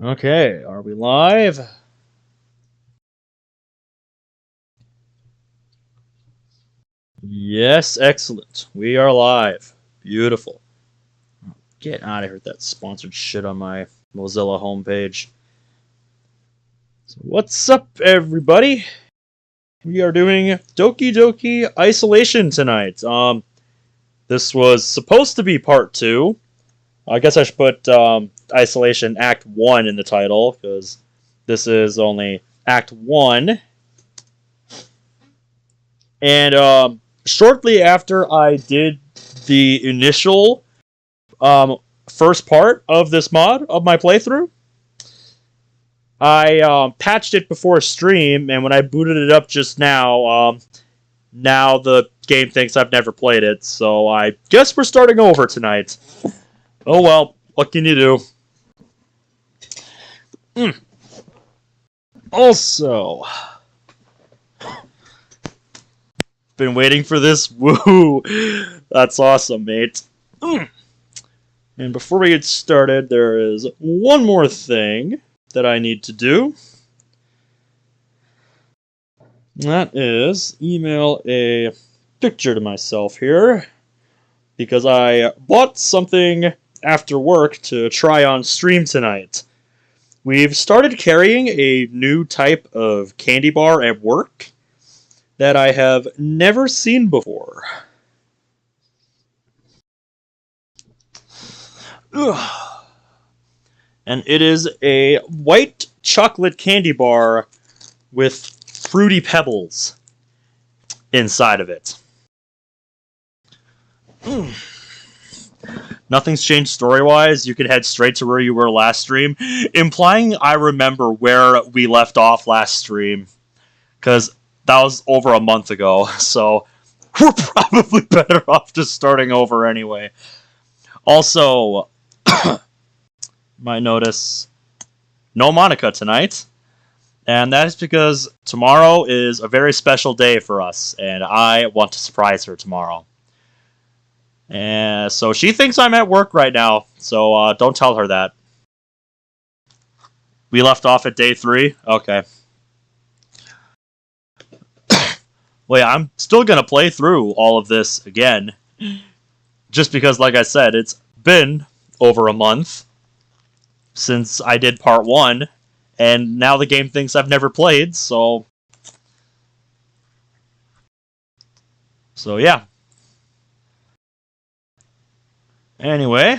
Okay, are we live? Yes, excellent. We are live. Beautiful. Get out of here with that sponsored shit on my Mozilla homepage. So what's up, everybody? We are doing Doki Doki Isolation tonight. This was supposed to be part 2. I guess I should put Isolation Act 1 in the title, because this is only Act 1. And shortly after I did the initial first part of this mod of my playthrough, I patched it before stream, and when I booted it up just now, now the game thinks I've never played it, so I guess we're starting over tonight. Oh well, what can you do? Also, been waiting for this. Woo! That's awesome, mate. And before we get started, there is one more thing that I need to do. That is email a picture to myself here, because I bought something after work to try on stream tonight. We've started carrying a new type of candy bar at work that I have never seen before. Ugh. And it is a white chocolate candy bar with fruity pebbles inside of it. Nothing's changed story-wise. You can head straight to where you were last stream, implying I remember where we left off last stream, because that was over a month ago, so we're probably better off just starting over anyway. Also, might notice no Monica tonight, and that is because tomorrow is a very special day for us, and I want to surprise her tomorrow. And so she thinks I'm at work right now, so don't tell her that. We left off at day 3? Okay. Well, yeah, I'm still going to play through all of this again. Just because, like I said, it's been over a month since I did part 1, and now the game thinks I've never played, so... So, yeah. Anyway,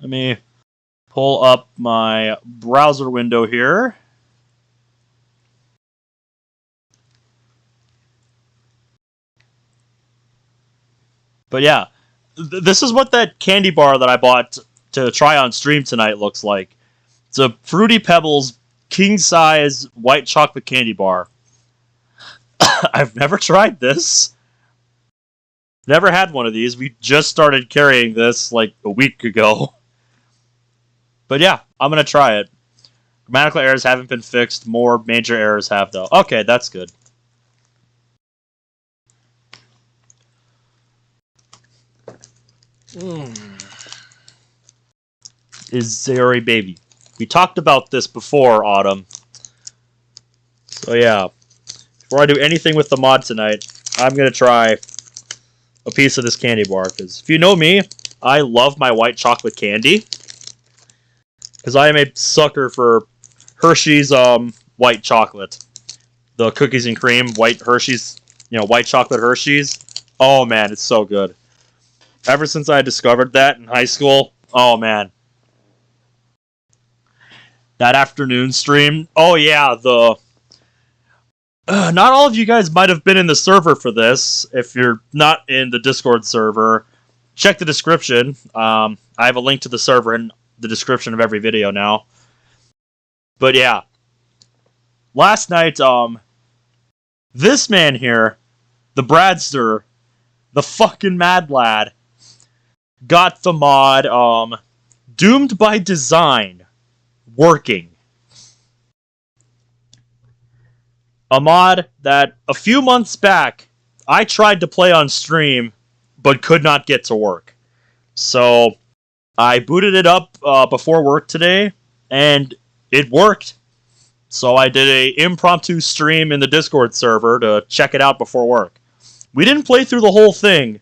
let me pull up my browser window here. But yeah, this is what that candy bar that I bought to try on stream tonight looks like. It's a Fruity Pebbles king-size white chocolate candy bar. I've never tried this. Never had one of these. We just started carrying this like a week ago. But yeah, I'm going to try it. Grammatical errors haven't been fixed. More major errors have, though. Okay, that's good. Is Zeri baby. We talked about this before, Autumn. So yeah, before I do anything with the mod tonight, I'm going to try a piece of this candy bar. Because if you know me, I love my white chocolate candy. Because I am a sucker for Hershey's white chocolate. The cookies and cream, white Hershey's, white chocolate Hershey's. Oh man, it's so good. Ever since I discovered that in high school, oh man. That afternoon stream, oh yeah, not all of you guys might have been in the server for this. If you're not in the Discord server, check the description. I have a link to the server in the description of every video now. But yeah, last night, this man here, the Bradster, the fucking mad lad, got the mod Doomed by Design working. A mod that a few months back I tried to play on stream but could not get to work. So I booted it up before work today, and it worked. So I did a impromptu stream in the Discord server to check it out before work. We didn't play through the whole thing,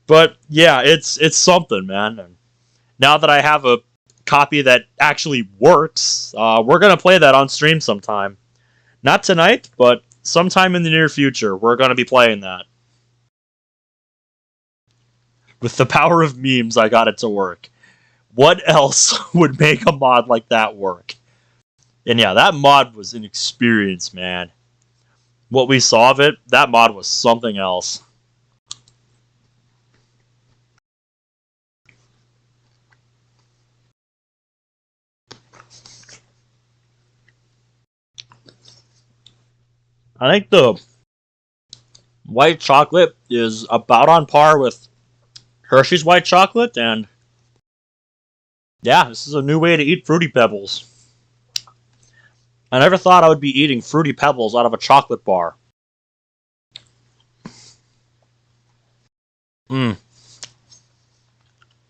but yeah, it's something, man. And now that I have a copy that actually works, we're gonna play that on stream sometime. Not tonight, but sometime in the near future, we're gonna be playing that. With the power of memes, I got it to work. What else would make a mod like that work? And yeah, that mod was an experience, man. What we saw of it, that mod was something else. I think the white chocolate is about on par with Hershey's white chocolate, and yeah, this is a new way to eat Fruity Pebbles. I never thought I would be eating Fruity Pebbles out of a chocolate bar.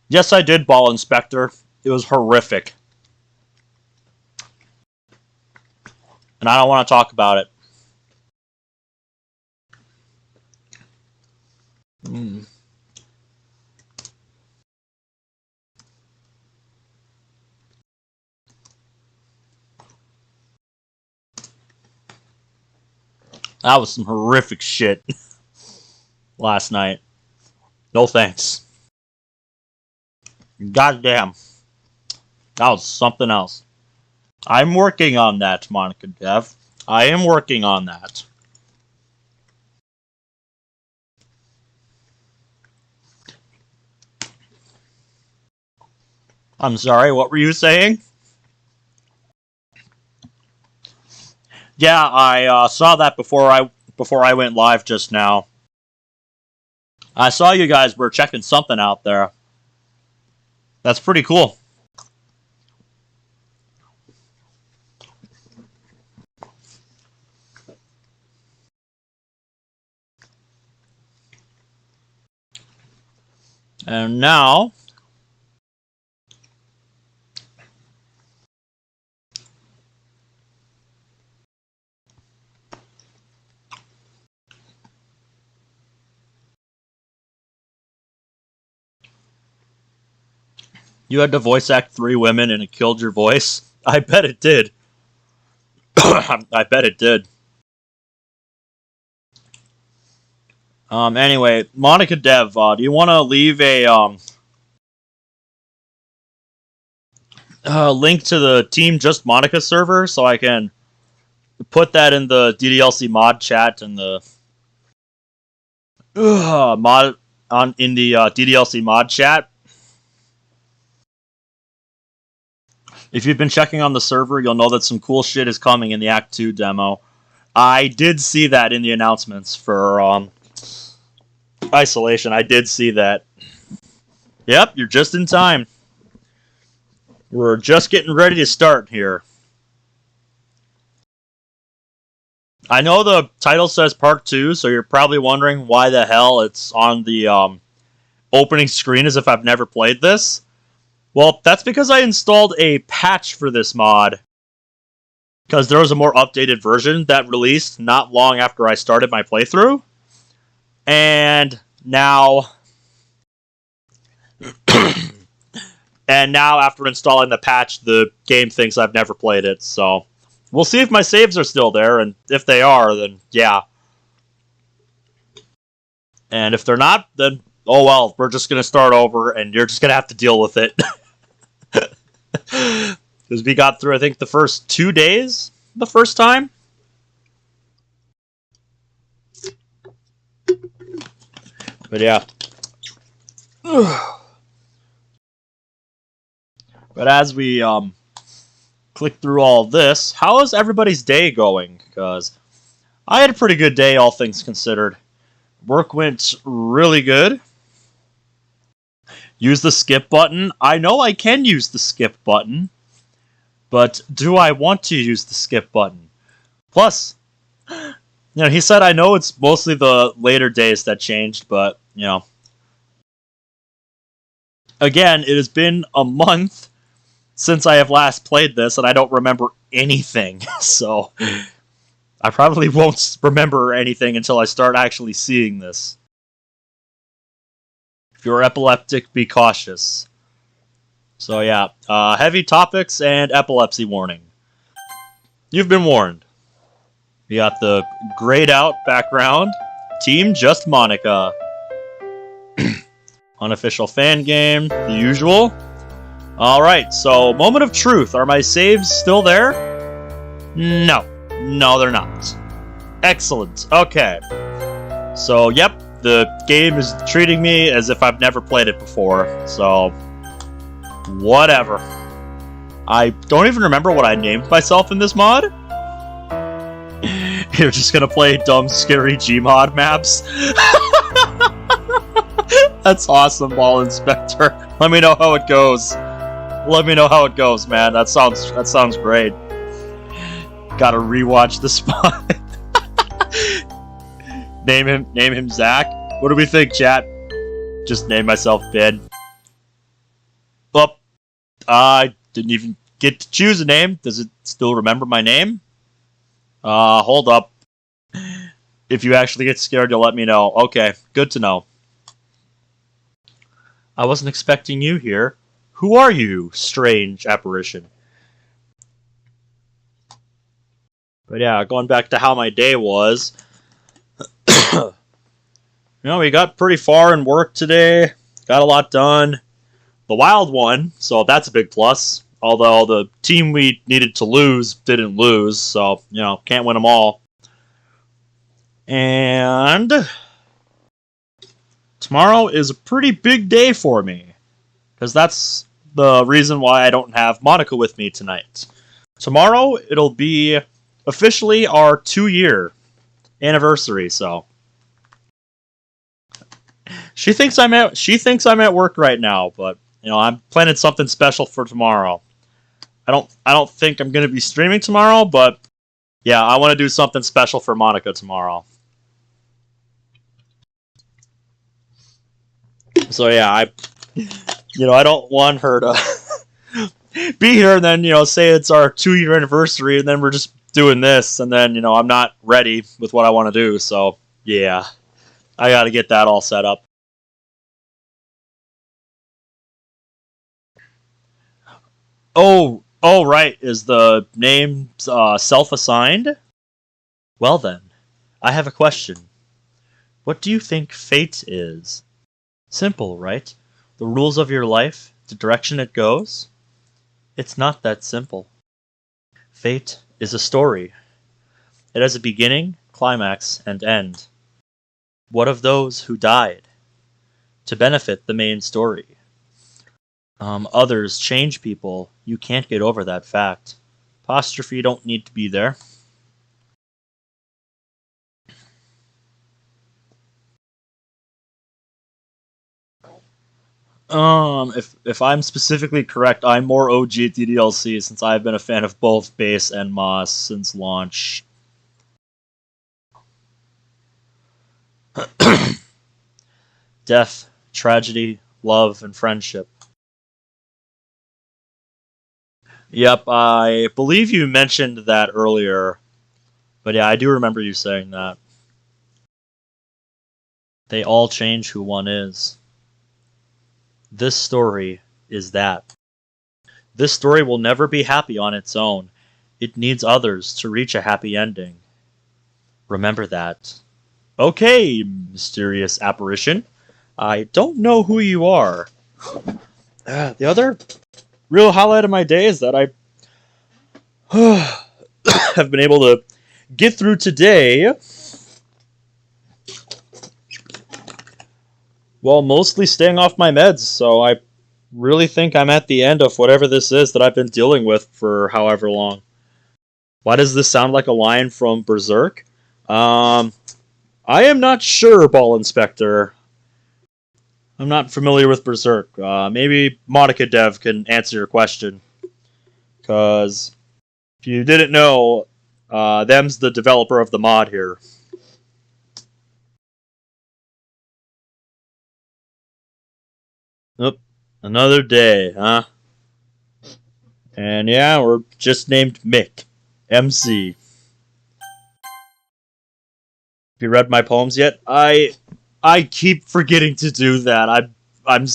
Yes, I did, Ball Inspector. It was horrific. And I don't want to talk about it. That was some horrific shit last night. No thanks. Goddamn. That was something else. I'm working on that, Monica Dev. I am working on that. I'm sorry, what were you saying? Yeah, I saw that before I went live just now. I saw you guys were checking something out there. That's pretty cool. And now you had to voice act 3 women and it killed your voice? I bet it did. I bet it did. Anyway, Monica Dev, do you want to leave a link to the Team Just Monica server so I can put that in the DDLC mod chat and the DDLC mod chat? If you've been checking on the server, you'll know that some cool shit is coming in the Act 2 demo. I did see that in the announcements for Isolation. I did see that. Yep, you're just in time. We're just getting ready to start here. I know the title says Part 2, so you're probably wondering why the hell it's on the opening screen as if I've never played this. Well, that's because I installed a patch for this mod. Because there was a more updated version that released not long after I started my playthrough. And now... and now, after installing the patch, the game thinks I've never played it, so... We'll see if my saves are still there, and if they are, then yeah. And if they're not, then, oh well, we're just going to start over, and you're just going to have to deal with it. Because we got through, I think, the first 2 days the first time. But yeah. But as we click through all this, how is everybody's day going? Because I had a pretty good day, all things considered. Work went really good. Use the skip button. I know I can use the skip button, but do I want to use the skip button? Plus, he said I know it's mostly the later days that changed, but, again, it has been a month since I have last played this, and I don't remember anything. So I probably won't remember anything until I start actually seeing this. If you're epileptic, be cautious. So yeah, heavy topics and epilepsy warning. You've been warned. We got the grayed out background. Team Just Monica. Unofficial fan game, the usual. Alright, so moment of truth. Are my saves still there? No. No, they're not. Excellent. Okay. So, yep, the game is treating me as if I've never played it before. So, whatever. I don't even remember what I named myself in this mod. You're just gonna play dumb, scary Gmod maps? That's awesome, Ball Inspector. Let me know how it goes. Let me know how it goes, man. That sounds great. Gotta rewatch the spot. Name him Zach. What do we think, chat? Just name myself Ben. Well, I didn't even get to choose a name. Does it still remember my name? Hold up. If you actually get scared, you'll let me know. Okay, good to know. I wasn't expecting you here. Who are you, strange apparition? But yeah, going back to how my day was. We got pretty far in work today. Got a lot done. The Wild won, so that's a big plus. Although the team we needed to lose didn't lose, so, can't win them all. And tomorrow is a pretty big day for me, because that's the reason why I don't have Monica with me tonight. Tomorrow, it'll be officially our 2-year anniversary, so she thinks I'm at work right now, but I'm planning something special for tomorrow. I don't think I'm gonna be streaming tomorrow, but yeah, I want to do something special for Monica tomorrow. So yeah, I don't want her to be here and then say it's our 2-year anniversary and then we're just doing this and then I'm not ready with what I want to do. So yeah, I got to get that all set up. Oh, right. Is the name self-assigned? Well then, I have a question. What do you think fate is? Simple, right? The rules of your life, the direction it goes? It's not that simple. Fate is a story. It has a beginning, climax, and end. What of those who died to benefit the main story? Others change people. You can't get over that fact. Apostrophe don't need to be there. If I'm specifically correct, I'm more OG at DDLC since I've been a fan of both Base and Moss since launch. Death, tragedy, love, and friendship. Yep, I believe you mentioned that earlier. But yeah, I do remember you saying that. They all change who one is. This story is that. This story will never be happy on its own. It needs others to reach a happy ending. Remember that. Okay, mysterious apparition. I don't know who you are. The other real highlight of my day is that I have been able to get through today while mostly staying off my meds, so I really think I'm at the end of whatever this is that I've been dealing with for however long. Why does this sound like a line from Berserk? I am not sure, Ball Inspector. I'm not familiar with Berserk. Maybe Monica Dev can answer your question. Because if you didn't know, them's the developer of the mod here. Oop, another day, huh? And yeah, we're just named Mick. MC. Have you read my poems yet? I keep forgetting to do that. I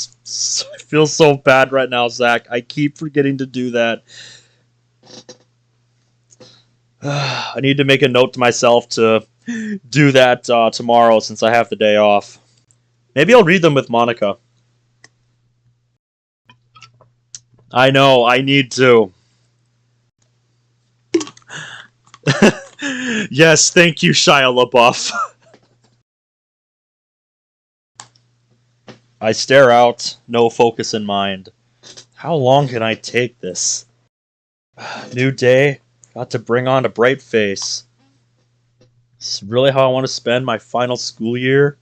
feel so bad right now, Zach. I keep forgetting to do that. I need to make a note to myself to do that tomorrow since I have the day off. Maybe I'll read them with Monica. I know, I need to. Yes, thank you, Shia LaBeouf. I stare out, no focus in mind. How long can I take this? New day, got to bring on a bright face. This is really how I want to spend my final school year?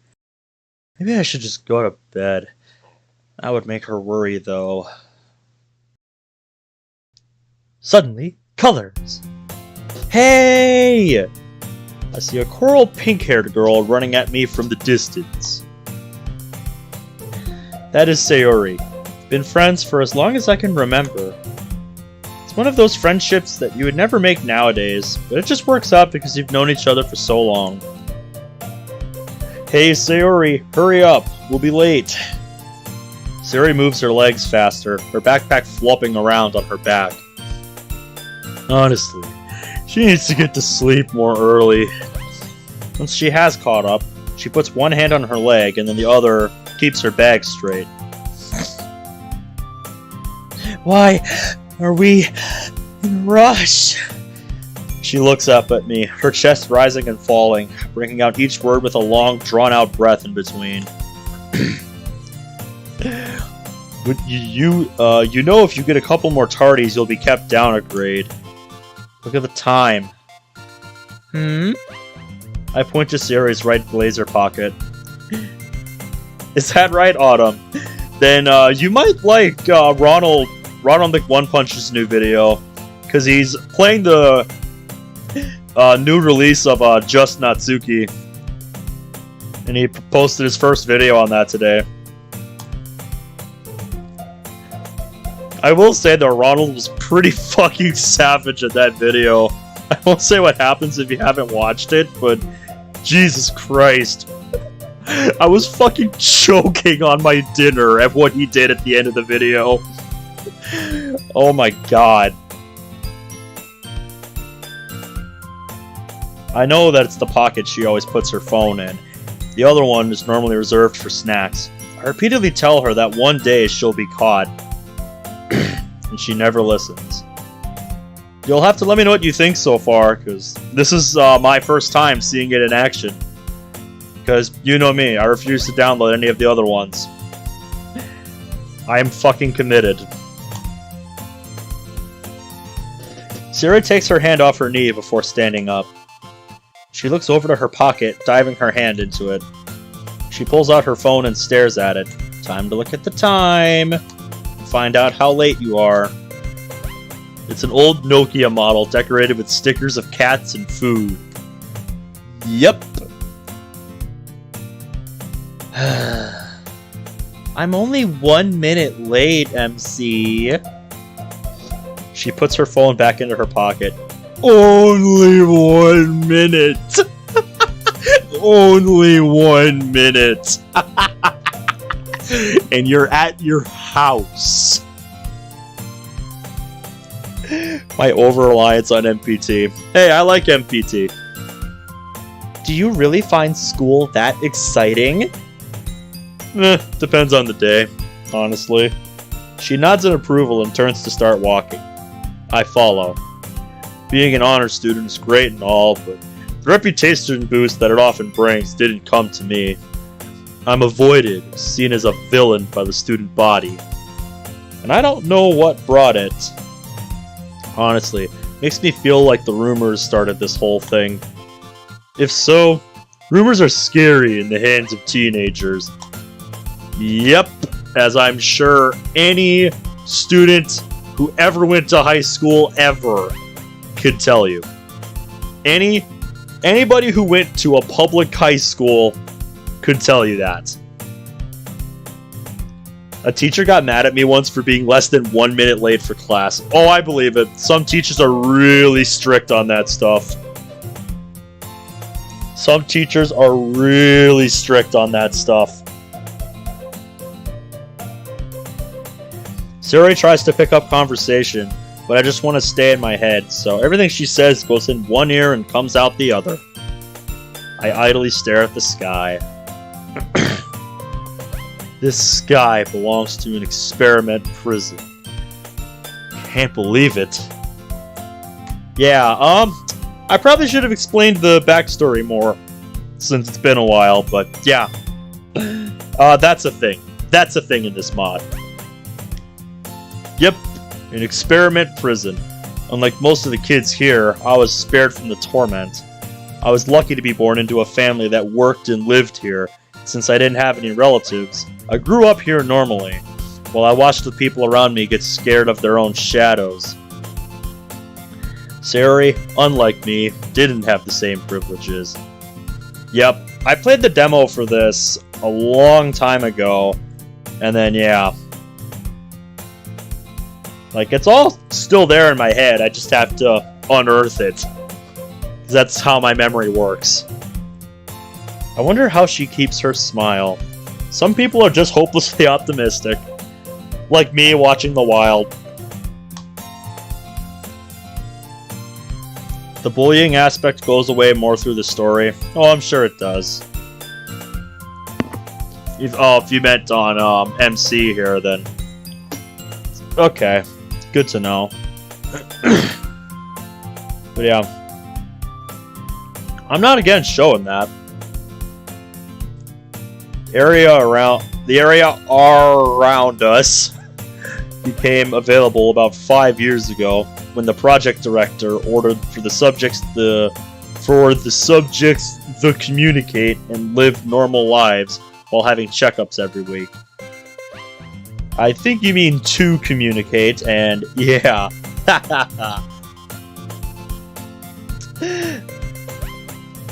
Maybe I should just go to bed. That would make her worry, though. Suddenly, colors. Hey! I see a coral pink-haired girl running at me from the distance. That is Sayori. Been friends for as long as I can remember. It's one of those friendships that you would never make nowadays, but it just works out because you've known each other for so long. Hey Sayori, hurry up, we'll be late. Sayori moves her legs faster, her backpack flopping around on her back. Honestly, she needs to get to sleep more early. Once she has caught up, she puts one hand on her leg and then the other keeps her bag straight. Why are we in a rush? She looks up at me, her chest rising and falling, bringing out each word with a long, drawn-out breath in between. You know if you get a couple more tardies, you'll be kept down a grade. Look at the time. I point to Sayori's right blazer pocket. Is that right, Autumn? Then you might like Ronald McOnepunch's new video, because he's playing the new release of Just Natsuki, and he posted his first video on that today. I will say that Ronald was pretty fucking savage in that video. I won't say what happens if you haven't watched it, but Jesus Christ. I was fucking choking on my dinner at what he did at the end of the video. Oh my god. I know that it's the pocket she always puts her phone in. The other one is normally reserved for snacks. I repeatedly tell her that one day she'll be caught. And she never listens. You'll have to let me know what you think so far, because this is my first time seeing it in action. Because, you know me, I refuse to download any of the other ones. I am fucking committed. Sarah takes her hand off her knee before standing up. She looks over to her pocket, diving her hand into it. She pulls out her phone and stares at it. Time to look at the time. Find out how late you are. It's an old Nokia model decorated with stickers of cats and food. Yep. I'm only 1 minute late, MC. She puts her phone back into her pocket. Only 1 minute. Only 1 minute. And you're at your house. My over-reliance on MPT. Hey, I like MPT. Do you really find school that exciting? Depends on the day, honestly. She nods in approval and turns to start walking. I follow. Being an honor student is great and all, but the reputation boost that it often brings didn't come to me. I'm avoided, seen as a villain by the student body. And I don't know what brought it. Honestly, it makes me feel like the rumors started this whole thing. If so, rumors are scary in the hands of teenagers. Yep, as I'm sure any student who ever went to high school ever could tell you. Anybody who went to a public high school could tell you that. A teacher got mad at me once for being less than 1 minute late for class. Oh, I believe it. Some teachers are really strict on that stuff. Some teachers are really strict on that stuff. Sayori tries to pick up conversation, but I just want to stay in my head, so everything she says goes in one ear and comes out the other. I idly stare at the sky. This sky belongs to an experiment prison. Can't believe it. Yeah, I probably should have explained the backstory more, since it's been a while, but yeah. That's a thing. That's a thing in this mod. Yep, an experiment prison. Unlike most of the kids here, I was spared from the torment. I was lucky to be born into a family that worked and lived here. Since I didn't have any relatives, I grew up here normally, while I watched the people around me get scared of their own shadows. Sayori, unlike me, didn't have the same privileges. Yep, I played the demo for this a long time ago, and then yeah. Like, it's all still there in my head, I just have to unearth it. That's how my memory works. I wonder how she keeps her smile. Some people are just hopelessly optimistic. Like me watching The Wild. The bullying aspect goes away more through the story. Oh, I'm sure it does. If you meant on MC here, then... Okay. Good to know. But yeah. I'm not against showing that. The area around us became available about 5 years ago when the project director ordered for the subjects to communicate and live normal lives while having checkups every week. I think you mean to communicate, and yeah.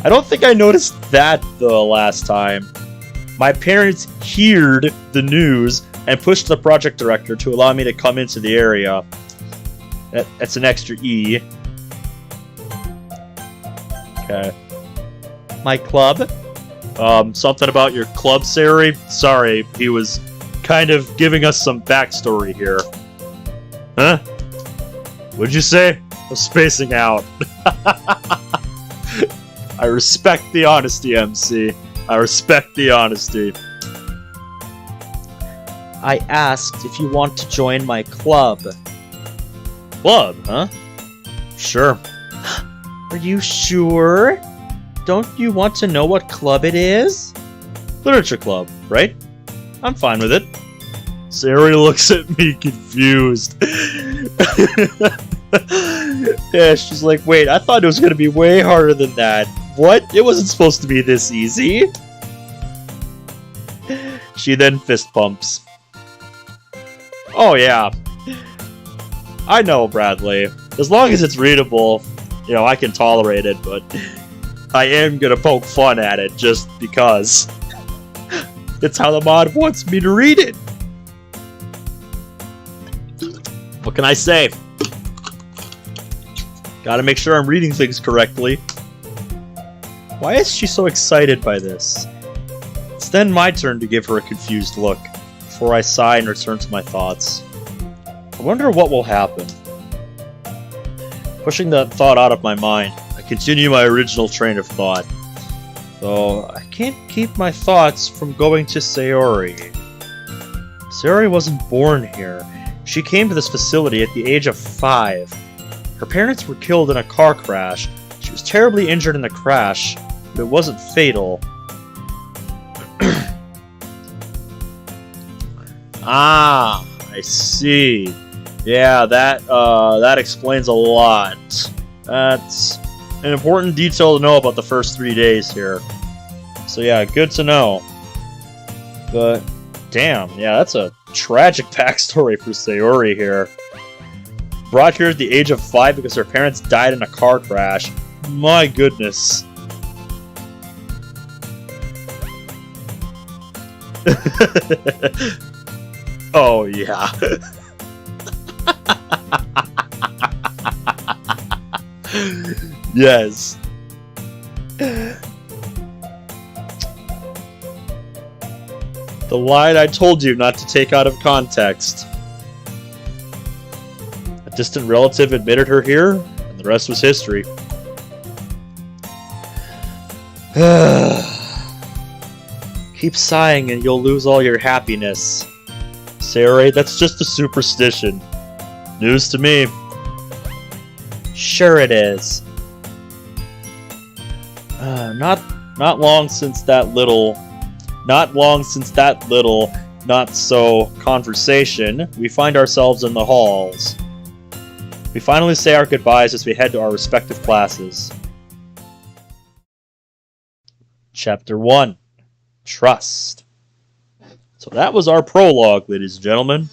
I don't think I noticed that the last time. My parents heard the news and pushed the project director to allow me to come into the area. That's an extra E. Okay. My club? Something about your club, Sayori? Sorry, he was kind of giving us some backstory here. Huh? What'd you say? I'm spacing out. I respect the honesty, MC. I respect the honesty. I asked if you want to join my club. Club, huh? Sure. Are you sure? Don't you want to know what club it is? Literature club, right? I'm fine with it. Sayori looks at me confused. Yeah, she's like, wait, I thought it was going to be way harder than that. What? It wasn't supposed to be this easy. She then fist pumps. Oh yeah. I know, Bradley. As long as it's readable, you know, I can tolerate it, but I am gonna poke fun at it just because. It's how the mod wants me to read it. What can I say? Gotta make sure I'm reading things correctly. Why is she so excited by this? It's then my turn to give her a confused look, before I sigh and return to my thoughts. I wonder what will happen. Pushing that thought out of my mind, I continue my original train of thought. Though I can't keep my thoughts from going to Sayori. Sayori wasn't born here. She came to this facility at the age of 5. Her parents were killed in a car crash. She was terribly injured in the crash, but it wasn't fatal. Ah, I see. Yeah, that explains a lot. That's an important detail to know about the first 3 days here. So yeah, good to know. But, damn, yeah, that's a tragic backstory for Sayori here. Brought here at the age of 5 because her parents died in a car crash. My goodness. Oh, yeah. Yes. The line I told you not to take out of context. A distant relative admitted her here, and the rest was history. Keep sighing and you'll lose all your happiness. Sayori, that's just a superstition. News to me. Sure it is. Not long since that little, not so conversation, we find ourselves in the halls. We finally say our goodbyes as we head to our respective classes. Chapter 1. Trust. So that was our prologue, ladies and gentlemen.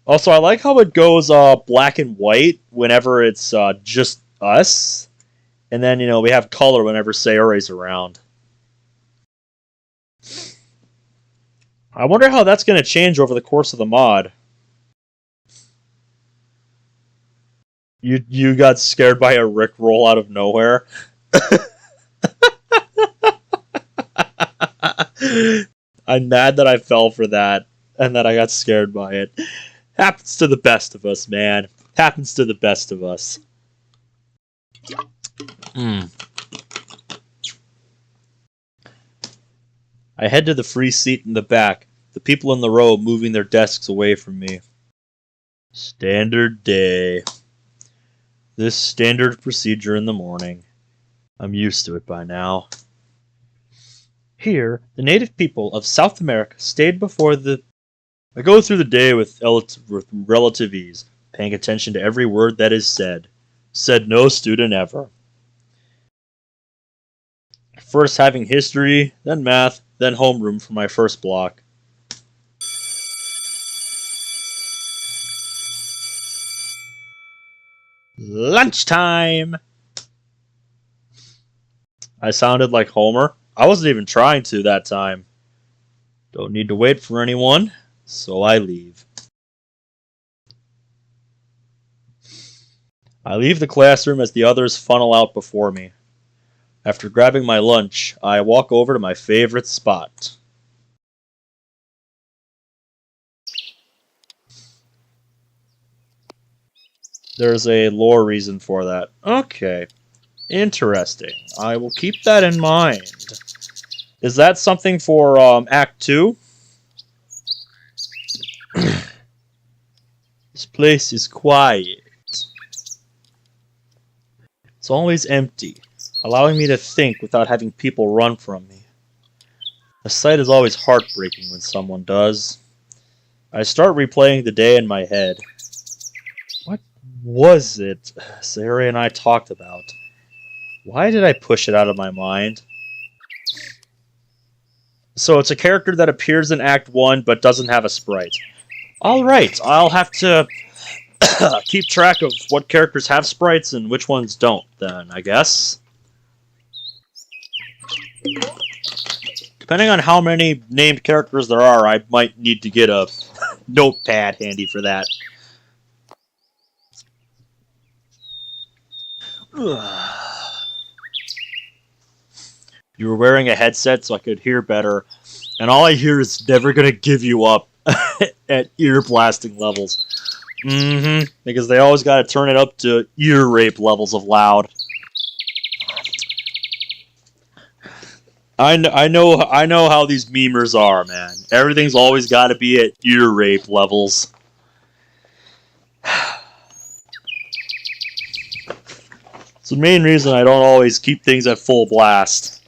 Also, I like how it goes black and white whenever it's just us. And then, we have color whenever Sayori's around. I wonder how that's going to change over the course of the mod. You got scared by a Rickroll out of nowhere? I'm mad that I fell for that and that I got scared by it. Happens to the best of us, man. Happens to the best of us. I head to the free seat in the back, the people in the row moving their desks away from me. Standard day. This standard procedure in the morning. I'm used to it by now. Here, the native people of South America stayed before the... I go through the day with relative ease, paying attention to every word that is said. Said no student ever. First having history, then math, then homeroom for my first block. Lunchtime! I sounded like Homer. I wasn't even trying to that time. Don't need to wait for anyone, so I leave. I leave the classroom as the others funnel out before me. After grabbing my lunch, I walk over to my favorite spot. There's a lore reason for that. Okay. Interesting. I will keep that in mind. Is that something for Act 2? This place is quiet. It's always empty, allowing me to think without having people run from me. The sight is always heartbreaking when someone does. I start replaying the day in my head. What was it Sayori and I talked about? Why did I push it out of my mind? So it's a character that appears in Act 1 but doesn't have a sprite. Alright, I'll have to keep track of what characters have sprites and which ones don't, then, I guess. Depending on how many named characters there are, I might need to get a notepad handy for that. You were wearing a headset so I could hear better, and all I hear is never gonna give you up at ear blasting levels. Because they always gotta turn it up to ear rape levels of loud. I know how these memers are, man. Everything's always gotta be at ear rape levels. It's the main reason I don't always keep things at full blast.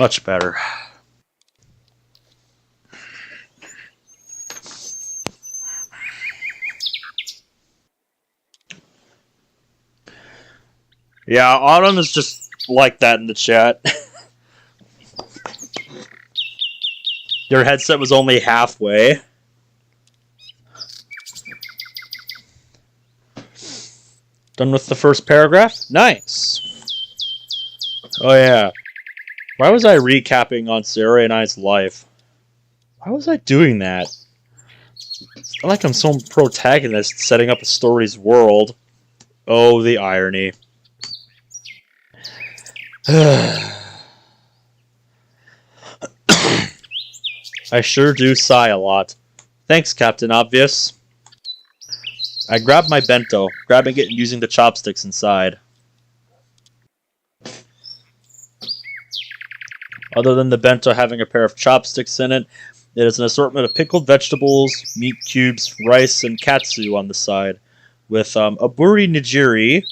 Much better. Yeah, Autumn is just like that in the chat. Your headset was only halfway. Done with the first paragraph? Nice. Oh yeah. Why was I recapping on Sayori and I's life? Why was I doing that? It's not like I'm some protagonist setting up a story's world. Oh, the irony. I sure do sigh a lot. Thanks, Captain Obvious. I grabbed my bento, grabbing it and using the chopsticks inside. Other than the bento having a pair of chopsticks in it, it is an assortment of pickled vegetables, meat cubes, rice, and katsu on the side, with aburi nigiri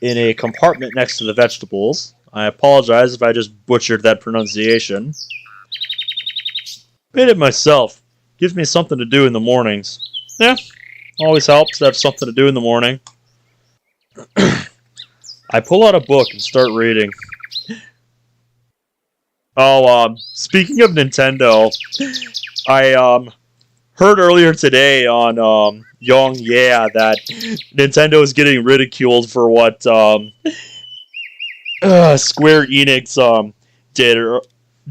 in a compartment next to the vegetables. I apologize if I just butchered that pronunciation. Made it myself. Gives me something to do in the mornings. Yeah, always helps to have something to do in the morning. I pull out a book and start reading. Oh, speaking of Nintendo, I heard earlier today on Young Yeah that Nintendo is getting ridiculed for what Square Enix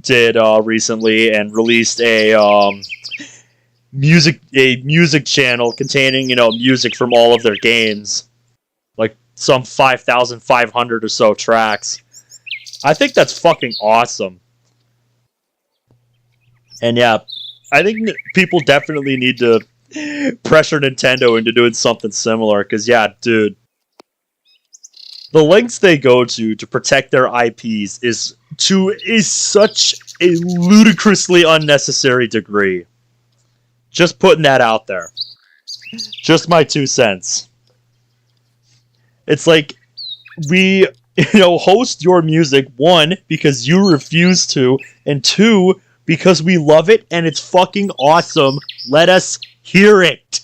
did recently and released a music channel containing music from all of their games, like some 5,500 or so tracks. I think that's fucking awesome. And yeah, I think people definitely need to pressure Nintendo into doing something similar, because yeah, dude, the lengths they go to protect their IPs is such a ludicrously unnecessary degree. Just putting that out there. Just my 2 cents. It's like, we, host your music, 1, because you refuse to, and 2, because we love it and it's fucking awesome. Let us hear it.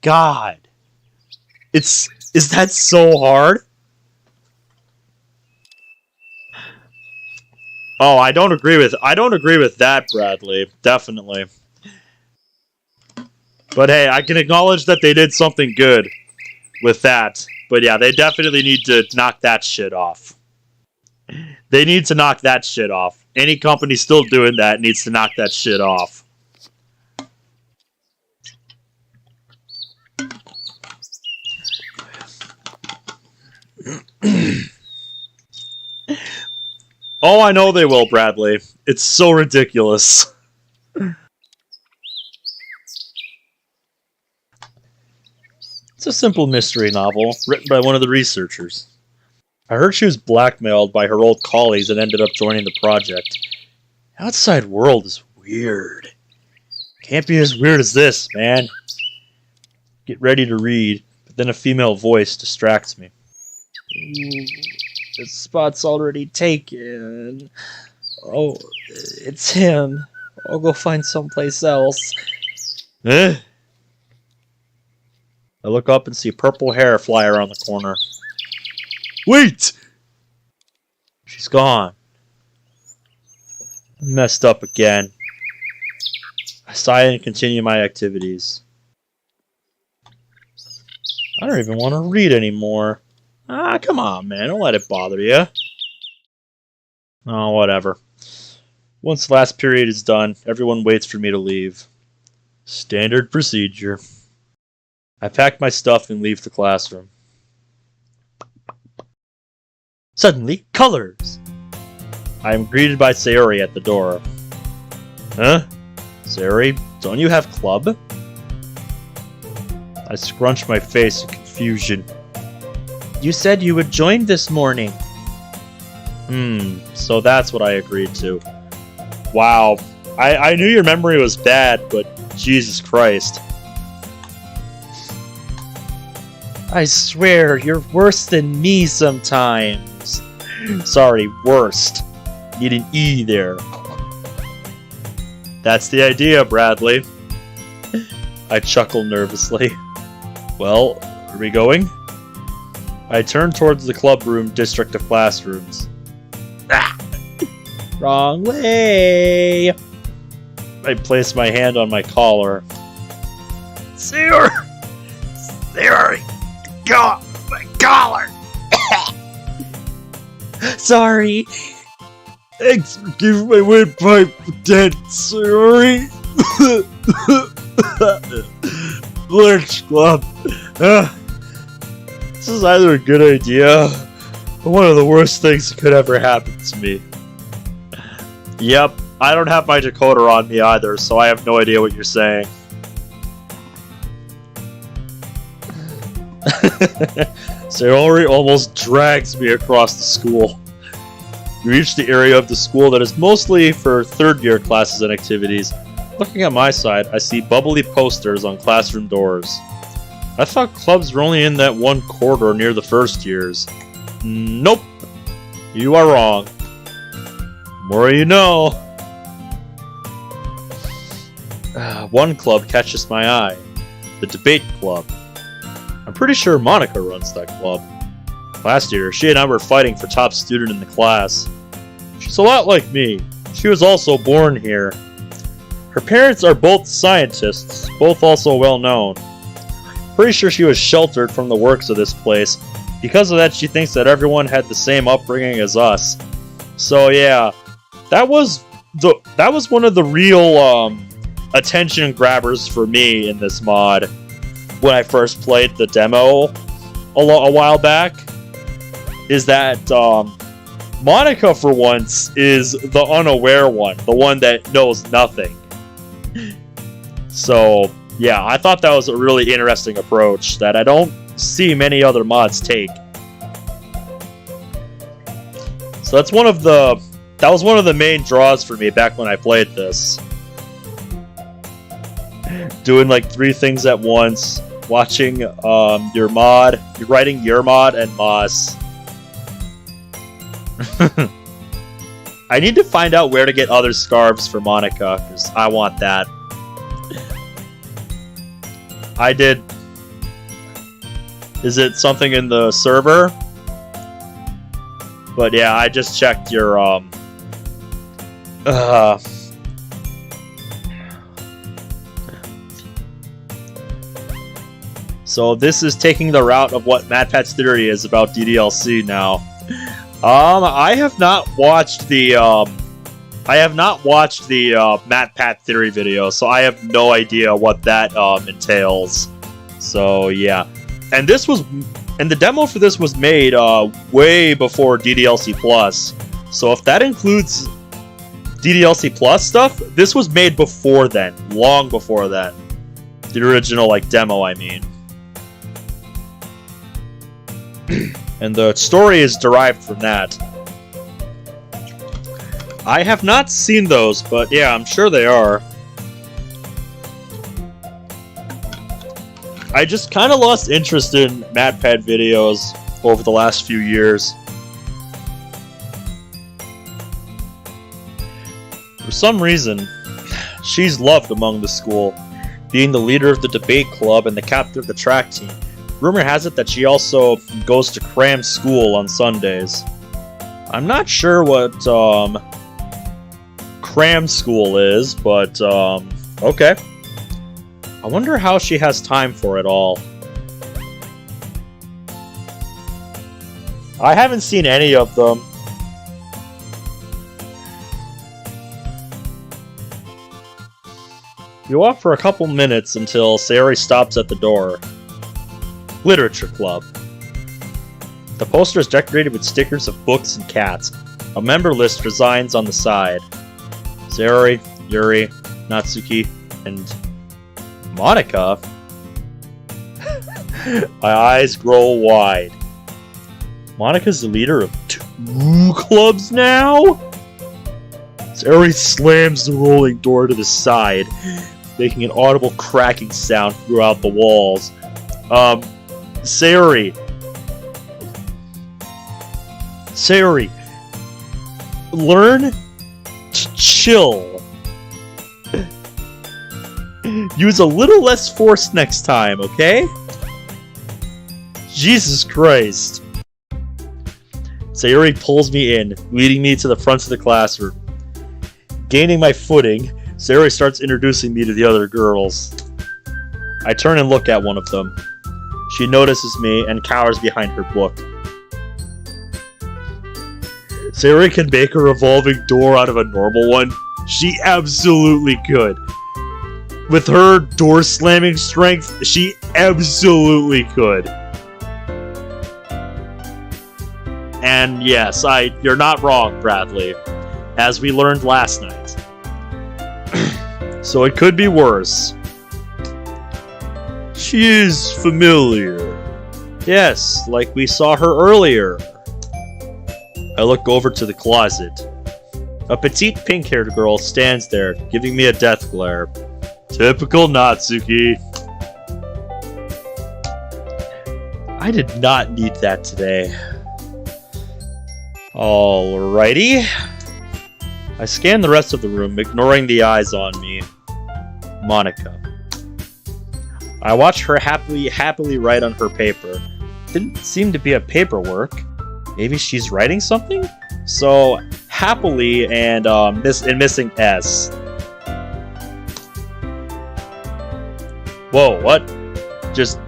God. Is that so hard? Oh, I don't agree with that, Bradley. Definitely. But hey, I can acknowledge that they did something good with that. But yeah, they definitely need to knock that shit off. They need to knock that shit off. Any company still doing that needs to knock that shit off. Oh, I know they will, Bradley. It's so ridiculous. It's a simple mystery novel written by one of the researchers. I heard she was blackmailed by her old colleagues and ended up joining the project. The outside world is weird. Can't be as weird as this, man. Get ready to read, but then a female voice distracts me. Ooh, this spot's already taken. Oh, it's him. I'll go find someplace else. I look up and see purple hair fly around the corner. Wait! She's gone. I messed up again. I sigh and continue my activities. I don't even want to read anymore. Ah, come on, man. Don't let it bother you. Oh, whatever. Once the last period is done, everyone waits for me to leave. Standard procedure. I pack my stuff and leave the classroom. Suddenly, colors! I am greeted by Sayori at the door. Huh? Sayori, don't you have club? I scrunch my face in confusion. You said you would join this morning. So that's what I agreed to. Wow. I knew your memory was bad, but Jesus Christ. I swear, you're worse than me sometimes. Sorry, worst. Need an E there. That's the idea, Bradley. I chuckle nervously. Well, are we going? I turn towards the club room district of classrooms. Ah! Wrong way! I place my hand on my collar. Sayori! God, my scholar! Sorry. Thanks for giving my windpipe a dent, Sayori. Lurch Club. This is either a good idea or one of the worst things that could ever happen to me. Yep, I don't have my decoder on me either, so I have no idea what you're saying. Sayori almost drags me across the school. We reach the area of the school that is mostly for third-year classes and activities. Looking at my side, I see bubbly posters on classroom doors. I thought clubs were only in that one corridor near the first years. Nope. You are wrong. More you know. One club catches my eye. The debate club. I'm pretty sure Monica runs that club. Last year, she and I were fighting for top student in the class. She's a lot like me. She was also born here. Her parents are both scientists, both also well known. Pretty sure she was sheltered from the works of this place. Because of that, she thinks that everyone had the same upbringing as us. So yeah, that was one of the real attention grabbers for me in this mod when I first played the demo a while back. Is that Monica, for once, is the unaware one, the one that knows nothing. So, yeah, I thought that was a really interesting approach that I don't see many other mods take. So that was one of the main draws for me back when I played this. Doing like 3 things at once, watching your mod, writing your mod and Moss. I need to find out where to get other scarves for Monica, because I want that. I did. Is it something in the server? But yeah, I just checked your So this is taking the route of what MatPat's theory is about DDLC now. I have not watched the MatPat theory video, so I have no idea what that entails. So yeah, and the demo for this was made way before DDLC Plus. So if that includes DDLC Plus stuff, this was made before then, long before that. The original demo, I mean. And the story is derived from that. I have not seen those, but yeah, I'm sure they are. I just kind of lost interest in MatPat videos over the last few years. For some reason, she's loved among the school, being the leader of the debate club and the captain of the track team. Rumor has it that she also goes to cram school on Sundays. I'm not sure what cram school is, but okay. I wonder how she has time for it all. I haven't seen any of them. You walk for a couple minutes until Sayori stops at the door. Literature Club. The poster is decorated with stickers of books and cats. A member list resigns on the side. Sayori, Yuri, Natsuki, and Monica? My eyes grow wide. Monica's the leader of 2 clubs now? Sayori slams the rolling door to the side, making an audible cracking sound throughout the walls. Sayori, learn to chill. Use a little less force next time, okay? Jesus Christ. Sayori pulls me in, leading me to the front of the classroom. Gaining my footing, Sayori starts introducing me to the other girls. I turn and look at one of them. She notices me and cowers behind her book. Sayori can make a revolving door out of a normal one. She absolutely could. With her door slamming strength, she absolutely could. And yes, you're not wrong, Bradley, as we learned last night. So it could be worse. She is familiar. Yes, like we saw her earlier. I look over to the closet. A petite pink-haired girl stands there, giving me a death glare. Typical Natsuki. I did not need that today. Alrighty. I scan the rest of the room, ignoring the eyes on me. Monica. I watch her happily write on her paper. Didn't seem to be a paperwork. Maybe she's writing something? So, happily and missing S. Whoa, what? Just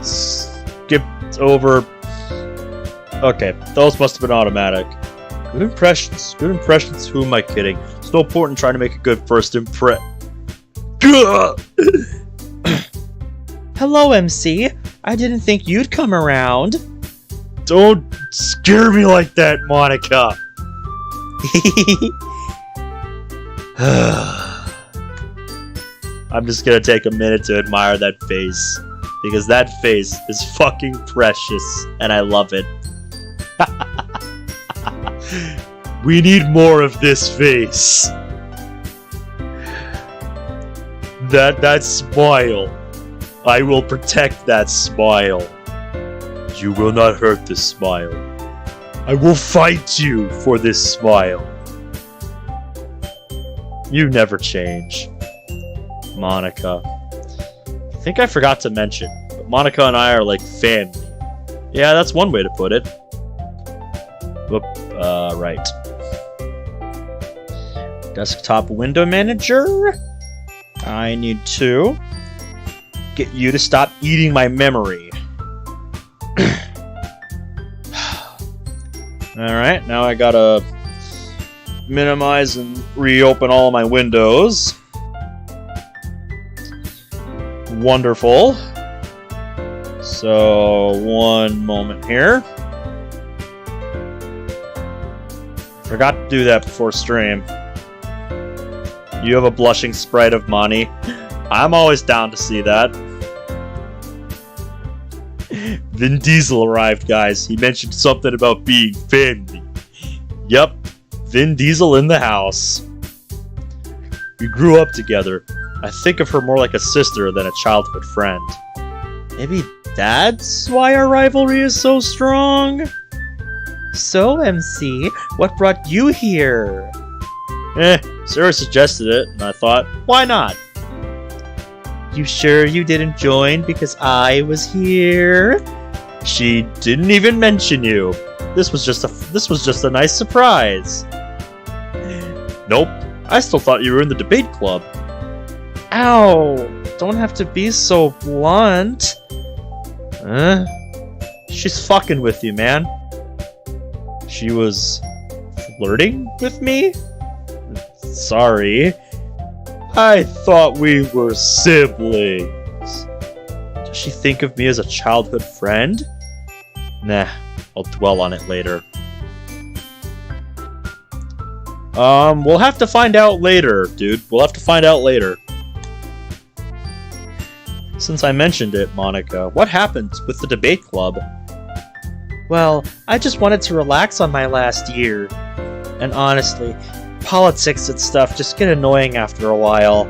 skipped over. Okay, those must have been automatic. Good impressions. Good impressions. Who am I kidding? It's no point in trying to make a good first impression. Hello, MC. I didn't think you'd come around. Don't scare me like that, Monica. I'm just gonna take a minute to admire that face, because that face is fucking precious, and I love it. We need more of this face. That smile. I will protect that smile. You will not hurt this smile. I will fight you for this smile. You never change. Monica. I think I forgot to mention, but Monica and I are like family. Yeah, that's one way to put it. Whoop, right. Desktop window manager. I need to get you to stop eating my memory. Alright, now I gotta minimize and reopen all my windows. Wonderful. So, one moment here. Forgot to do that before stream. You have a blushing sprite of Mani. I'm always down to see that. Vin Diesel arrived, guys. He mentioned something about being family. Yep, Vin Diesel in the house. We grew up together. I think of her more like a sister than a childhood friend. Maybe that's why our rivalry is so strong? So, MC, what brought you here? Sarah suggested it, and I thought, why not? You sure you didn't join because I was here? She didn't even mention you. This was just a nice surprise. Nope, I still thought you were in the debate club. Ow! Don't have to be so blunt. She's fucking with you, man. She was flirting with me? Sorry. I thought we were siblings. Does she think of me as a childhood friend? Nah, I'll dwell on it later. We'll have to find out later, dude. We'll have to find out later. Since I mentioned it, Monica, what happened with the debate club? Well, I just wanted to relax on my last year. And honestly, politics and stuff just get annoying after a while.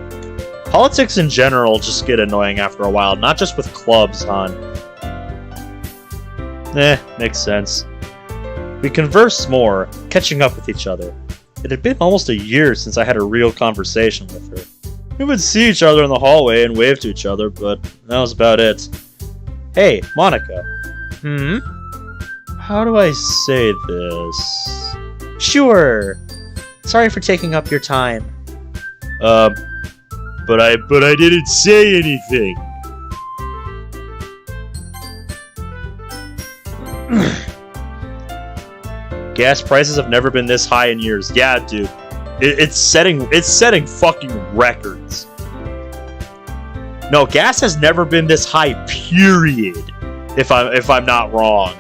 Politics in general just get annoying after a while, not just with clubs, hon. Makes sense. We converse more, catching up with each other. It had been almost a year since I had a real conversation with her. We would see each other in the hallway and wave to each other, but that was about it. Hey, Monica. How do I say this? Sure. Sorry for taking up your time. But I didn't say anything. Gas prices have never been this high in years. Yeah, dude. It's setting fucking records. No, gas has never been this high, period. If I'm not wrong.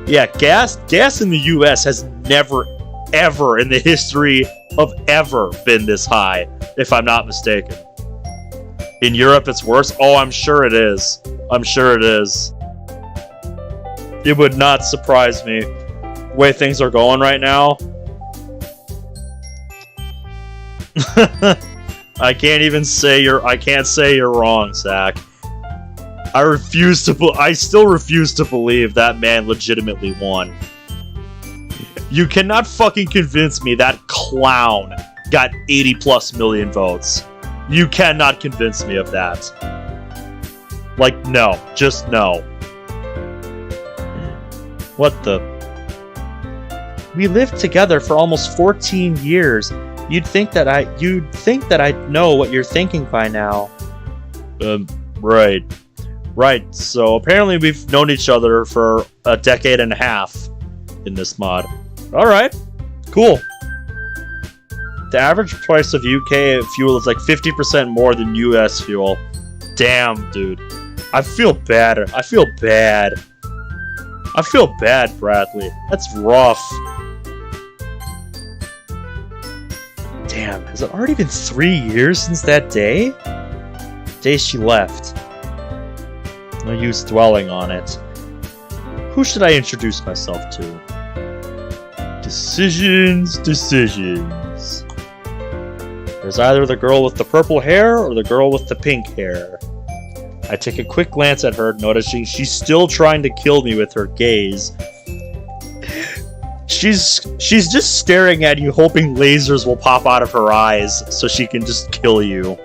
Yeah, gas in the US has never ever in the history of ever been this high, if I'm not mistaken. In Europe it's worse? Oh, I'm sure it is. I'm sure it is. It would not surprise me the way things are going right now. I can't say you're wrong, Zach. I still refuse to believe that man legitimately won. You cannot fucking convince me that clown got 80+ million votes. You cannot convince me of that. Like, no. Just no. What the? We lived together for almost 14 years. You'd think that I'd know what you're thinking by now. Right. Right, so apparently we've known each other for a decade and a half in this mod. Alright, cool. The average price of UK fuel is like 50% more than US fuel. Damn, dude. I feel bad. I feel bad, Bradley. That's rough. Damn, has it already been 3 years since that day? Day she left. No use dwelling on it. Who should I introduce myself to? Decisions. There's either the girl with the purple hair or the girl with the pink hair. I take a quick glance at her, noticing she's still trying to kill me with her gaze. She's just staring at you, hoping lasers will pop out of her eyes so she can just kill you.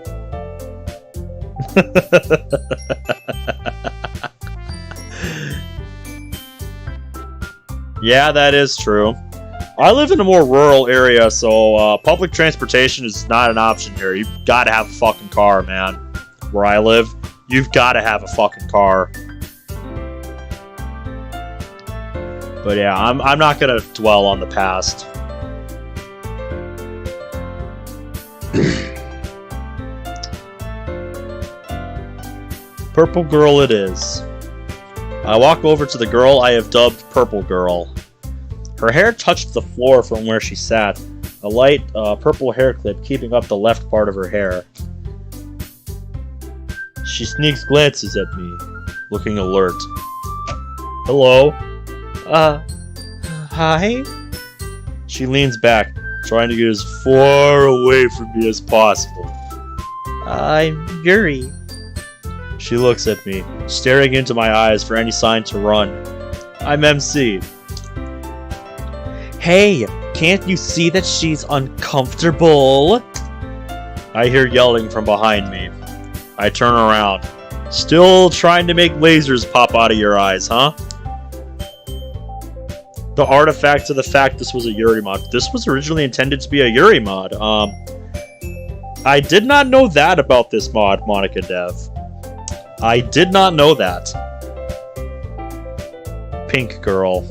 Yeah, that is true. I live in a more rural area, so public transportation is not an option here. You've got to have a fucking car, man. Where I live, you've got to have a fucking car. But yeah, I'm not gonna dwell on the past. Purple Girl it is. I walk over to the girl I have dubbed Purple Girl. Her hair touched the floor from where she sat, a light purple hair clip keeping up the left part of her hair. She sneaks glances at me, looking alert. Hello? Hi? She leans back, trying to get as far away from me as possible. I'm Yuri. She looks at me, staring into my eyes for any sign to run. I'm MC. Hey, can't you see that she's uncomfortable? I hear yelling from behind me. I turn around. Still trying to make lasers pop out of your eyes, huh? The artifact to the fact this was a Yuri mod. This was originally intended to be a Yuri mod. I did not know that about this mod, Monica Dev. I did not know that. Pink Girl.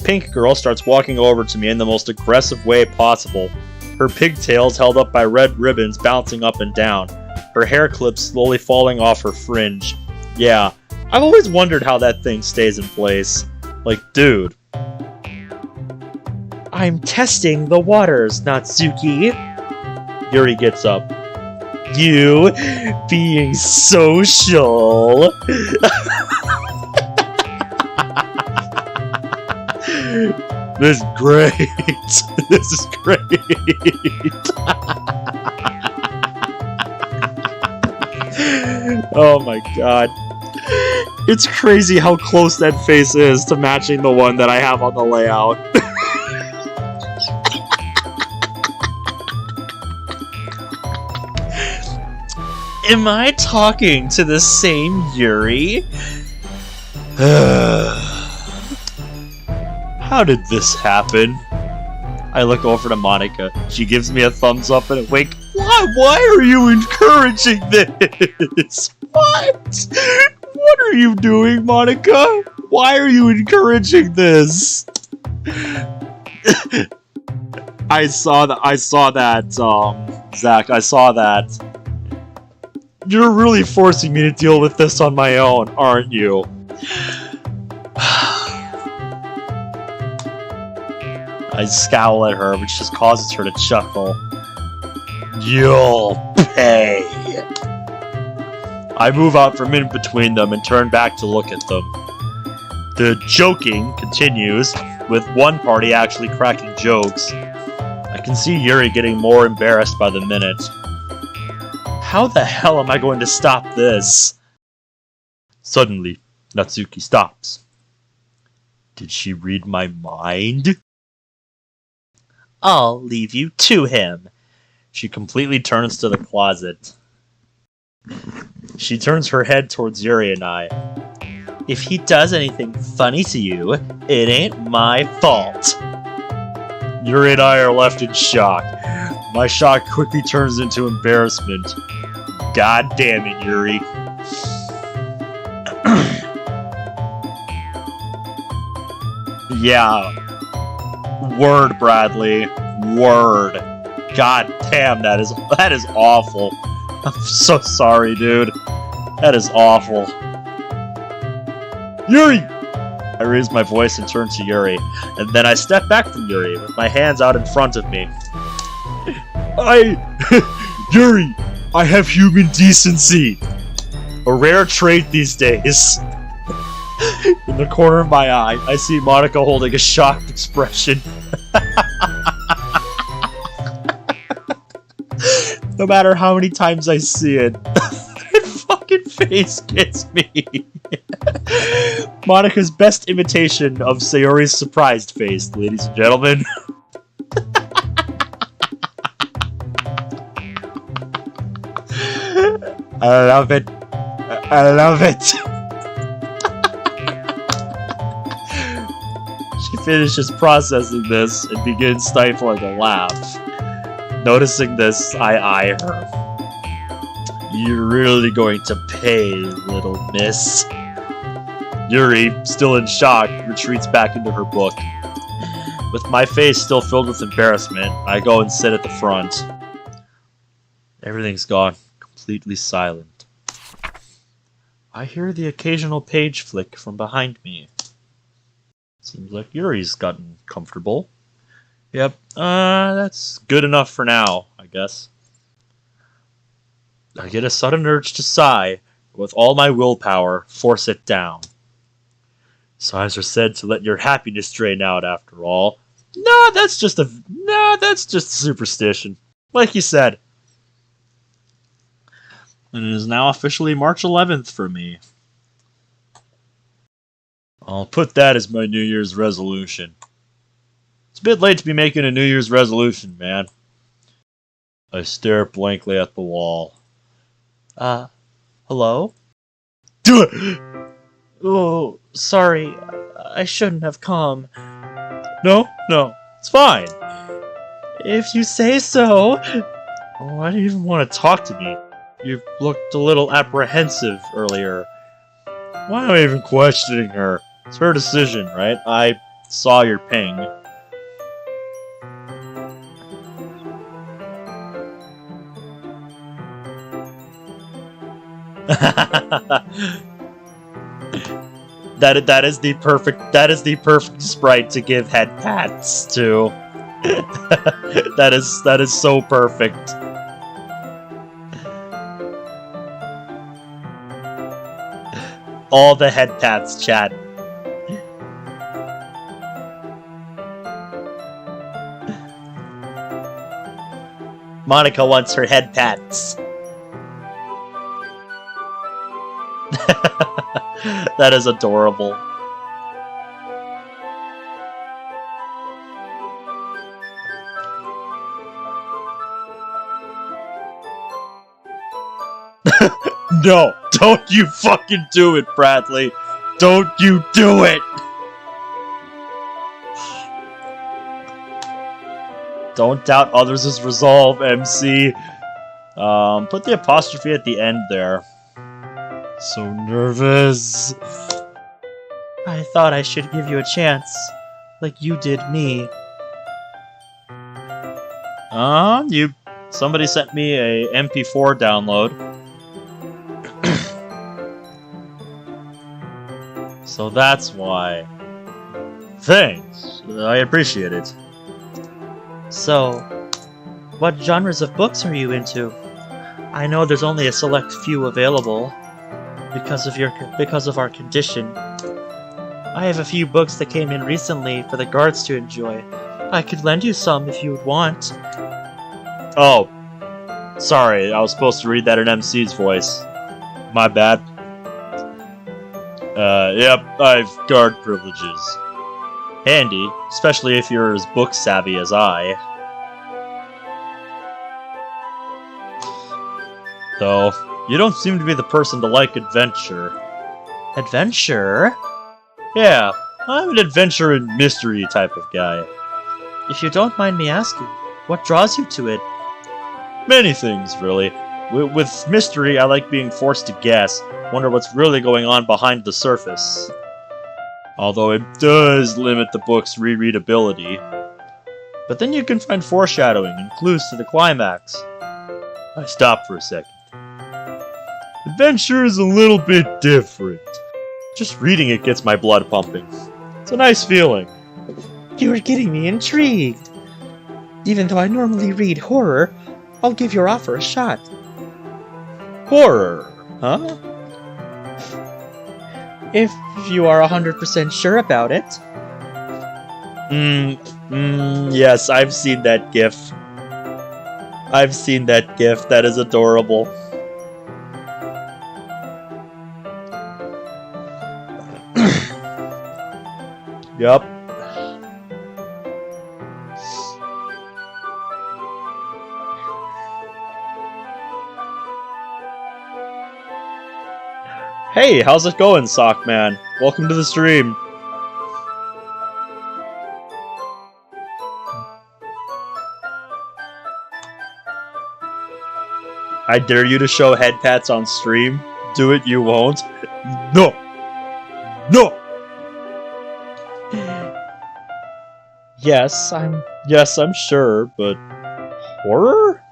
Pink Girl starts walking over to me in the most aggressive way possible. Her pigtails held up by red ribbons bouncing up and down. Her hair clips slowly falling off her fringe. Yeah, I've always wondered how that thing stays in place. Like, dude. I'm testing the waters, Natsuki. Yuri gets up. You being social. This is great. This is great. Oh my god. It's crazy how close that face is to matching the one that I have on the layout. Am I talking to the same Yuri? How did this happen? I look over to Monica. She gives me a thumbs up and a wink. Why are you encouraging this? What? What are you doing, Monica? Why are you encouraging this? I saw that, Zach, I saw that. You're really forcing me to deal with this on my own, aren't you? I scowl at her, which just causes her to chuckle. You'll pay. I move out from in between them and turn back to look at them. The joking continues, with one party actually cracking jokes. I can see Yuri getting more embarrassed by the minute. How the hell am I going to stop this? Suddenly, Natsuki stops. Did she read my mind? I'll leave you to him. She completely turns to the closet. She turns her head towards Yuri and I. If he does anything funny to you, it ain't my fault. Yuri and I are left in shock. My shock quickly turns into embarrassment. God damn it, Yuri. Yeah. Word, Bradley. Word. God damn, that is awful. I'm so sorry, dude. That is awful. Yuri! I raise my voice and turn to Yuri, and then I step back from Yuri with my hands out in front of me. Yuri, I have human decency. A rare trait these days. In the corner of my eye, I see Monica holding a shocked expression. No matter how many times I see it, that fucking face gets me. Monica's best imitation of Sayori's surprised face, ladies and gentlemen. I love it. I love it. She finishes processing this and begins stifling a laugh. Noticing this, I eye her. You're really going to pay, little miss. Yuri, still in shock, retreats back into her book. With my face still filled with embarrassment, I go and sit at the front. Everything's gone, completely silent. I hear the occasional page flick from behind me. Seems like Yuri's gotten comfortable. Yep, that's good enough for now, I guess. I get a sudden urge to sigh, but with all my willpower, force it down. Sighs are said to let your happiness drain out, after all. That's just superstition. Like you said. And it is now officially March 11th for me. I'll put that as my New Year's resolution. It's a bit late to be making a New Year's resolution, man. I stare blankly at the wall. Hello? Do it! Oh, sorry. I shouldn't have come. No, it's fine. If you say so. Why do you even want to talk to me? You looked a little apprehensive earlier. Why am I even questioning her? It's her decision, right? I saw your ping. That is the perfect sprite to give head pats to. that is so perfect. All the head pats, chat. Monica wants her head pats. That is adorable. No, don't you fucking do it, Bradley. Don't you do it. Don't doubt others' resolve, MC. Put the apostrophe at the end there. So nervous. I thought I should give you a chance, like you did me. Somebody sent me a MP4 download. So that's why. Thanks. I appreciate it. So, what genres of books are you into? I know there's only a select few available because of our condition. I have a few books that came in recently for the guards to enjoy. I could lend you some if you would want. Oh, sorry, I was supposed to read that in MC's voice. My bad. Yep, I've guard privileges. Handy, especially if you're as book savvy as I. Though, you don't seem to be the person to like adventure. Adventure? Yeah, I'm an adventure and mystery type of guy. If you don't mind me asking, what draws you to it? Many things, really. With mystery, I like being forced to guess, wonder what's really going on behind the surface. Although it does limit the book's rereadability. But then you can find foreshadowing and clues to the climax. I stop for a second. Adventure is a little bit different. Just reading it gets my blood pumping. It's a nice feeling. You are getting me intrigued. Even though I normally read horror, I'll give your offer a shot. Horror, huh? If you are 100% sure about it. Yes, I've seen that gif. I've seen that gif. That is adorable. Yup. Hey, how's it going, Sockman? Welcome to the stream. I dare you to show head pats on stream. Do it, you won't. No! No! Yes, I'm sure, but horror?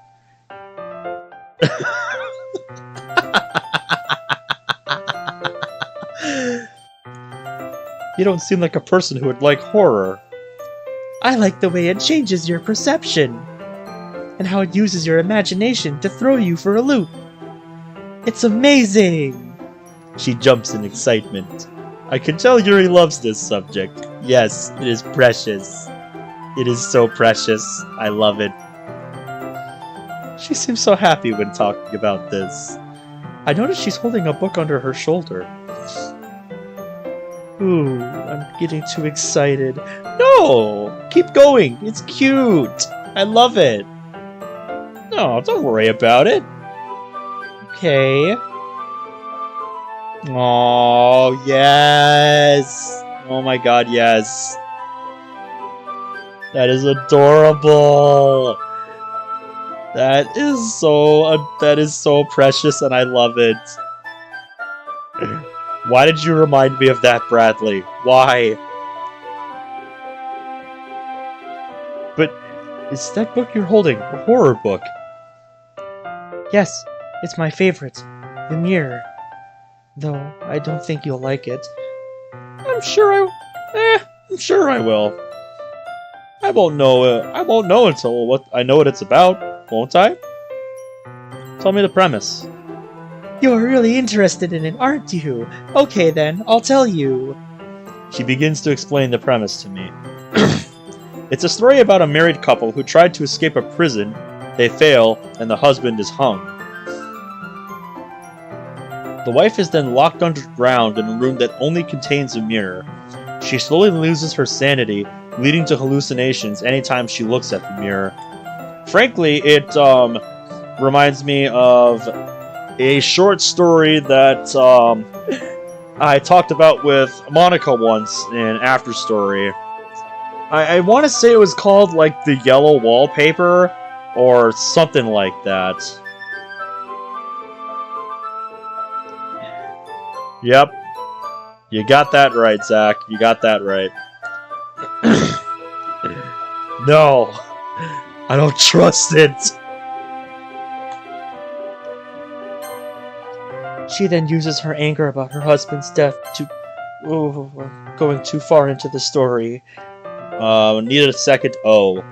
You don't seem like a person who would like horror. I like the way it changes your perception, and how it uses your imagination to throw you for a loop. It's amazing! She jumps in excitement. I can tell Yuri loves this subject. Yes, it is precious. It is so precious. I love it. She seems so happy when talking about this. I notice she's holding a book under her shoulder. Ooh, I'm getting too excited. No! Keep going! It's cute! I love it! No, don't worry about it. Okay. Oh, yes! Oh my god, yes. That is adorable! That is so precious and I love it. Why did you remind me of that, Bradley? Why? But is that book you're holding a horror book? Yes, it's my favorite, The Mirror. Though I don't think you'll like it. I'm sure I will. I won't know until I know what it's about, won't I? Tell me the premise. You're really interested in it, aren't you? Okay then, I'll tell you. She begins to explain the premise to me. It's a story about a married couple who tried to escape a prison. They fail, and the husband is hung. The wife is then locked underground in a room that only contains a mirror. She slowly loses her sanity, leading to hallucinations anytime she looks at the mirror. Frankly, it reminds me of a short story that I talked about with Monica once in After Story. I want to say it was called, like, The Yellow Wallpaper, or something like that. Yep. You got that right, Zach. You got that right. No. I don't trust it. She then uses her anger about her husband's death to... Oh, we're going too far into the story. Need a second O.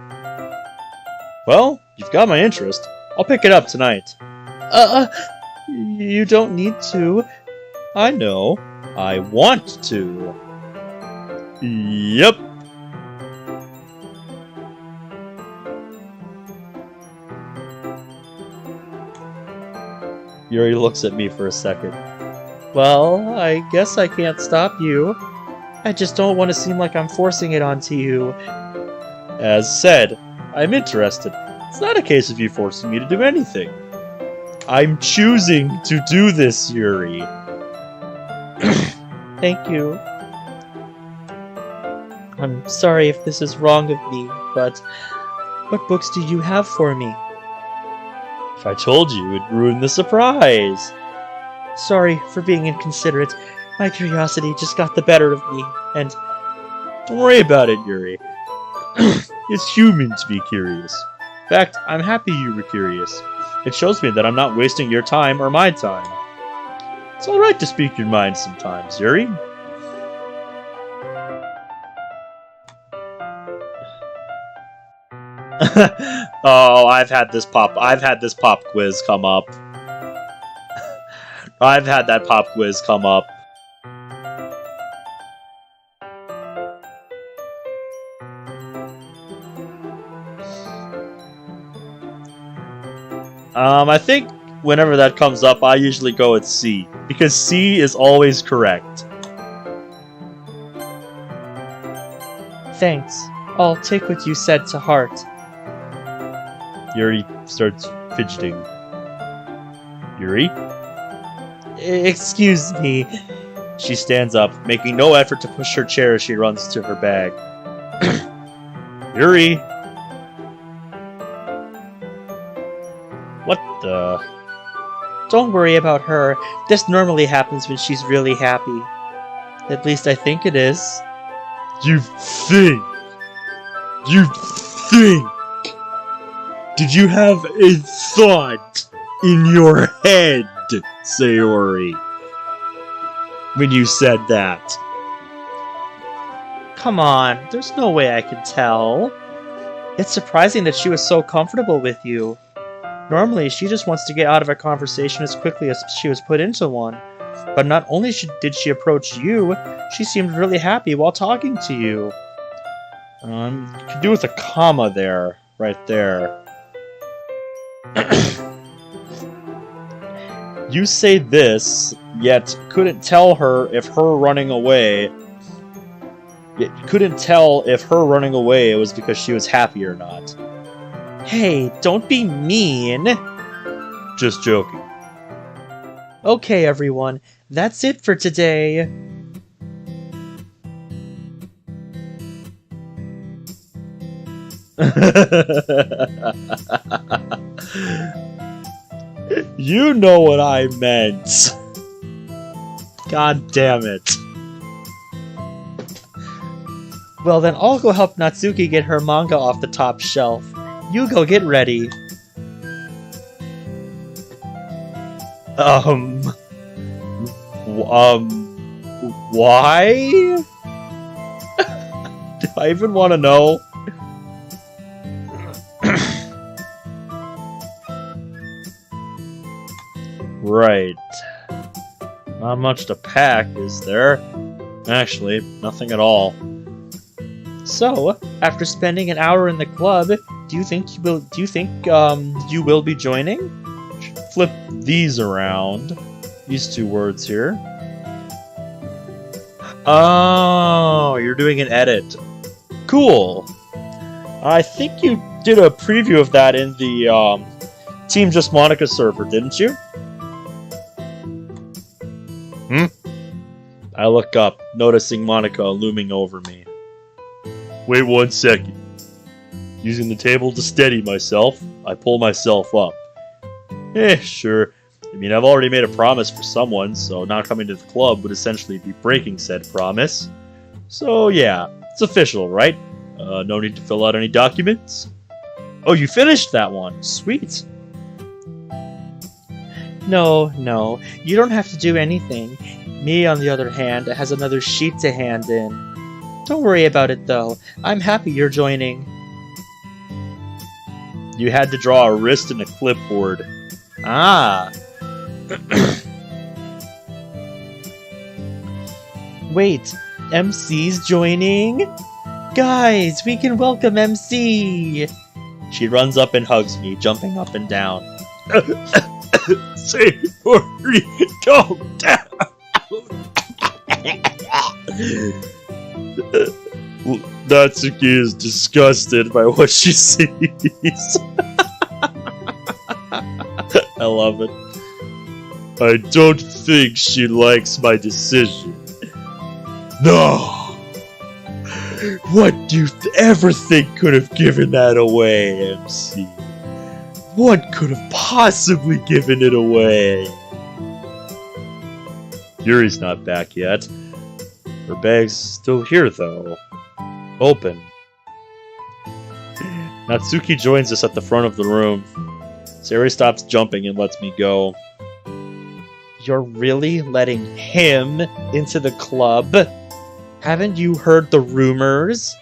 Well, you've got my interest. I'll pick it up tonight. You don't need to. I know. I want to. Yep. Yuri looks at me for a second. Well, I guess I can't stop you. I just don't want to seem like I'm forcing it onto you. As said, I'm interested. It's not a case of you forcing me to do anything. I'm choosing to do this, Yuri. Thank you. I'm sorry if this is wrong of me, but what books do you have for me? If I told you, it'd ruin the surprise. Sorry for being inconsiderate. My curiosity just got the better of me, and... Don't worry about it, Yuri. It's human to be curious. In fact, I'm happy you were curious. It shows me that I'm not wasting your time or my time. It's alright to speak your mind sometimes, Yuri. Oh, I've had this pop quiz come up. I've had that pop quiz come up. I think whenever that comes up, I usually go with C, because C is always correct. Thanks. I'll take what you said to heart. Yuri starts fidgeting. Yuri? Excuse me. She stands up, making no effort to push her chair as she runs to her bag. Yuri! What the... Don't worry about her. This normally happens when she's really happy. At least I think it is. You think? You think? Did you have a thought in your head, Sayori, when you said that? Come on, there's no way I can tell. It's surprising that she was so comfortable with you. Normally, she just wants to get out of a conversation as quickly as she was put into one. But not only did she approach you, she seemed really happy while talking to you. You could do with a comma there, right there. You say this, yet couldn't tell her if her running away... Yet couldn't tell if her running away was because she was happy or not. Hey, don't be mean! Just joking. Okay, everyone, that's it for today. You know what I meant. God damn it. Well, then I'll go help Natsuki get her manga off the top shelf. You go get ready. Why? Do I even want to know? Right. Not much to pack, is there? Actually, nothing at all. So, after spending an hour in the club, do you think you will be joining? Flip these around. These two words here. Oh, you're doing an edit. Cool. I think you did a preview of that in the Team Just Monica server, didn't you? I look up, noticing Monica looming over me. Wait 1 second. Using the table to steady myself, I pull myself up. Sure. I mean, I've already made a promise for someone, so not coming to the club would essentially be breaking said promise. So yeah, it's official, right? No need to fill out any documents. Oh, you finished that one. Sweet. No, you don't have to do anything. Me, on the other hand, has another sheet to hand in. Don't worry about it, though. I'm happy you're joining. You had to draw a wrist and a clipboard. Ah. Wait, MC's joining? Guys, we can welcome MC! She runs up and hugs me, jumping up and down. Say, hurry, go down! Natsuki is disgusted by what she sees. I love it. I don't think she likes my decision. No! What do you ever think could have given that away, MC? What could have possibly given it away? Yuri's not back yet. Her bag's still here, though. Open. Natsuki joins us at the front of the room. Sayori stops jumping and lets me go. You're really letting him into the club? Haven't you heard the rumors?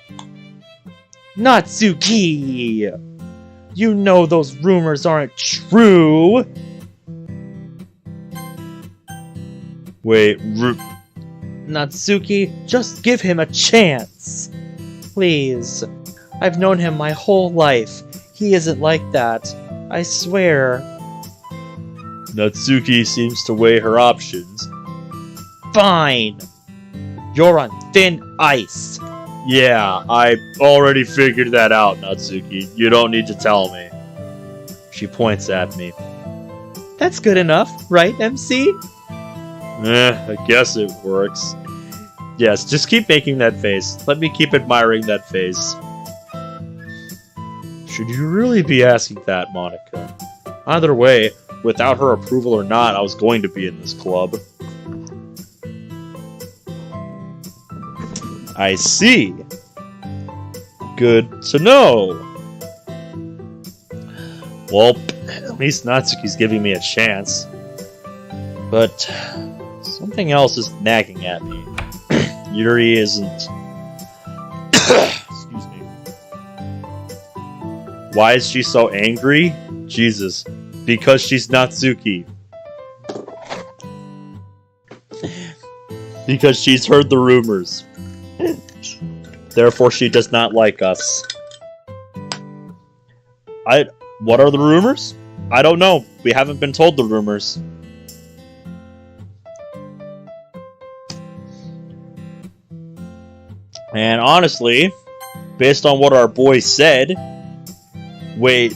Natsuki! You know those rumors aren't true! Wait, Natsuki, just give him a chance! Please. I've known him my whole life. He isn't like that. I swear. Natsuki seems to weigh her options. Fine! You're on thin ice! Yeah, I already figured that out, Natsuki. You don't need to tell me. She points at me. That's good enough, right, MC? I guess it works. Yes, just keep making that face. Let me keep admiring that face. Should you really be asking that, Monica? Either way, without her approval or not, I was going to be in this club. I see. Good to know. Well, at least Natsuki's giving me a chance. But something else is nagging at me. Yuri isn't... Excuse me. Why is she so angry? Jesus. Because she's Natsuki. Because she's heard the rumors. Therefore, she does not like us. What are the rumors? I don't know. We haven't been told the rumors. And honestly, based on what our boy said, wait,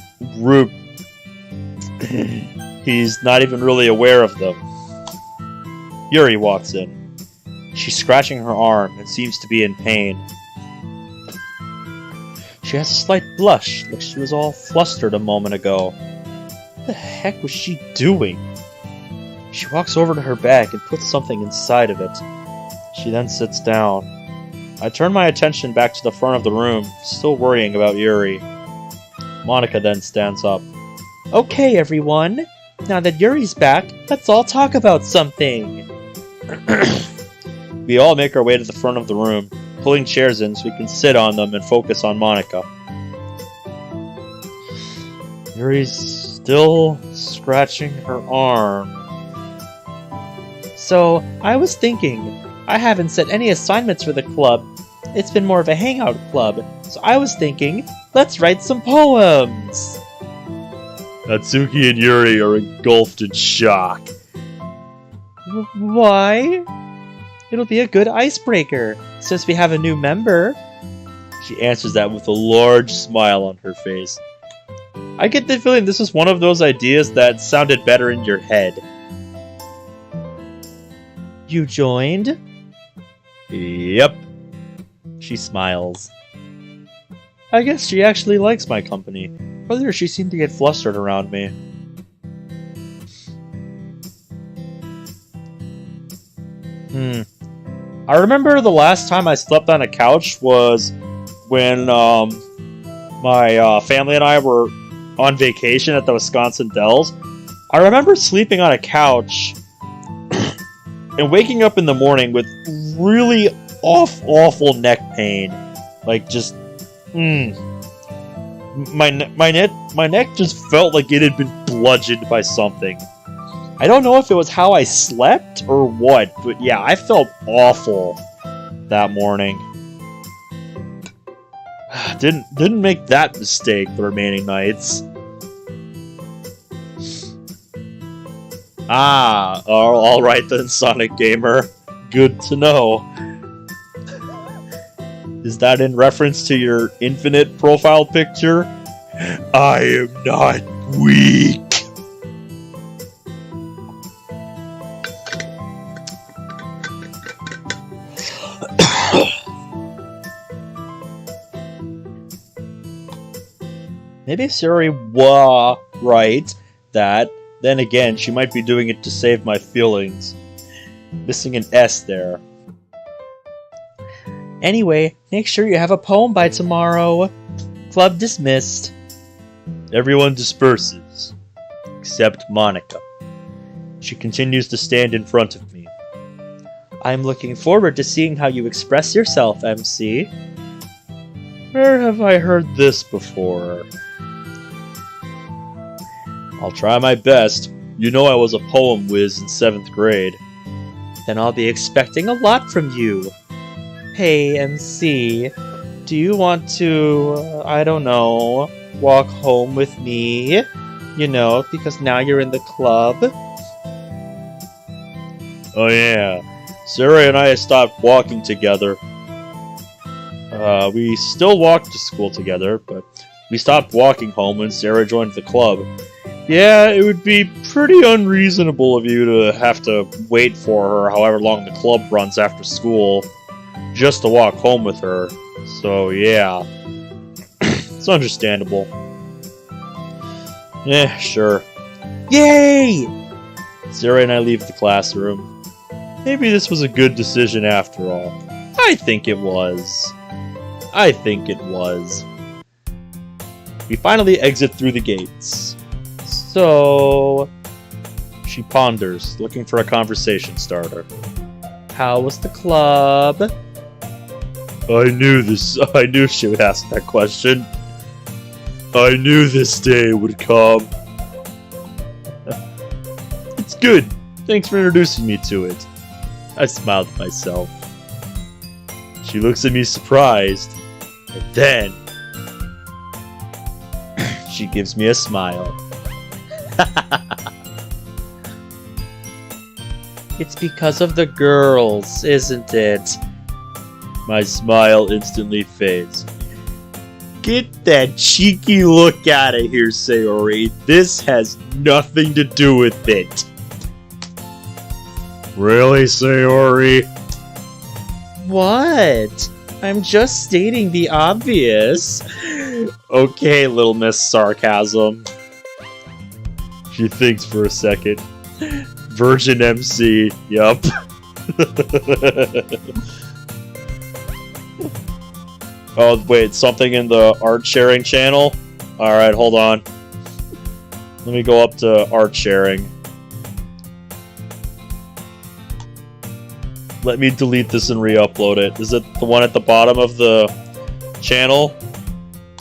he's not even really aware of them. Yuri walks in. She's scratching her arm and seems to be in pain. She has a slight blush, like she was all flustered a moment ago. What the heck was she doing? She walks over to her bag and puts something inside of it. She then sits down. I turn my attention back to the front of the room, still worrying about Yuri. Monica then stands up. Okay, everyone. Now that Yuri's back, let's all talk about something. We all make our way to the front of the room, pulling chairs in so we can sit on them and focus on Monica. Yuri's still scratching her arm. So, I was thinking, I haven't set any assignments for the club. It's been more of a hangout club, so I was thinking, let's write some poems. Natsuki and Yuri are engulfed in shock. Why? It'll be a good icebreaker, since we have a new member. She answers that with a large smile on her face. I get the feeling this is one of those ideas that sounded better in your head. You joined? Yep. She smiles. I guess she actually likes my company. Earlier she seemed to get flustered around me. I remember the last time I slept on a couch was when my family and I were on vacation at the Wisconsin Dells. I remember sleeping on a couch and waking up in the morning with really awful neck pain. Like, just, my neck just felt like it had been bludgeoned by something. I don't know if it was how I slept or what, but yeah, I felt awful that morning. Didn't make that mistake the remaining nights. All right then, Sonic Gamer. Good to know. Is that in reference to your infinite profile picture? I am not weak. Maybe Siri was right that, then again, she might be doing it to save my feelings. Missing an S there. Anyway, make sure you have a poem by tomorrow. Club dismissed. Everyone disperses, except Monica. She continues to stand in front of me. I'm looking forward to seeing how you express yourself, MC. Where have I heard this before? I'll try my best. You know I was a poem whiz in 7th grade. Then I'll be expecting a lot from you. Hey, MC, do you want to, I don't know, walk home with me? You know, because now you're in the club. Oh yeah, Sarah and I stopped walking together. We still walk to school together, but we stopped walking home when Sarah joined the club. Yeah, it would be pretty unreasonable of you to have to wait for her however long the club runs after school just to walk home with her. So yeah, it's understandable. Yeah, sure. Yay! Sarah and I leave the classroom. Maybe this was a good decision after all. I think it was. We finally exit through the gates. So... She ponders, looking for a conversation starter. How was the club? I knew she would ask that question. I knew this day would come. It's good. Thanks for introducing me to it. I smiled to myself. She looks at me surprised, and then she gives me a smile. It's because of the girls, isn't it? My smile instantly fades. Get that cheeky look out of here, Sayori. This has nothing to do with it. Really, Sayori? What? I'm just stating the obvious. Okay, Little Miss Sarcasm. She thinks for a second. Virgin MC, yup. Oh, wait, something in the art sharing channel? Alright, hold on. Let me go up to art sharing. Let me delete this and re-upload it. Is it the one at the bottom of the channel?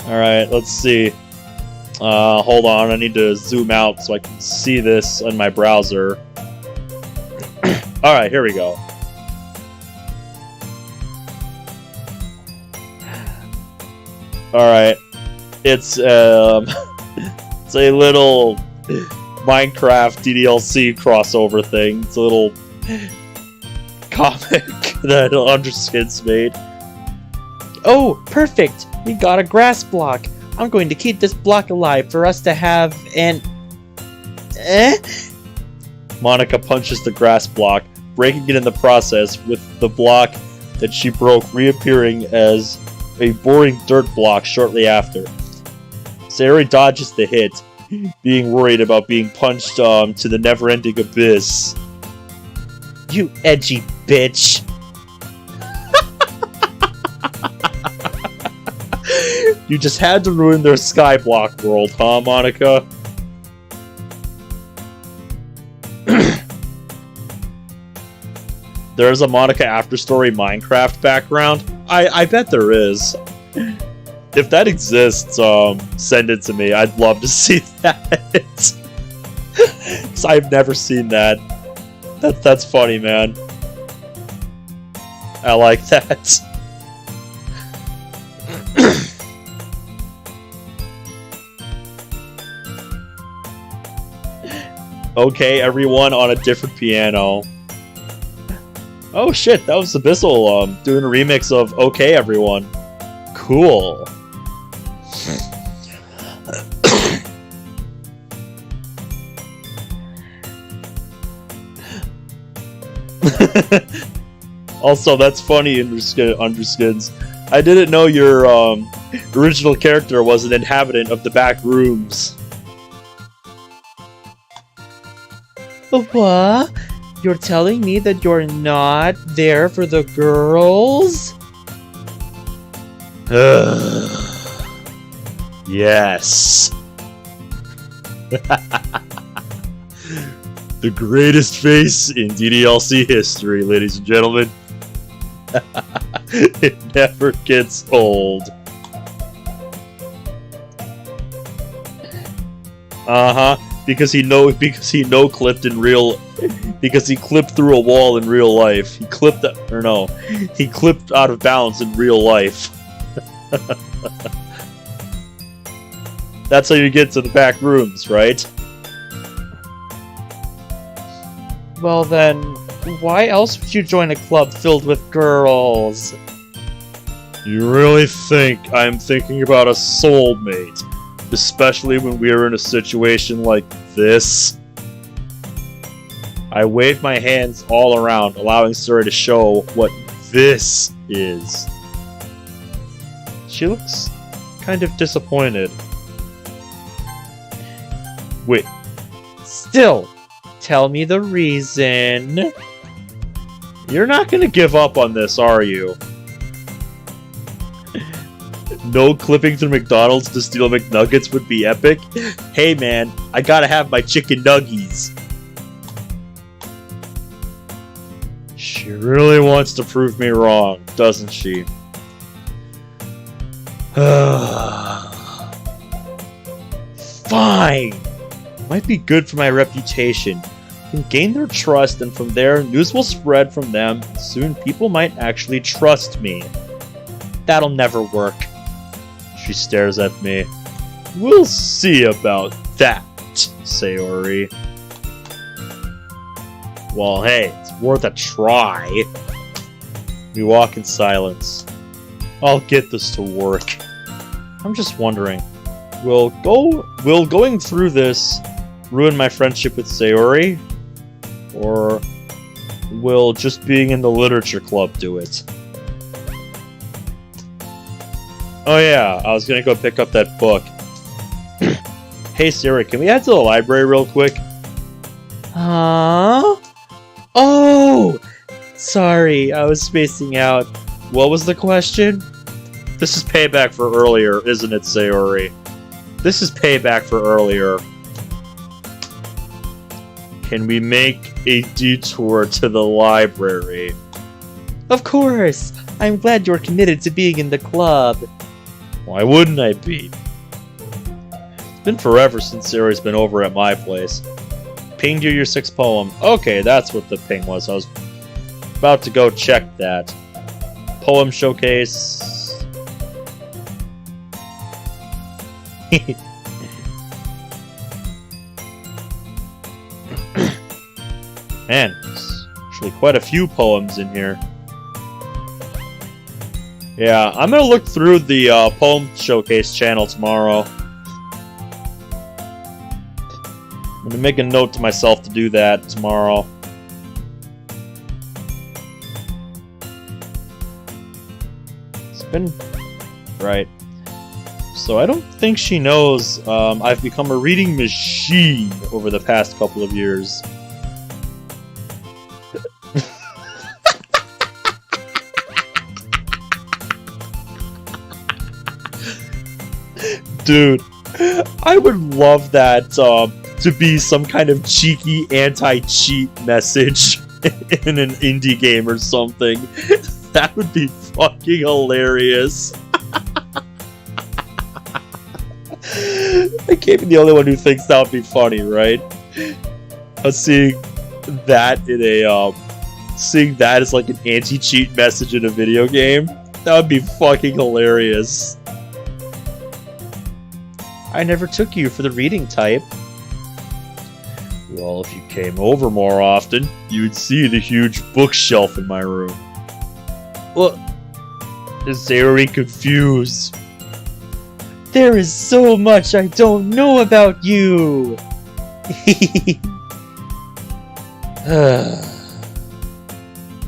Alright, let's see. Hold on, I need to zoom out so I can see this on my browser. Alright, here we go. Alright. It's, it's a little Minecraft DDLC crossover thing. It's a little comic that Underskins made. Oh, perfect! We got a grass block. I'm going to keep this block alive for us to have an... Monica punches the grass block, breaking it in the process, with the block that she broke reappearing as a boring dirt block shortly after. Sayori dodges the hit, being worried about being punched to the never-ending abyss. You edgy bitch. You just had to ruin their Skyblock world, huh, Monica? There's a Monica Afterstory Minecraft background? I bet there is. If that exists, send it to me. I'd love to see that. 'Cause I've never seen that. That's funny, man. I like that. Okay, everyone on a different piano. Oh shit, that was Abyssal doing a remix of Okay Everyone. Cool. Also, that's funny, Underskins. I didn't know your original character was an inhabitant of the back rooms. What? You're telling me that you're not there for the girls? Yes. The greatest face in DDLC history, ladies and gentlemen. It never gets old. Because he clipped in real, because he clipped through a wall in real life. He clipped out of bounds in real life. That's how you get to the back rooms, right? Well then, why else would you join a club filled with girls? You really think I'm thinking about a soulmate? Especially when we are in a situation like this? I wave my hands all around, allowing Suri to show what this is. She looks kind of disappointed. Wait. Still, tell me the reason. You're not gonna give up on this, are you? No clipping through McDonald's to steal McNuggets would be epic? Hey man, I gotta have my chicken nuggies. She really wants to prove me wrong, doesn't she? Fine! Might be good for my reputation. Can gain their trust, and from there, news will spread from them, and soon people might actually trust me. That'll never work. She stares at me. We'll see about that, Sayori. Well, hey, it's worth a try. We walk in silence. I'll get this to work. I'm just wondering, will going through this ruin my friendship with Sayori? Or will just being in the literature club do it? Oh yeah, I was gonna go pick up that book. Hey Siri, can we head to the library real quick? Huh? Oh! Sorry, I was spacing out. What was the question? This is payback for earlier, isn't it, Sayori? This is payback for earlier. Can we make a detour to the library? Of course! I'm glad you're committed to being in the club. Why wouldn't I be? It's been forever since Sayori's been over at my place. Pinged you your 6th poem. Okay, that's what the ping was. I was about to go check that. Poem showcase. Man, there's actually quite a few poems in here. Yeah, I'm gonna look through the poem showcase channel tomorrow. I'm gonna make a note to myself to do that tomorrow. It's been... right. So I don't think she knows I've become a reading machine over the past couple of years. Dude, I would love that to be some kind of cheeky anti-cheat message in an indie game or something. That would be fucking hilarious. I can't be the only one who thinks that would be funny, right? Seeing that in a seeing that as like an anti-cheat message in a video game, that would be fucking hilarious. I never took you for the reading type. Well, if you came over more often, you'd see the huge bookshelf in my room. What? Is Sayori confused? There is so much I don't know about you!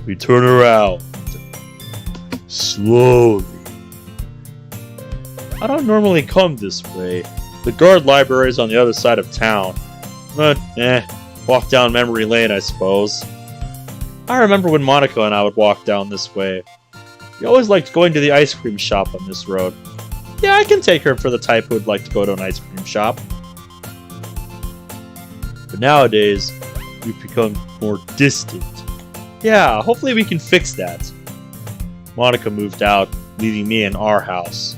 We turn around. Slowly. I don't normally come this way. The guard library is on the other side of town. But, walk down memory lane, I suppose. I remember when Monica and I would walk down this way. We always liked going to the ice cream shop on this road. Yeah, I can take her for the type who would like to go to an ice cream shop. But nowadays, we've become more distant. Yeah, hopefully we can fix that. Monica moved out, leaving me in our house.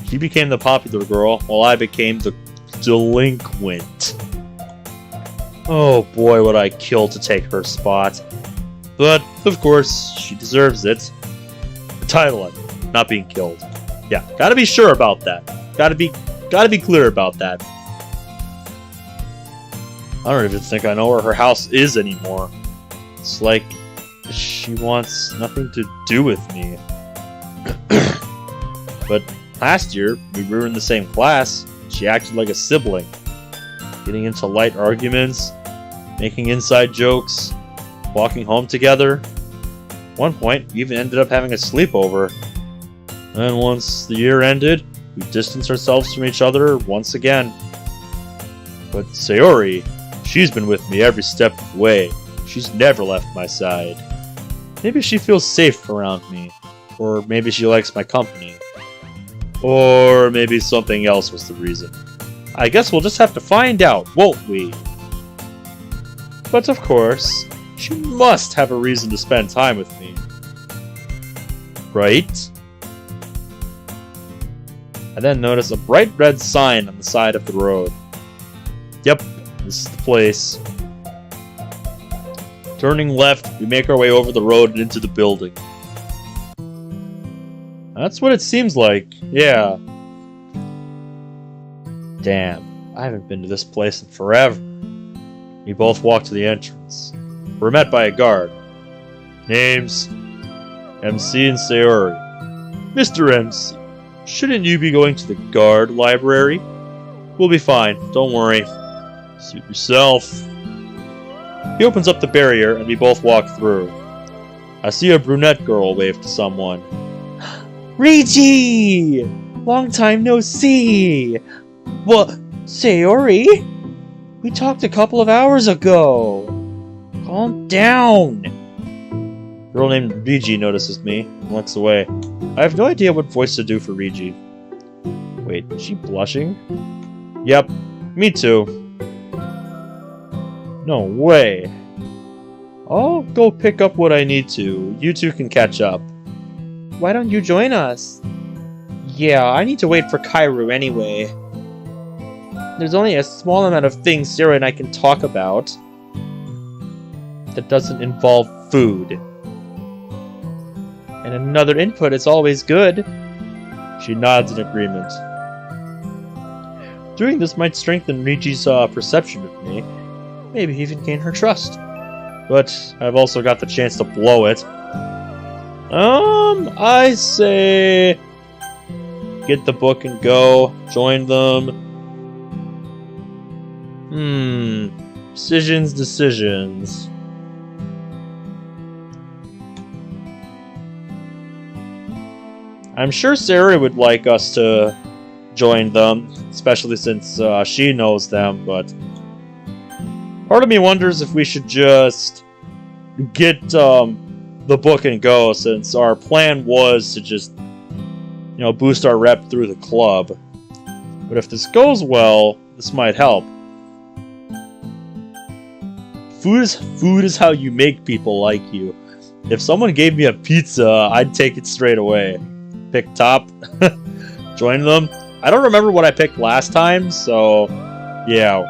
She became the popular girl, while I became the delinquent. Oh boy, would I kill to take her spot. But, of course, she deserves it. The title of it, not being killed. Yeah, gotta be sure about that. Gotta be clear about that. I don't even think I know where her house is anymore. It's like she wants nothing to do with me. But last year, we were in the same class. She acted like a sibling. Getting into light arguments, making inside jokes, walking home together. At one point, we even ended up having a sleepover. And once the year ended, we distanced ourselves from each other once again. But Sayori, she's been with me every step of the way. She's never left my side. Maybe she feels safe around me. Or maybe she likes my company. Or maybe something else was the reason. I guess we'll just have to find out, won't we? But of course, she must have a reason to spend time with me. Right? I then notice a bright red sign on the side of the road. Yep, this is the place. Turning left, we make our way over the road and into the building. That's what it seems like, yeah. Damn, I haven't been to this place in forever. We both walk to the entrance. We're met by a guard. Names: MC and Sayori. Mr. MC, shouldn't you be going to the guard library? We'll be fine, don't worry. Suit yourself. He opens up the barrier and we both walk through. I see a brunette girl wave to someone. Rigi! Long time no see! What? Sayori? We talked a couple of hours ago! Calm down! Girl named Rigi notices me and looks away. I have no idea what voice to do for Rigi. Wait, is she blushing? Yep, me too. No way. I'll go pick up what I need to. You two can catch up. Why don't you join us? Yeah, I need to wait for Kairu anyway. There's only a small amount of things Sarah and I can talk about that doesn't involve food. And another input is always good. She nods in agreement. Doing this might strengthen Rigi's perception of me. Maybe even gain her trust. But I've also got the chance to blow it. I say get the book and go. Join them. Decisions. I'm sure Sarah would like us to join them, especially since she knows them, but part of me wonders if we should just get the book and go, since our plan was to just, boost our rep through the club. But if this goes well, this might help. Food is how you make people like you. If someone gave me a pizza, I'd take it straight away. Pick top, join them. I don't remember what I picked last time, so yeah.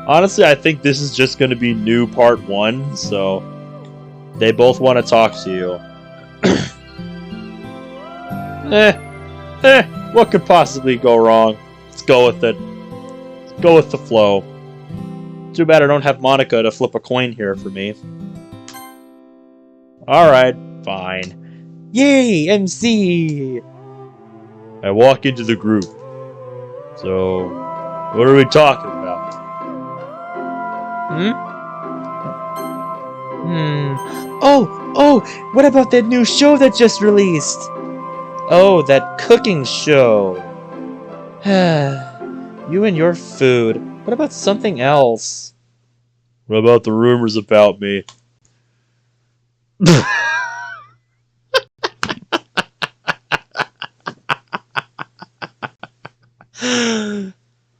Honestly, I think this is just going to be new part 1, so they both want to talk to you. What could possibly go wrong? Let's go with it. Let's go with the flow. Too bad I don't have Monica to flip a coin here for me. Alright, fine. Yay, MC! I walk into the group. So, what are we talking about? Oh, what about that new show that just released? Oh, that cooking show. You and your food. What about something else? What about the rumors about me?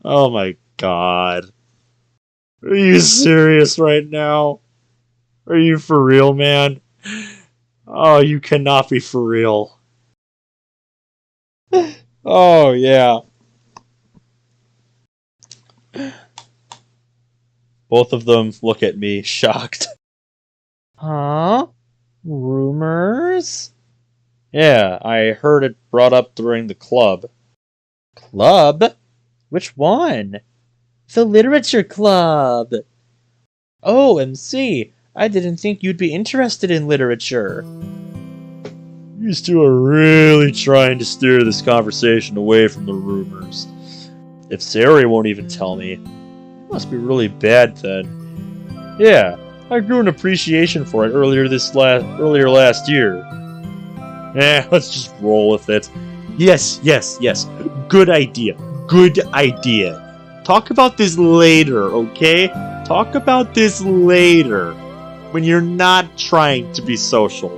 Oh my god. Are you serious right now? Are you for real, man? Oh, you cannot be for real. Oh, yeah. Both of them look at me, shocked. Huh? Rumors? Yeah, I heard it brought up during the club. Club? Which one? The Literature Club. Oh, MC, I didn't think you'd be interested in literature. These two are really trying to steer this conversation away from the rumors. If Sayori won't even tell me, it must be really bad then. Yeah, I grew an appreciation for it earlier last year. Let's just roll with it. Yes. Good idea. Talk about this later, okay? Talk about this later. When you're not trying to be social.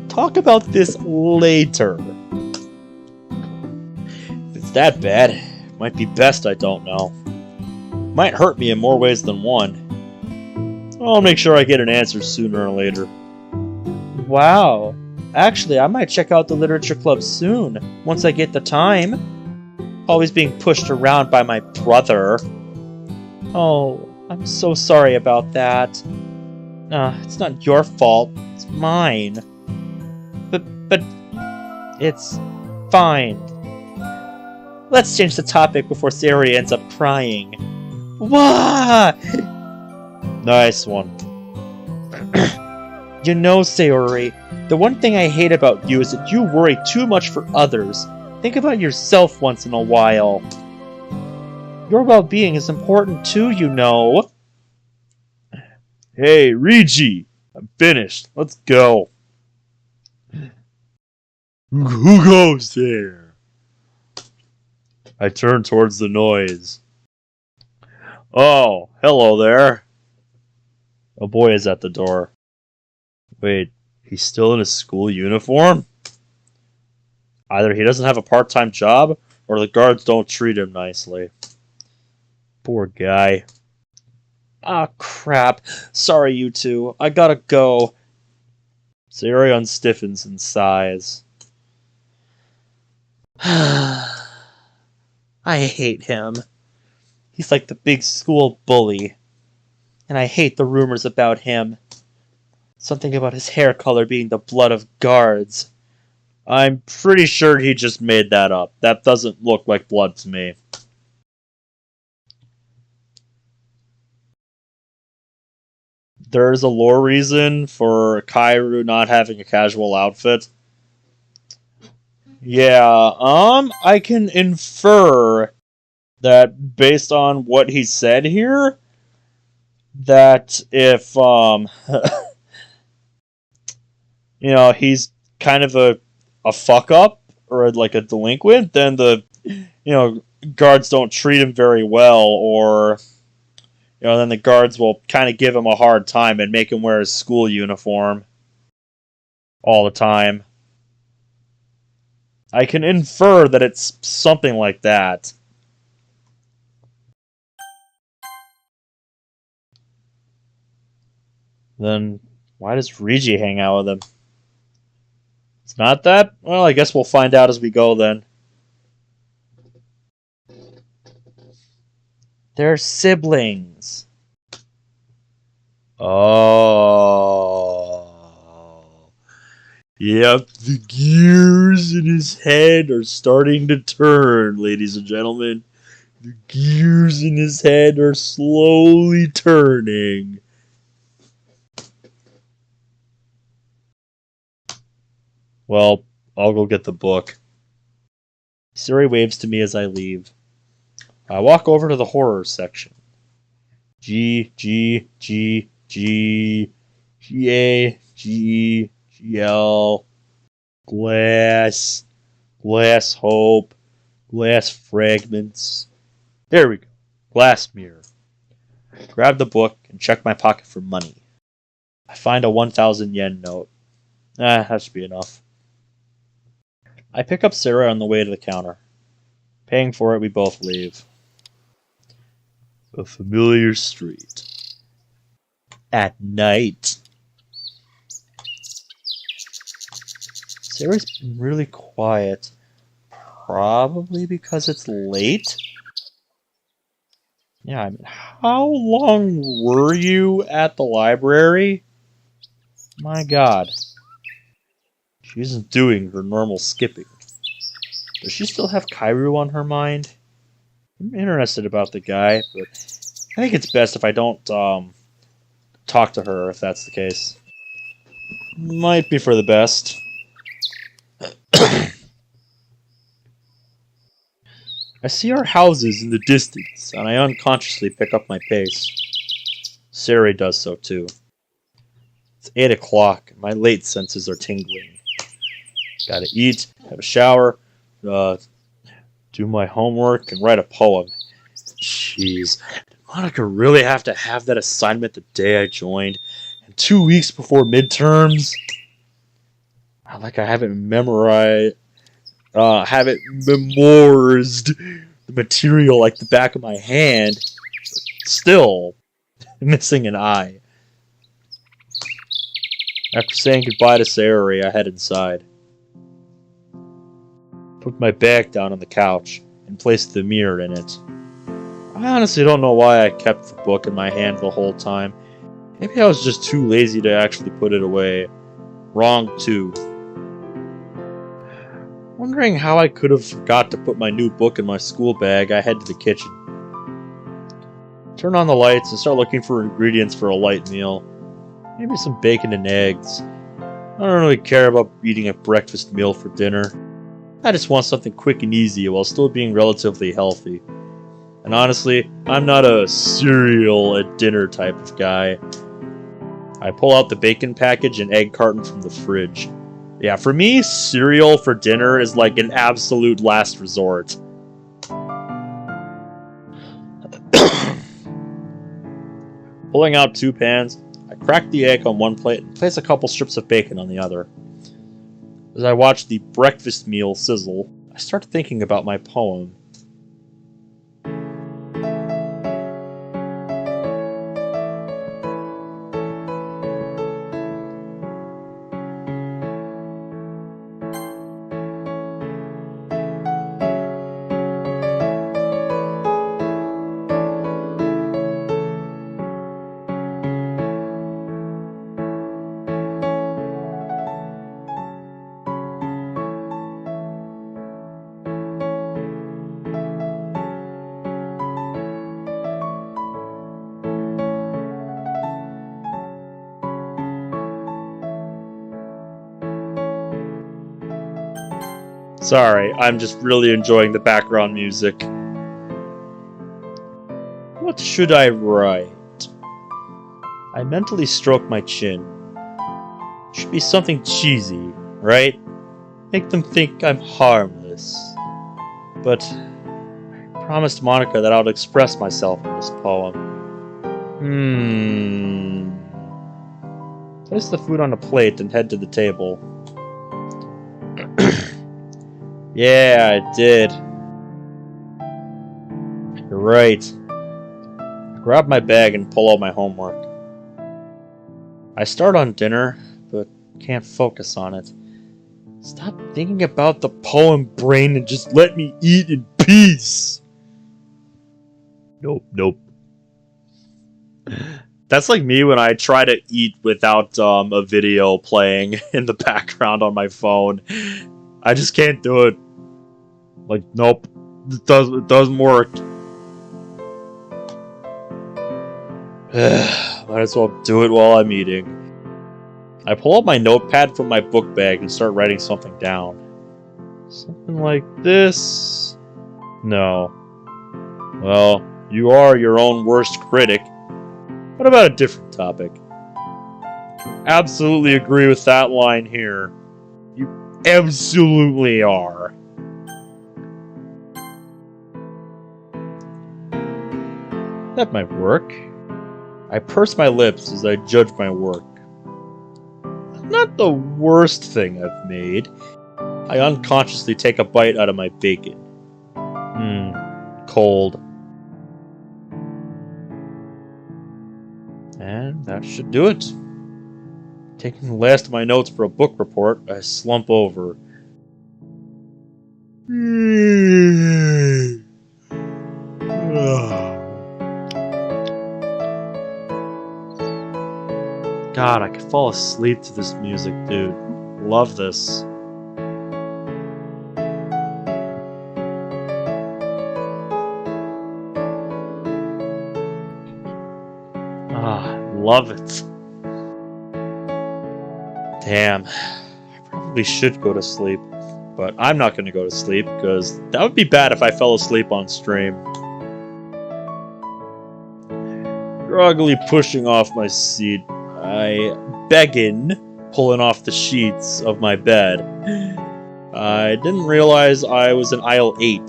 Talk about this later. If it's that bad, it might be best I don't know. Might hurt me in more ways than one. I'll make sure I get an answer sooner or later. Wow. Actually, I might check out the Literature Club soon, once I get the time. Always being pushed around by my brother. Oh, I'm so sorry about that. It's not your fault, it's mine. But it's fine. Let's change the topic before Sayori ends up crying. Wah! Nice one. You know, Sayori, the one thing I hate about you is that you worry too much for others. Think about yourself once in a while. Your well-being is important too, you know. Hey, Rigi! I'm finished. Let's go. Who goes there? I turn towards the noise. Oh, hello there. A boy is at the door. Wait, he's still in his school uniform? Either he doesn't have a part-time job, or the guards don't treat him nicely. Poor guy. Ah, crap. Sorry, you two. I gotta go. Sayori unstiffens and sighs. I hate him. He's like the big school bully. And I hate the rumors about him. Something about his hair color being the blood of guards. I'm pretty sure he just made that up. That doesn't look like blood to me. There's a lore reason for Kaoru not having a casual outfit. Yeah, I can infer that based on what he said here, that if, he's kind of a fuck-up, or like a delinquent, then the, guards don't treat him very well, or, then the guards will kind of give him a hard time and make him wear his school uniform all the time. I can infer that it's something like that. Then why does Rigi hang out with him? It's not that? Well, I guess we'll find out as we go then. They're siblings. Oh. Yep, the gears in his head are starting to turn, ladies and gentlemen. The gears in his head are slowly turning. Well, I'll go get the book. Siri waves to me as I leave. I walk over to the horror section. G, G, G, G, G, A, G, G, L, glass, glass hope, glass fragments. There we go. Glass mirror. Grab the book and check my pocket for money. I find a 1,000 yen note. That should be enough. I pick up Sarah on the way to the counter. Paying for it, we both leave. A familiar street. At night. Sarah's been really quiet. Probably because it's late? Yeah, I mean, how long were you at the library? My god. She isn't doing her normal skipping. Does she still have Kairu on her mind? I'm interested about the guy, but I think it's best if I don't talk to her if that's the case. Might be for the best. I see our houses in the distance, and I unconsciously pick up my pace. Sari does so too. It's 8 o'clock, and my late senses are tingling. Gotta eat, have a shower, do my homework, and write a poem. Jeez, did Monica really have to have that assignment the day I joined? And 2 weeks before midterms? Not like I haven't memorized the material like the back of my hand. But still, missing an eye. After saying goodbye to Sayori, I head inside. Put my bag down on the couch and placed the mirror in it. I honestly don't know why I kept the book in my hand the whole time. Maybe I was just too lazy to actually put it away. Wrong too. Wondering how I could have forgot to put my new book in my school bag, I head to the kitchen. Turn on the lights and start looking for ingredients for a light meal. Maybe some bacon and eggs. I don't really care about eating a breakfast meal for dinner. I just want something quick and easy while still being relatively healthy. And honestly, I'm not a cereal at dinner type of guy. I pull out the bacon package and egg carton from the fridge. Yeah, for me, cereal for dinner is like an absolute last resort. Pulling out 2 pans, I crack the egg on one plate and place a couple strips of bacon on the other. As I watch the breakfast meal sizzle, I start thinking about my poem. Sorry, I'm just really enjoying the background music. What should I write? I mentally stroke my chin. Should be something cheesy, right? Make them think I'm harmless. But I promised Monica that I would express myself in this poem. Place the food on a plate and head to the table. Yeah, I did. You're right. Grab my bag and pull out my homework. I start on dinner, but can't focus on it. Stop thinking about the poem, brain, and just let me eat in peace. Nope. That's like me when I try to eat without a video playing in the background on my phone. I just can't do it. Like, nope. It doesn't work. Might as well do it while I'm eating. I pull out my notepad from my book bag and start writing something down. Something like this. No. Well, you are your own worst critic. What about a different topic? Absolutely agree with that line here. You absolutely are. That might work. I purse my lips as I judge my work. Not the worst thing I've made. I unconsciously take a bite out of my bacon. Cold. And that should do it. Taking the last of my notes for a book report, I slump over. God, I could fall asleep to this music, dude. Love this. Love it. Damn. I probably should go to sleep, but I'm not going to go to sleep because that would be bad if I fell asleep on stream. Groggily pushing off my seat, I beggin, pulling off the sheets of my bed. I didn't realize I was in aisle 8.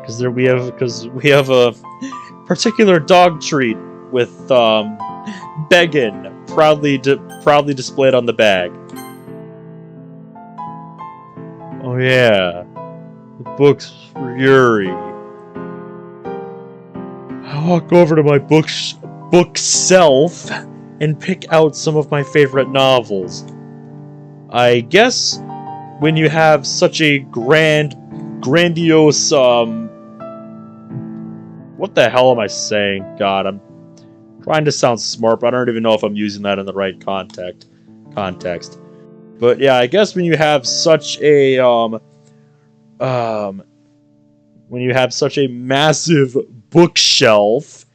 Because we have a particular dog treat with beggin proudly displayed on the bag. Oh yeah, the book's for Yuri. I walk over to my bookshelf and pick out some of my favorite novels. I guess when you have such a grandiose, what the hell am I saying? God, I'm trying to sound smart, but I don't even know if I'm using that in the right context. But yeah, I guess when you have such a, massive bookshelf,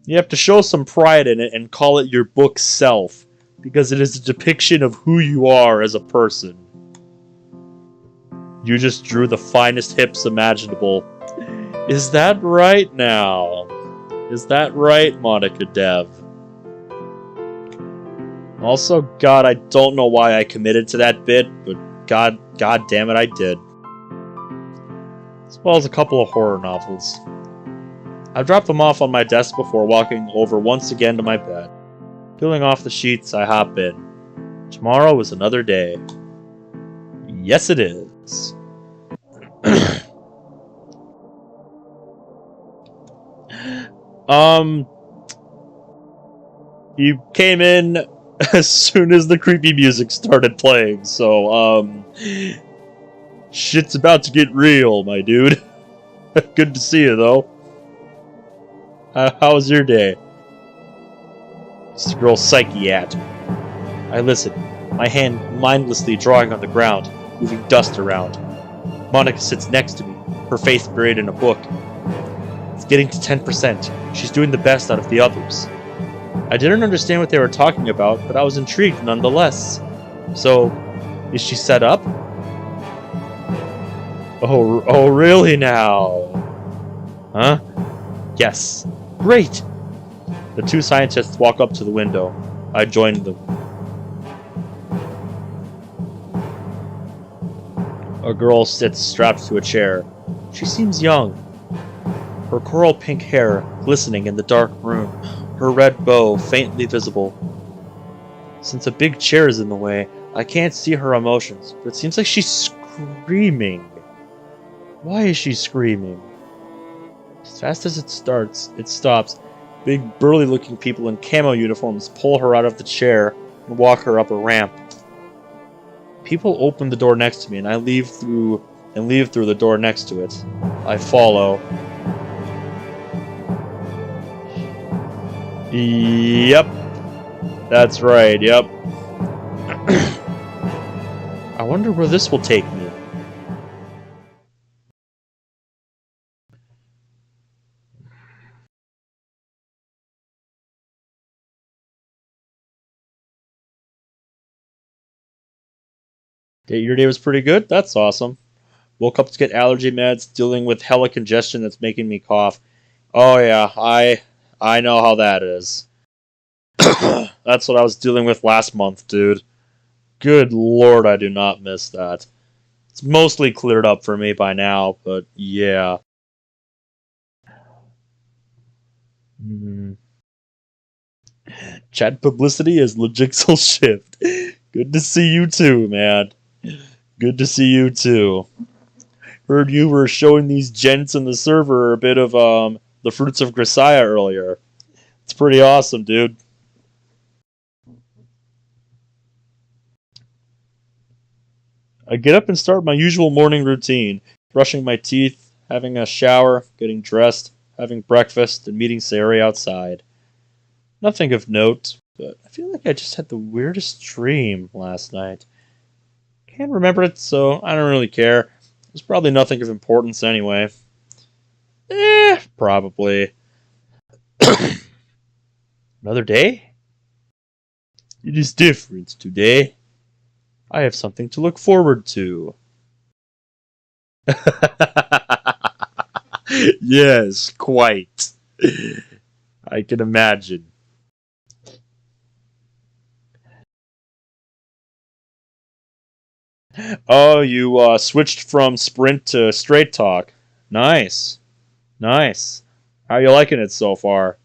you have to show some pride in it and call it your bookshelf, because it is a depiction of who you are as a person. You just drew the finest hips imaginable. Is that right now? Is that right, Monica Dev? Also, God, I don't know why I committed to that bit, but God damn it, I did. As well as a couple of horror novels. I dropped them off on my desk before walking over once again to my bed. Peeling off the sheets, I hop in. Tomorrow is another day. Yes, it is. You came in as soon as the creepy music started playing, so, shit's about to get real, my dude. Good to see you, though. How was your day? It's the girl Psyche at. I listen, my hand mindlessly drawing on the ground, moving dust around. Monica sits next to me, her face buried in a book. It's getting to 10%. She's doing the best out of the others. I didn't understand what they were talking about, but I was intrigued nonetheless. So, is she set up? Oh, really now? Huh? Yes. Great! The two scientists walk up to the window. I join them. A girl sits strapped to a chair. She seems young. Her coral pink hair glistening in the dark room, her red bow faintly visible. Since a big chair is in the way, I can't see her emotions, but it seems like she's screaming. Why is she screaming? As fast as it stops. Big burly-looking people in camo uniforms pull her out of the chair and walk her up a ramp. People open the door next to me, and I leave through the door next to it. I follow. Yep. That's right, yep. I wonder where this will take me. Your day was pretty good? That's awesome. Woke up to get allergy meds, dealing with hella congestion that's making me cough. Oh yeah, I know how that is. That's what I was dealing with last month, dude. Good lord, I do not miss that. It's mostly cleared up for me by now, but yeah. Chat publicity is Logixel Shift. Good to see you too, man. Good to see you too. Heard you were showing these gents in the server a bit of the fruits of Grisaya earlier. It's pretty awesome, dude. I get up and start my usual morning routine, brushing my teeth, having a shower, getting dressed, having breakfast, and meeting Sayori outside. Nothing of note, but I feel like I just had the weirdest dream last night. Can't remember it, so I don't really care. There's probably nothing of importance anyway. Probably. Another day? It is different today. I have something to look forward to. Yes, quite. I can imagine. Oh, you switched from sprint to straight talk. Nice. Nice. How you liking it so far?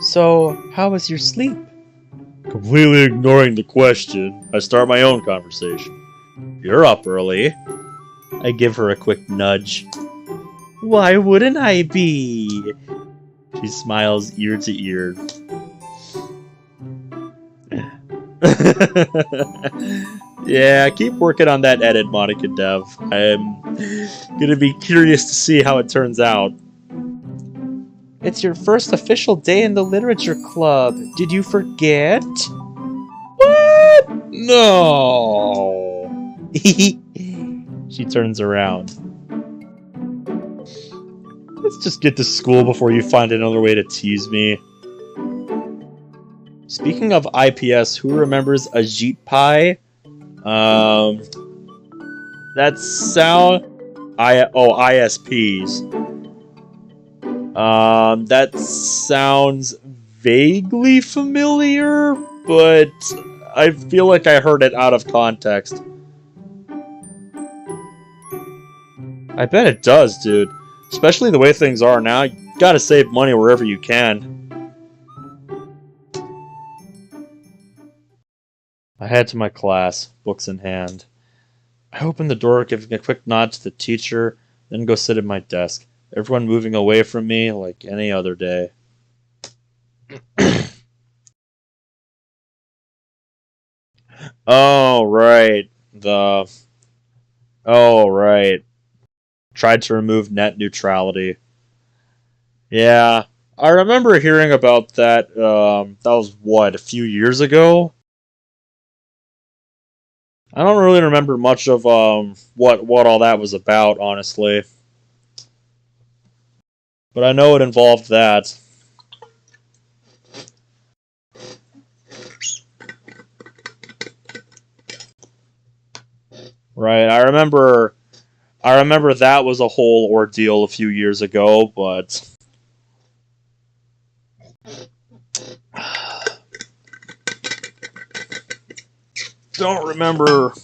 So, how was your sleep? Completely ignoring the question, I start my own conversation. You're up early. I give her a quick nudge. Why wouldn't I be? She smiles ear to ear. Yeah, keep working on that edit, Monica Dev. I'm gonna be curious to see how it turns out. It's your first official day in the literature club. Did you forget? What? No. She turns around. Let's just get to school before you find another way to tease me. Speaking of IPS, who remembers Ajit Pai? That sound... ISPs. That sounds vaguely familiar, but I feel like I heard it out of context. I bet it does, dude. Especially the way things are now. You gotta save money wherever you can. I head to my class, books in hand. I open the door, giving a quick nod to the teacher, then go sit at my desk. Everyone moving away from me like any other day. Oh, right. Oh, right. Tried to remove net neutrality. Yeah. I remember hearing about that, that was, what, a few years ago? I don't really remember much of, what all that was about, honestly. But I know it involved that. Right, I remember that was a whole ordeal a few years ago, but don't remember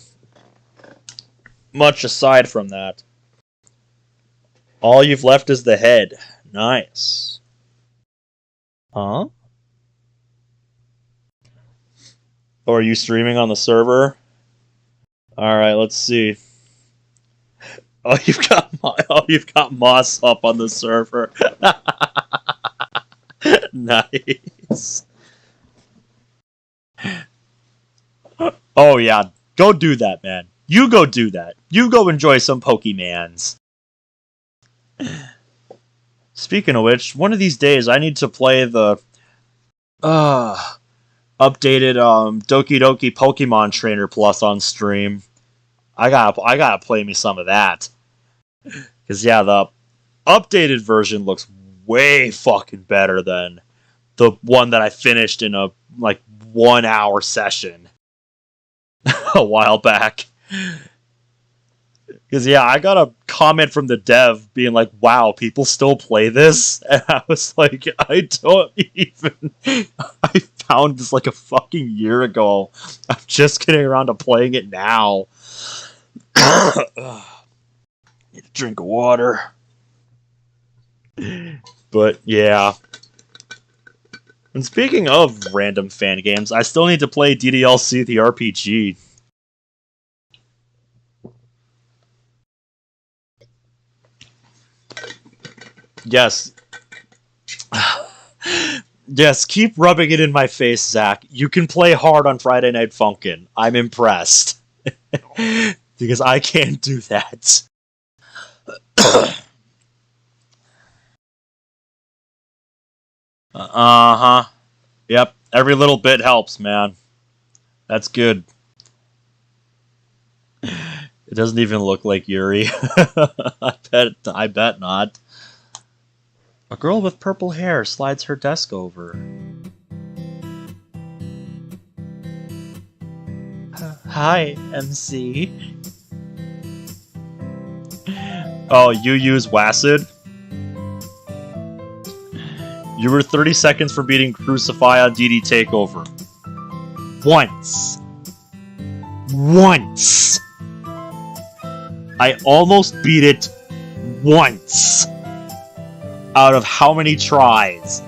much aside from that. All you've left is the head. Nice. Huh? Or are you streaming on the server? Alright, let's see. Oh, you've got Moss up on the server. Nice. Oh yeah, go do that, man. You go do that. You go enjoy some Pokemans. Speaking of which, one of these days I need to play the updated Doki Doki Pokemon Trainer Plus on stream. I gotta play me some of that. Cause yeah, the updated version looks way fucking better than the one that I finished in a 1 hour session a while back. Because yeah, I got a comment from the dev being like, wow, people still play this? And I was like, I don't even... I found this like a fucking year ago. I'm just getting around to playing it now. Need a drink of water. But yeah. And speaking of random fan games, I still need to play DDLC the RPG. Yes. Yes, keep rubbing it in my face, Zach. You can play hard on Friday Night Funkin'. I'm impressed. Because I can't do that. Uh-huh. Yep, every little bit helps, man. That's good. It doesn't even look like Yuri. I bet not. A girl with purple hair slides her desk over. Hi, MC. Oh, you use WASD? You were 30 seconds from beating Crucify on DD Takeover. Once. Once. I almost beat it once. Out of how many tries?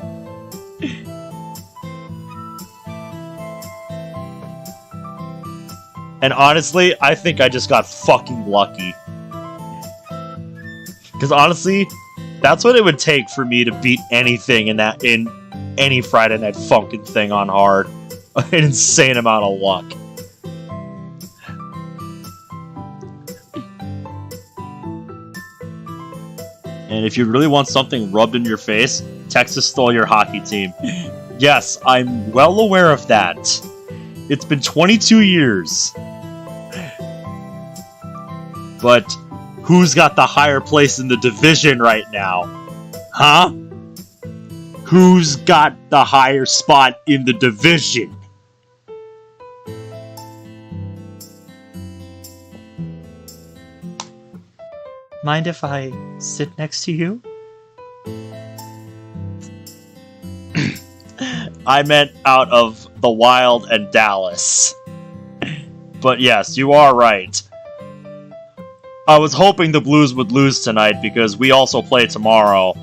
And honestly, I think I just got fucking lucky. Because honestly, that's what it would take for me to beat anything in any Friday Night Funkin' thing on hard. An insane amount of luck. And if you really want something rubbed in your face, Texas stole your hockey team. Yes, I'm well aware of that. It's been 22 years. But who's got the higher place in the division right now? Huh? Who's got the higher spot in the division? Mind if I sit next to you? I meant out of the Wild and Dallas. But yes, you are right. I was hoping the Blues would lose tonight because we also play tomorrow.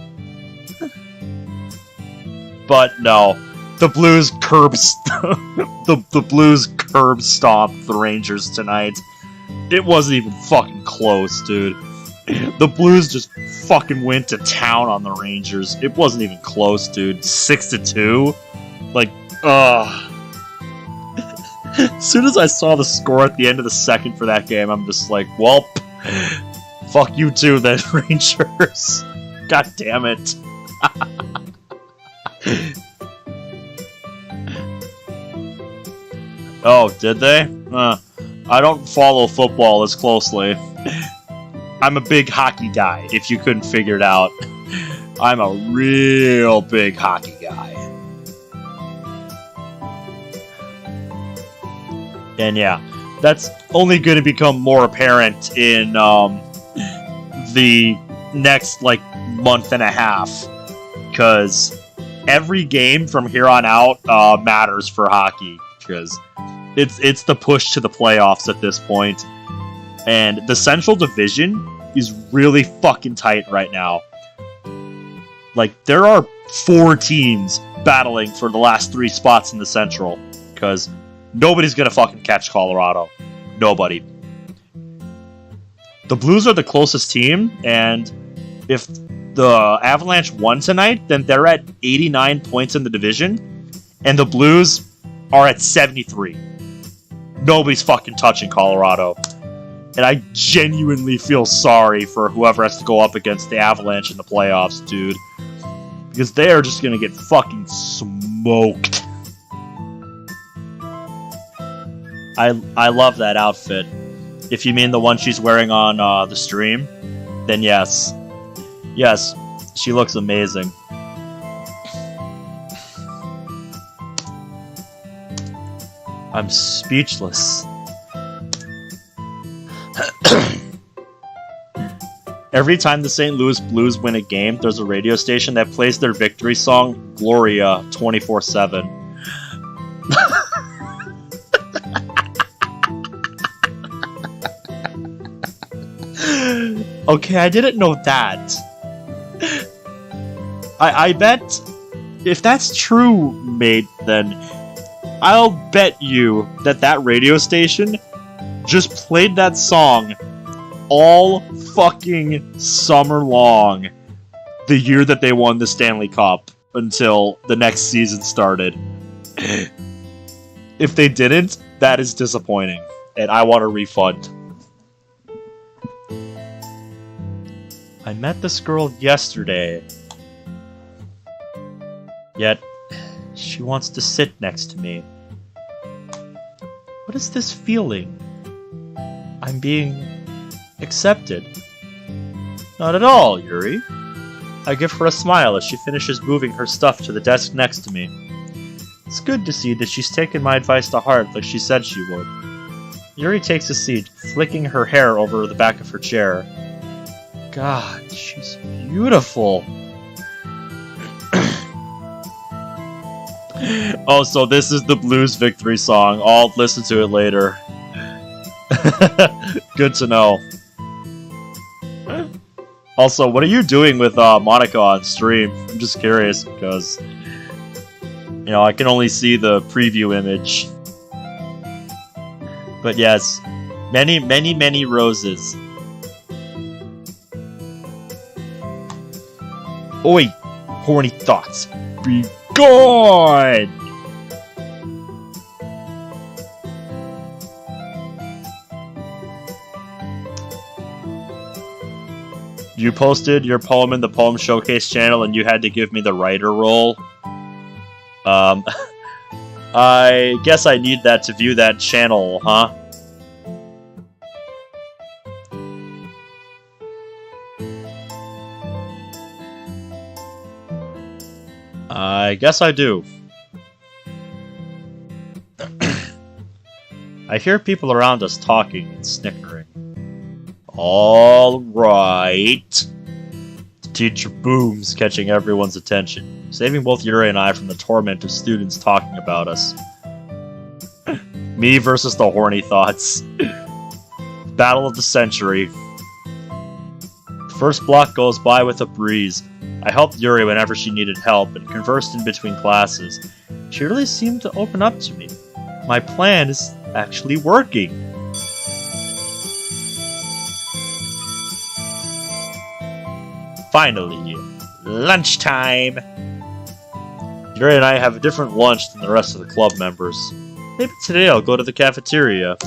But no, the Blues the Blues curb stomped the Rangers tonight. It wasn't even fucking close, dude. The Blues just fucking went to town on the Rangers. It wasn't even close, dude. 6-2? Like, ugh. As soon as I saw the score at the end of the second for that game, I'm just like, well, fuck you too then, Rangers. God damn it. Oh, did they? I don't follow football as closely. I'm a big hockey guy, if you couldn't figure it out. I'm a real big hockey guy. And yeah, that's only going to become more apparent in the next, month and a half. Because every game from here on out matters for hockey. Because it's the push to the playoffs at this point. And the Central Division is really fucking tight right now. Like, there are 4 teams battling for the last 3 spots in the Central. Because nobody's going to fucking catch Colorado. Nobody. The Blues are the closest team, and if the Avalanche won tonight, then they're at 89 points in the division, and the Blues are at 73. Nobody's fucking touching Colorado. And I genuinely feel sorry for whoever has to go up against the Avalanche in the playoffs, dude. Because they are just gonna get fucking smoked. I love that outfit. If you mean the one she's wearing on the stream, then yes. Yes, she looks amazing. I'm speechless. Every time the St. Louis Blues win a game, there's a radio station that plays their victory song, Gloria, 24/7. Okay, I didn't know that. I bet if that's true, mate, then I'll bet you that radio station just played that song all fucking summer long the year that they won the Stanley Cup until the next season started. If they didn't, that is disappointing, and I want a refund. I met this girl yesterday, yet she wants to sit next to me. What is this feeling? I'm being accepted. Not at all, Yuri. I give her a smile as she finishes moving her stuff to the desk next to me. It's good to see that she's taken my advice to heart like she said she would. Yuri takes a seat, flicking her hair over the back of her chair. God, she's beautiful. Oh, so this is the Blues victory song. I'll listen to it later. Good to know. Also, what are you doing with Monica on stream? I'm just curious because, you know, I can only see the preview image. But yes, many, many, many roses. Oi, horny thoughts, be gone! You posted your poem in the Poem Showcase channel and you had to give me the writer role. I guess I need that to view that channel, huh? I guess I do. I hear people around us talking and snickering. All right. The teacher booms, catching everyone's attention, saving both Yuri and I from the torment of students talking about us. Me versus the horny thoughts. Battle of the century. The first block goes by with a breeze. I helped Yuri whenever she needed help and conversed in between classes. She really seemed to open up to me. My plan is actually working. Finally, lunchtime! Yuri and I have a different lunch than the rest of the club members. Maybe today I'll go to the cafeteria.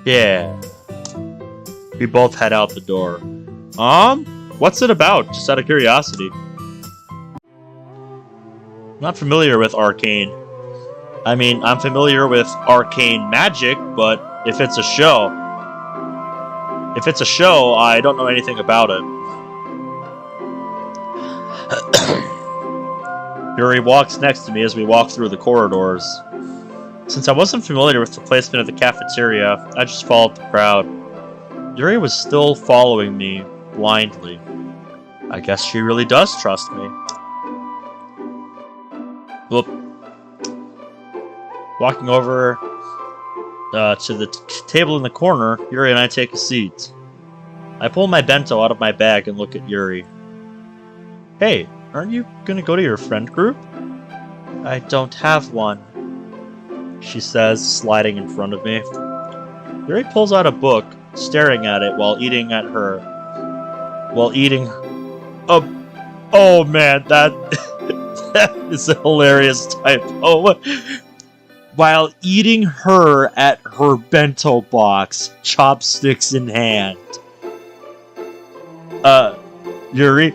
Yeah. We both head out the door. What's it about? Just out of curiosity. I'm not familiar with Arcane. I mean, I'm familiar with arcane magic, but if it's a show... I don't know anything about it. Yuri walks next to me as we walk through the corridors. Since I wasn't familiar with the placement of the cafeteria, I just followed the crowd. Yuri was still following me blindly. I guess she really does trust me. Whoop. Walking over to the table in the corner, Yuri and I take a seat. I pull my bento out of my bag and look at Yuri. Hey, Aren't you gonna go to your friend group? I don't have one. She says, sliding in front of me. Yuri pulls out a book, staring at it while eating oh man, that that is a hilarious typo. While eating her at her bento box, chopsticks in hand. Yuri?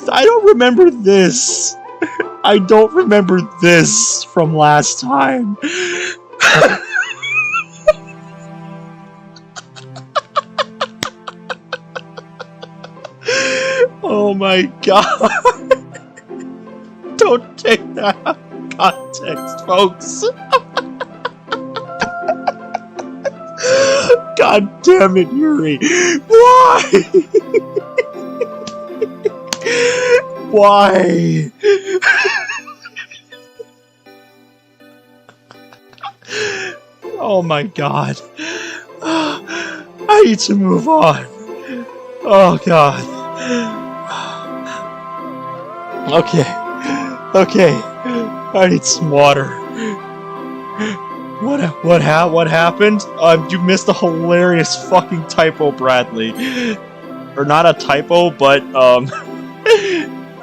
I don't remember this. I don't remember this from last time. Oh my god. Don't take that out of context, folks. God damn it, Yuri. Why? Why? Oh my god. I need to move on. Oh god. Okay. I need some water. What happened? You missed a hilarious fucking typo, Bradley. Or not a typo, but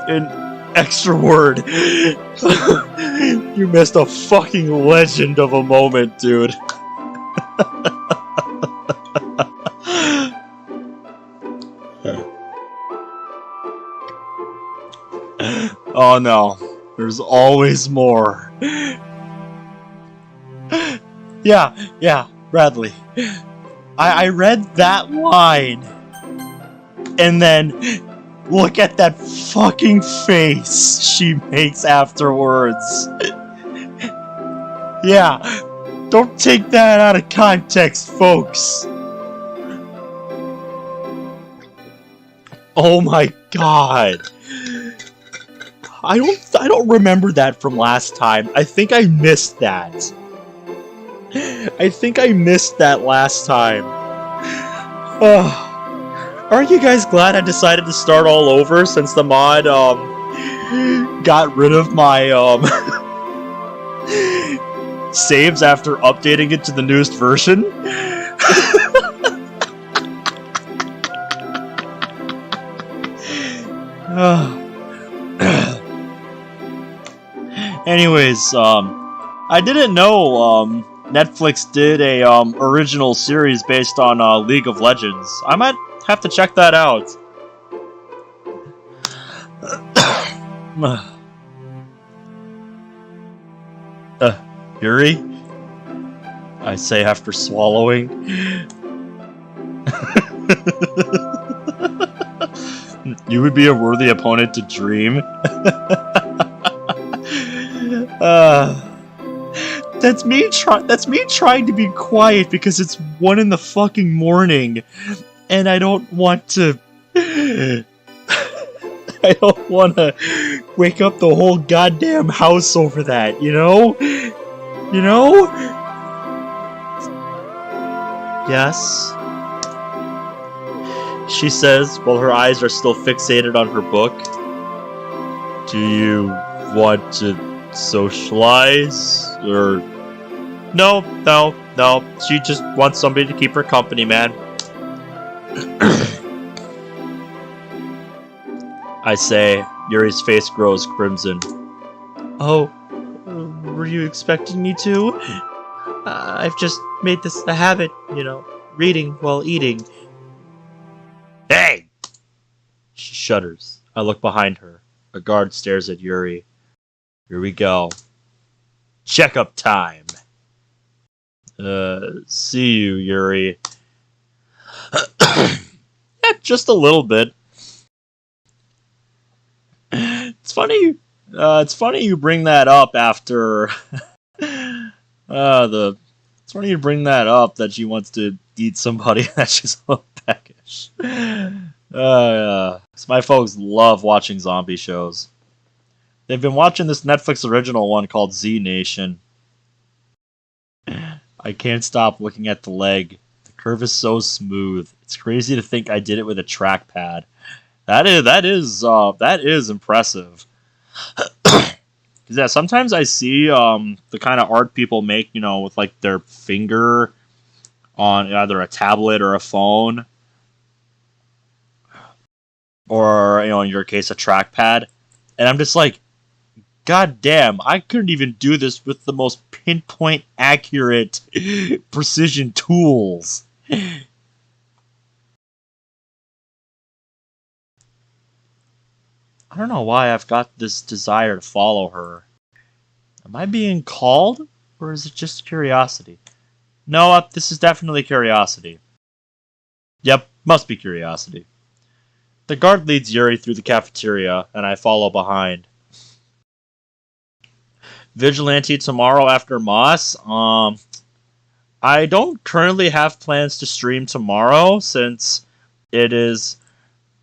an extra word. You missed a fucking legend of a moment, dude. Oh no, there's always more. Yeah, Bradley. I read that line. And then look at that fucking face she makes afterwards. Yeah, don't take that out of context, folks. Oh my god. I don't remember that from last time. I think I missed that. I think I missed that last time. Aren't you guys glad I decided to start all over since the mod got rid of my saves after updating it to the newest version? Anyways, I didn't know Netflix did a original series based on League of Legends. I might have to check that out. Yuri? I say after swallowing. You would be a worthy opponent to Dream. That's me trying to be quiet because it's 1 in the fucking morning, and I don't want to. I don't want to wake up the whole goddamn house over that, you know? You know? Yes? She says, while her eyes are still fixated on her book. Do you want to socialize? Or... No. She just wants somebody to keep her company, man. I say, Yuri's face grows crimson. Oh, were you expecting me to? I've just made this a habit, you know, reading while eating. Hey! She shudders. I look behind her. A guard stares at Yuri. Here we go. Checkup time. See you, Yuri. Yeah, just a little bit. It's funny. It's funny you bring that up after the. It's funny you bring that up that she wants to eat somebody that she's a little peckish. Yeah. So my folks love watching zombie shows. They've been watching this Netflix original one called Z Nation. I can't stop looking at the leg. The curve is so smooth. It's crazy to think I did it with a trackpad. That is impressive. Yeah, sometimes I see the kind of art people make, with like their finger on either a tablet or a phone, or in your case a trackpad, and I'm just like, God damn, I couldn't even do this with the most pinpoint accurate precision tools. I don't know why I've got this desire to follow her. Am I being called? Or is it just curiosity? No, this is definitely curiosity. Yep, must be curiosity. The guard leads Yuri through the cafeteria, and I follow behind. Vigilante tomorrow after Moss? I don't currently have plans to stream tomorrow, since it is...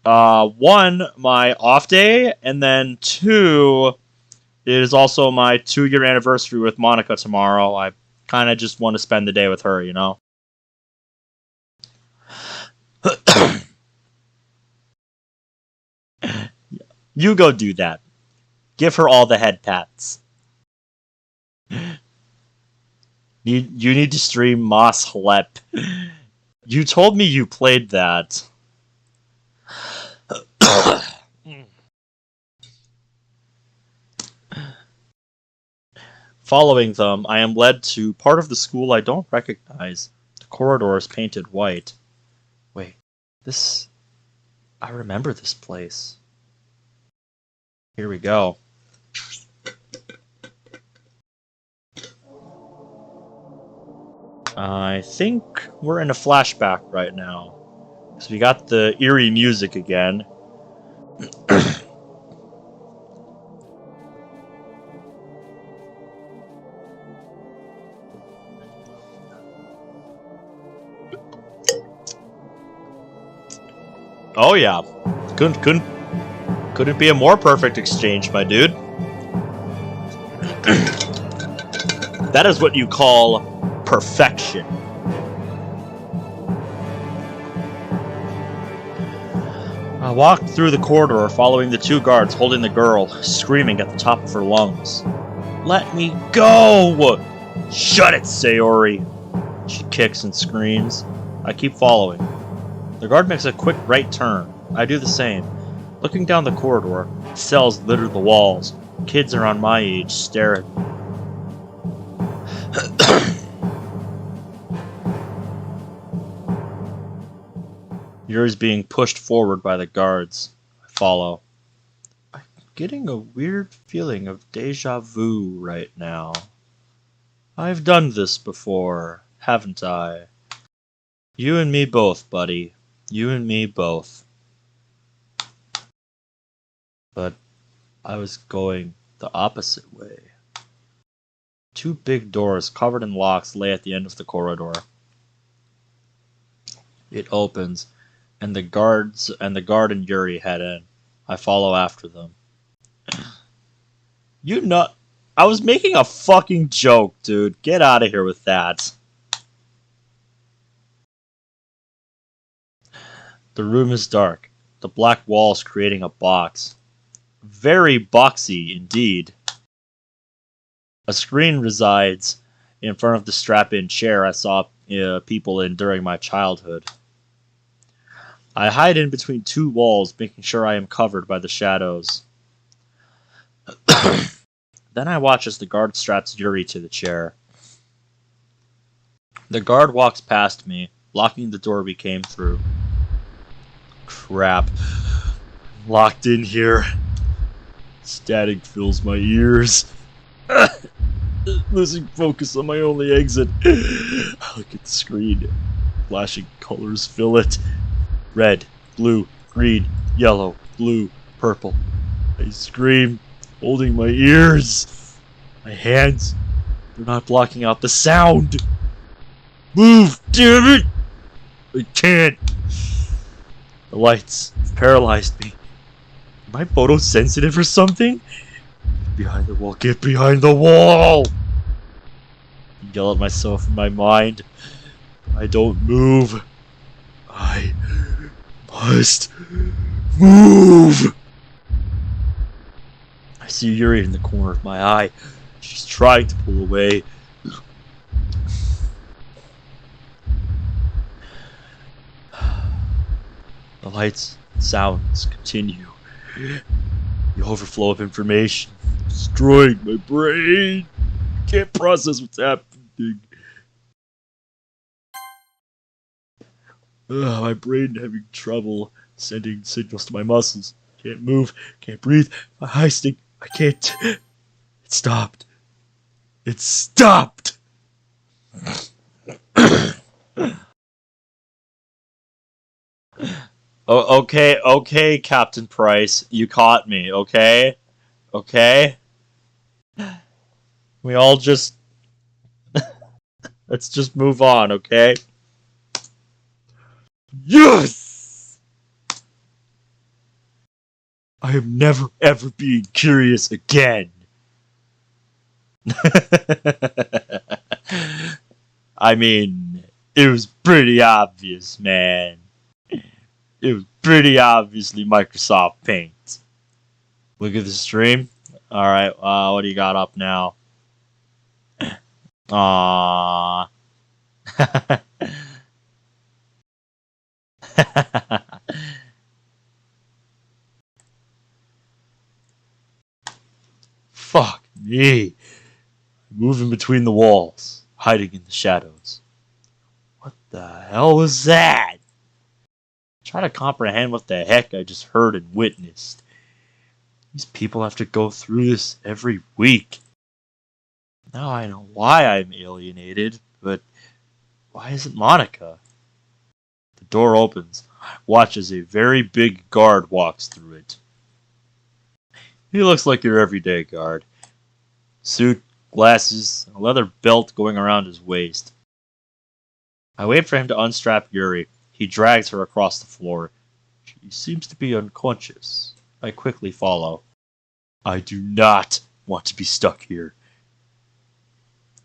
one, my off day, and then two, it is also my 2-year anniversary with Monica tomorrow. I kind of just want to spend the day with her, You go do that. Give her all the head pats. You need to stream Moss Hlep. You told me you played that. Following them, I am led to part of the school I don't recognize. The corridor is painted white. Wait, I remember this place. Here we go. I think we're in a flashback right now. So we got the eerie music again. Oh yeah. Couldn't be a more perfect exchange, my dude. That is what you call perfection. I walked through the corridor following the 2 guards holding the girl, screaming at the top of her lungs. Let me go! Shut it, Sayori! She kicks and screams. I keep following. The guard makes a quick right turn. I do the same. Looking down the corridor, cells litter the walls. Kids around my age stare at me. Yuri's being pushed forward by the guards. I follow. I'm getting a weird feeling of deja vu right now. I've done this before, haven't I? You and me both, buddy. You and me both. But I was going the opposite way. 2 big doors covered in locks lay at the end of the corridor. It opens, and the guard and Yuri head in. I follow after them. I was making a fucking joke, dude. Get out of here with that. The room is dark, the black walls creating a box. Very boxy indeed. A screen resides in front of the strap-in chair I saw people in during my childhood. I hide in between 2 walls, making sure I am covered by the shadows. Then I watch as the guard straps Yuri to the chair. The guard walks past me, locking the door we came through. Crap. Locked in here. Static fills my ears. Losing focus on my only exit. I look at the screen. Flashing colors fill it. Red, blue, green, yellow, blue, purple. I scream, holding my ears. My hands, they're not blocking out the sound. Move, damn it! I can't. The lights have paralyzed me. Am I photosensitive or something? Get behind the wall, get behind the wall! I yell at myself in my mind. I don't move. I must move! I see Yuri in the corner of my eye. She's trying to pull away. The lights and sounds continue. The overflow of information destroying my brain. I can't process what's happening. My brain having trouble sending signals to my muscles. Can't move, can't breathe. My eyes sting. I can't. It stopped. It stopped! Oh, okay, Captain Price. You caught me, okay? Okay? We all just... Let's just move on, okay? Yes! I am never ever being curious again. I mean, it was pretty obvious, man. It was pretty obviously Microsoft Paint. Look at the stream. Alright, what do you got up now? Aww. Fuck me. Moving between the walls, hiding in the shadows. What the hell was that? Try to comprehend what the heck I just heard and witnessed. These people have to go through this every week. Now I know why I'm alienated, but why isn't Monica? The door opens. Watch as a very big guard walks through it. He looks like your everyday guard. Suit, glasses, and a leather belt going around his waist. I wait for him to unstrap Yuri. He drags her across the floor. She seems to be unconscious. I quickly follow. I do not want to be stuck here.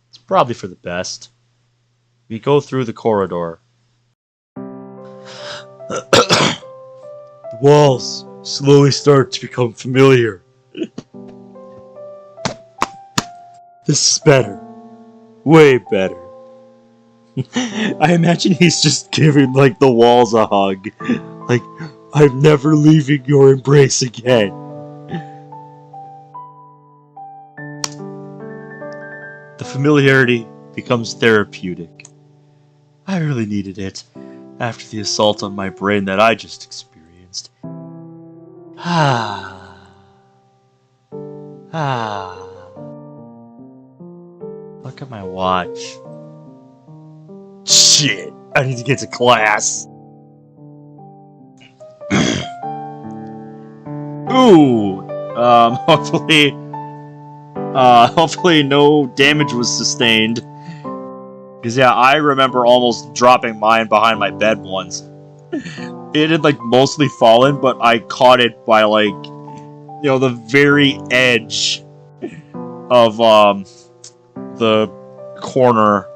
It's probably for the best. We go through the corridor. The walls slowly start to become familiar. This is better. Way better. I imagine he's just giving, like, the walls a hug. Like, I'm never leaving your embrace again. The familiarity becomes therapeutic. I really needed it after the assault on my brain that I just experienced. Look at my watch. Shit, I need to get to class. Ooh, hopefully no damage was sustained. Because yeah, I remember almost dropping mine behind my bed once. It had like mostly fallen, but I caught it by like, you know, the very edge of the corner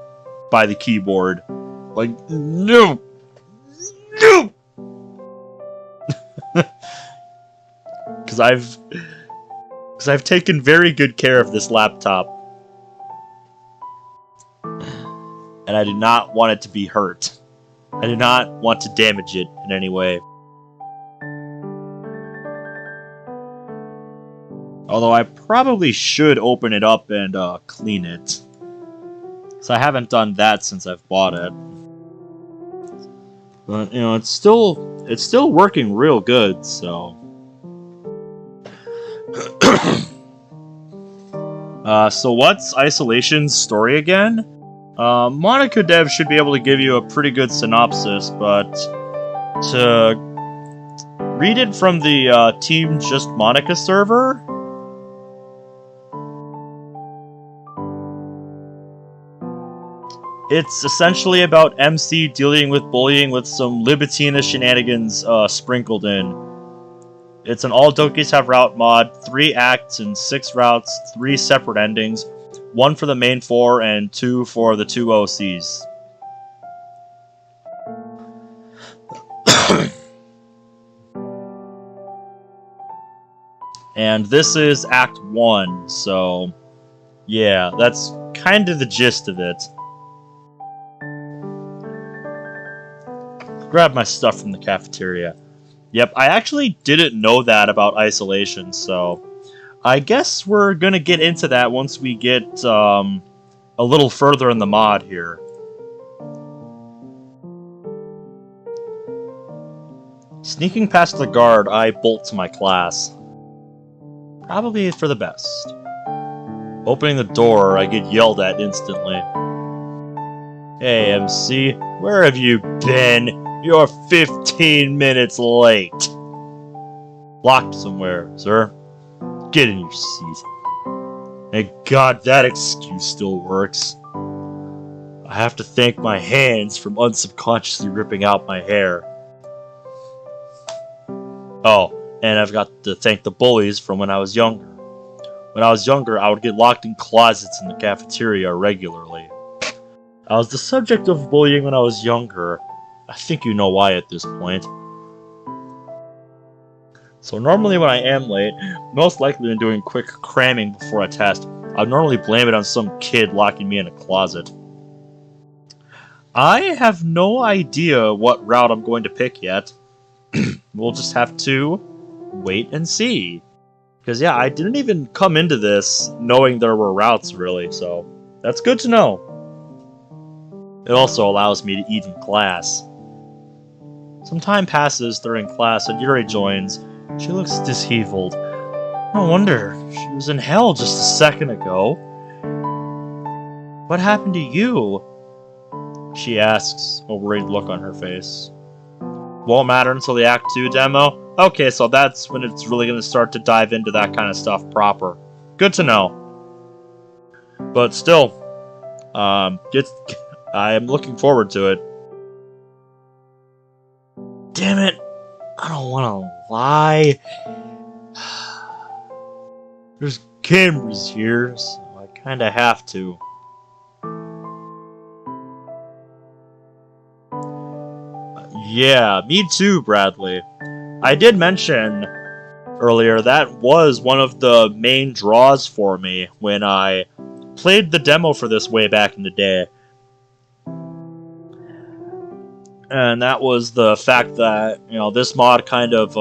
by the keyboard. Like, no! No! Because I've taken very good care of this laptop. And I did not want it to be hurt. I did not want to damage it in any way. Although I probably should open it up and clean it. So I haven't done that since I've bought it. But you know, it's still working real good, so. So what's Isolation's story again? Monica Dev should be able to give you a pretty good synopsis, but to read it from the Team Just Monica server. It's essentially about MC dealing with bullying with some Libitina shenanigans sprinkled in. It's an all Dokis have route mod, 3 acts and 6 routes, 3 separate endings, 1 for the main 4 and 2 for the 2 OCs. And this is Act 1, so yeah, that's kind of the gist of it. Grab my stuff from the cafeteria. Yep, I actually didn't know that about isolation, so I guess we're gonna get into that once we get a little further in the mod here. Sneaking past the guard, I bolt to my class. Probably for the best. Opening the door, I get yelled at instantly. Hey, MC, where have you been? You're 15 minutes late. Locked somewhere, sir. Get in your seat. Thank God that excuse still works. I have to thank my hands from unsubconsciously ripping out my hair. Oh, and I've got to thank the bullies from when I was younger. When I was younger, I would get locked in closets in the cafeteria regularly. I was the subject of bullying when I was younger. I think you know why at this point. So normally when I am late, most likely when doing quick cramming before a test, I'd normally blame it on some kid locking me in a closet. I have no idea what route I'm going to pick yet. We'll just have to wait and see. Because yeah, I didn't even come into this knowing there were routes really, so that's good to know. It also allows me to eat in class. Some time passes during class and Yuri joins. She looks disheveled. No wonder, she was in hell just a second ago. What happened to you? She asks, a worried look on her face. Won't matter until the Act 2 demo? Okay, so that's when it's really going to start to dive into that kind of stuff proper. Good to know. But still, I am looking forward to it. Damn it, I don't want to lie. There's cameras here, so I kind of have to. Yeah, me too, Bradley. I did mention earlier that was one of the main draws for me when I played the demo for this way back in the day. And that was the fact that, this mod kind of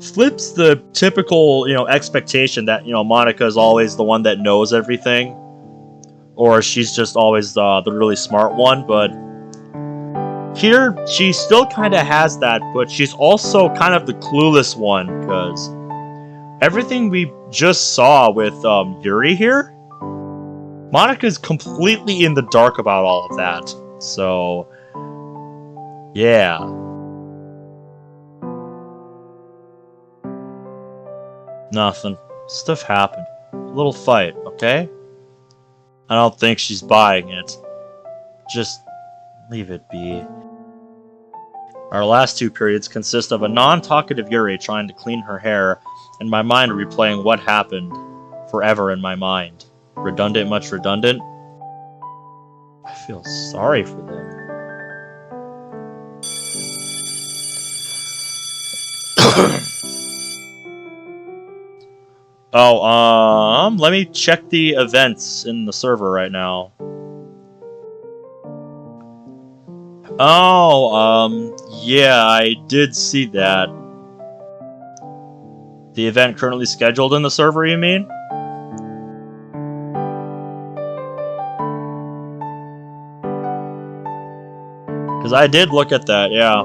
flips the typical, expectation that, Monica is always the one that knows everything. Or she's just always the really smart one, but here, she still kind of has that, but she's also kind of the clueless one, because everything we just saw with Yuri here, Monica's completely in the dark about all of that. So, yeah. Nothing. Stuff happened. A little fight, okay? I don't think she's buying it. Just leave it be. Our last 2 periods consist of a non-talkative Yuri trying to clean her hair, and my mind replaying what happened forever in my mind. Redundant, much redundant? I feel sorry for them. Let me check the events in the server right now. Yeah, I did see that. The event currently scheduled in the server, you mean? Because I did look at that, yeah.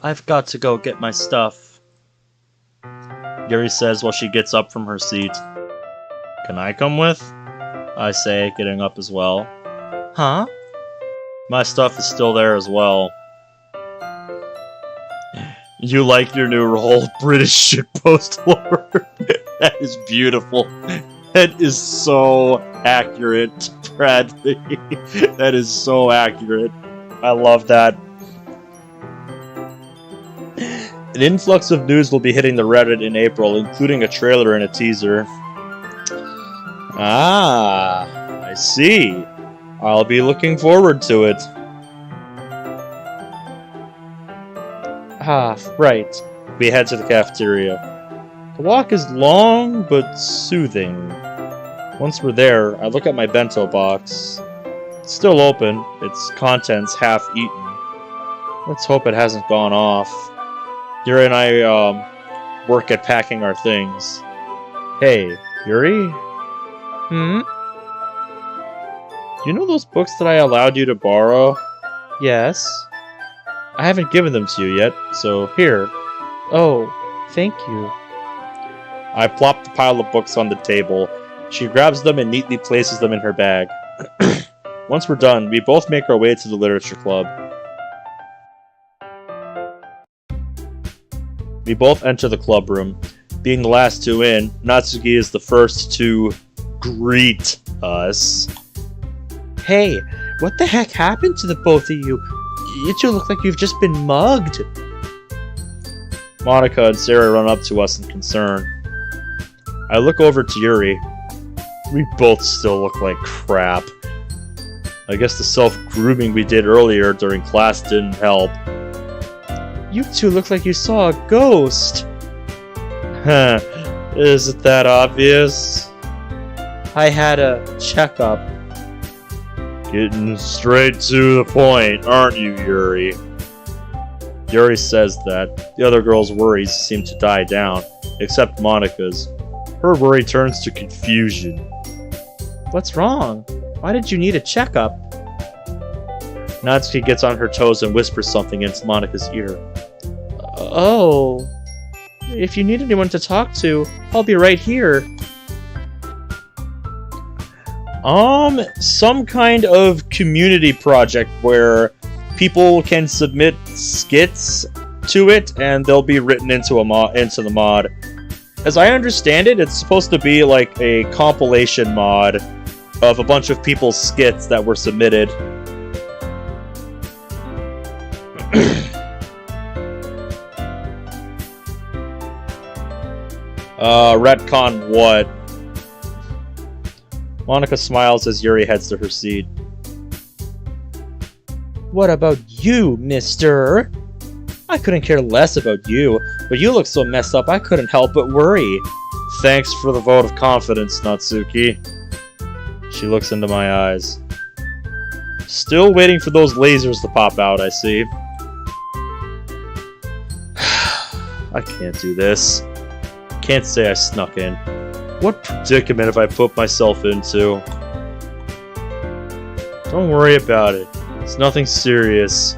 I've got to go get my stuff. Yuri says while she gets up from her seat. Can I come with? I say, getting up as well. Huh? My stuff is still there as well. You like your new role, British shitpost lord? That is beautiful. That is so accurate, Bradley. That is so accurate. I love that. An influx of news will be hitting the Reddit in April, including a trailer and a teaser. Ah, I see. I'll be looking forward to it. Ah, right. We head to the cafeteria. The walk is long, but soothing. Once we're there, I look at my bento box. It's still open, its contents half eaten. Let's hope it hasn't gone off. Yuri and I, work at packing our things. Hey, Yuri? Hmm? You know those books that I allowed you to borrow? Yes. I haven't given them to you yet, so here. Oh, thank you. I plop the pile of books on the table. She grabs them and neatly places them in her bag. Once we're done, we both make our way to the literature club. We both enter the club room. Being the last two in, Natsuki is the first to greet us. Hey, what the heck happened to the both of you? You two look like you've just been mugged. Monica and Sarah run up to us in concern. I look over to Yuri. We both still look like crap. I guess the self-grooming we did earlier during class didn't help. You two look like you saw a ghost. Huh, is it that obvious? I had a checkup. Getting straight to the point, aren't you, Yuri? Yuri says that. The other girl's worries seem to die down, except Monica's. Her worry turns to confusion. What's wrong? Why did you need a checkup? Natsuki gets on her toes and whispers something into Monica's ear. Oh. If you need anyone to talk to, I'll be right here. Some kind of community project where people can submit skits to it and they'll be written into the mod. As I understand it, it's supposed to be like a compilation mod of a bunch of people's skits that were submitted. Retcon what? Monica smiles as Yuri heads to her seat. What about you, mister? I couldn't care less about you, but you look so messed up I couldn't help but worry. Thanks for the vote of confidence, Natsuki. She looks into my eyes. Still waiting for those lasers to pop out, I see. I can't do this. Can't say I snuck in. What predicament have I put myself into? Don't worry about it. It's nothing serious.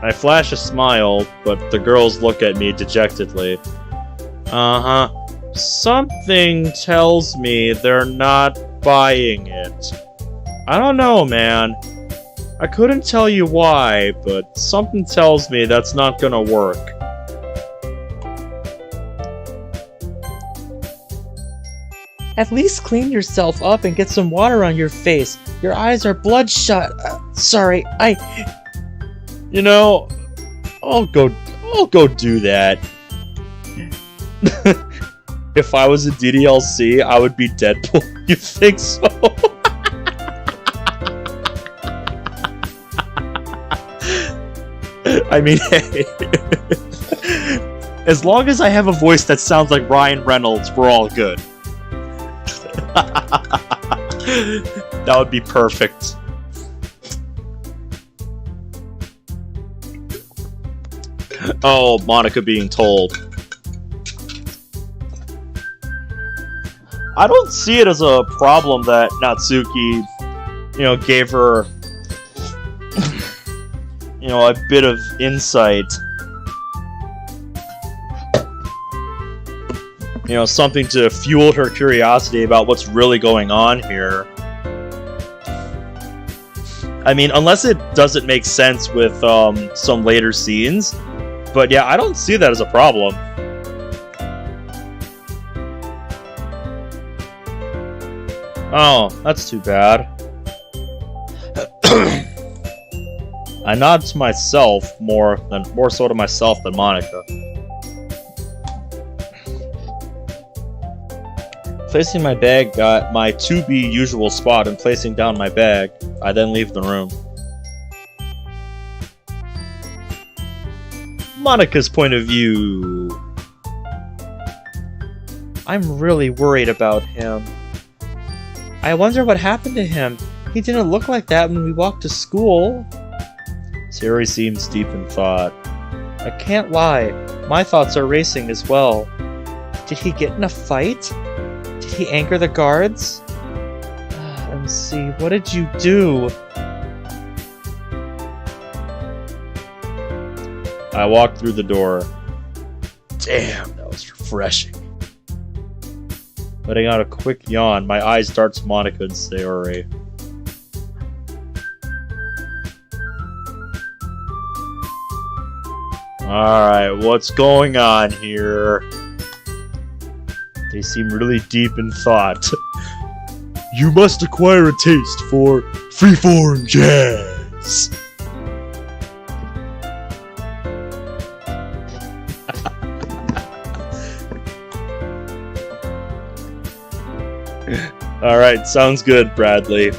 I flash a smile, but the girls look at me dejectedly. Uh-huh. Something tells me they're not buying it. I don't know, man. I couldn't tell you why, but something tells me that's not gonna work. At least clean yourself up and get some water on your face. Your eyes are bloodshot. Sorry, You know, I'll go do that. If I was a DDLC, I would be Deadpool. You think so? I mean, hey. As long as I have a voice that sounds like Ryan Reynolds, we're all good. That would be perfect. Oh, Monica being told. I don't see it as a problem that Natsuki, gave her, a bit of insight. you know, something to fuel her curiosity about what's really going on here. I mean, unless it doesn't make sense with some later scenes. But yeah, I don't see that as a problem. Oh, that's too bad. I nod to myself more so to myself than Monica. Placing my bag at my to-be usual spot and placing down my bag, I then leave the room. Monica's point of view. I'm really worried about him. I wonder what happened to him. He didn't look like that when we walked to school. Sayori seems deep in thought. I can't lie. My thoughts are racing as well. Did he get in a fight? Did he anger the guards? Let me see. What did you do? I walked through the door. Damn, that was refreshing. Letting out a quick yawn, my eyes dart to Monica and Sayori. Alright, what's going on here? They seem really deep in thought. You must acquire a taste for freeform jazz. Alright, sounds good, Bradley.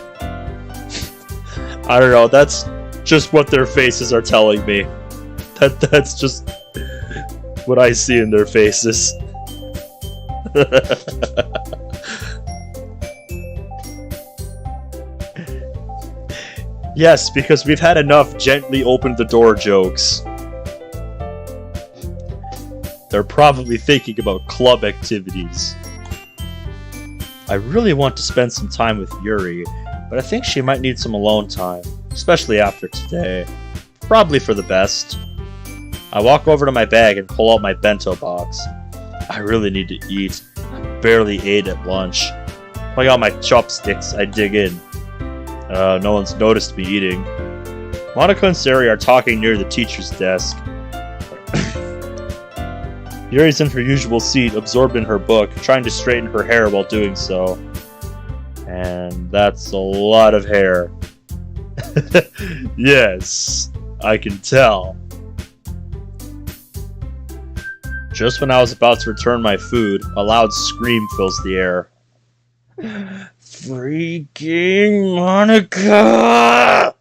I don't know, that's just what their faces are telling me. That's just what I see in their faces. Yes, because we've had enough gently open the door jokes. They're probably thinking about club activities. I really want to spend some time with Yuri, but I think she might need some alone time, especially after today. Probably for the best. I walk over to my bag and pull out my bento box. I really need to eat. I barely ate at lunch. Pulling out my chopsticks, I dig in. No one's noticed me eating. Monica and Sayori are talking near the teacher's desk. Yuri's in her usual seat, absorbed in her book, trying to straighten her hair while doing so. And that's a lot of hair. Yes, I can tell. Just when I was about to return my food, a loud scream fills the air. Freaking Monica!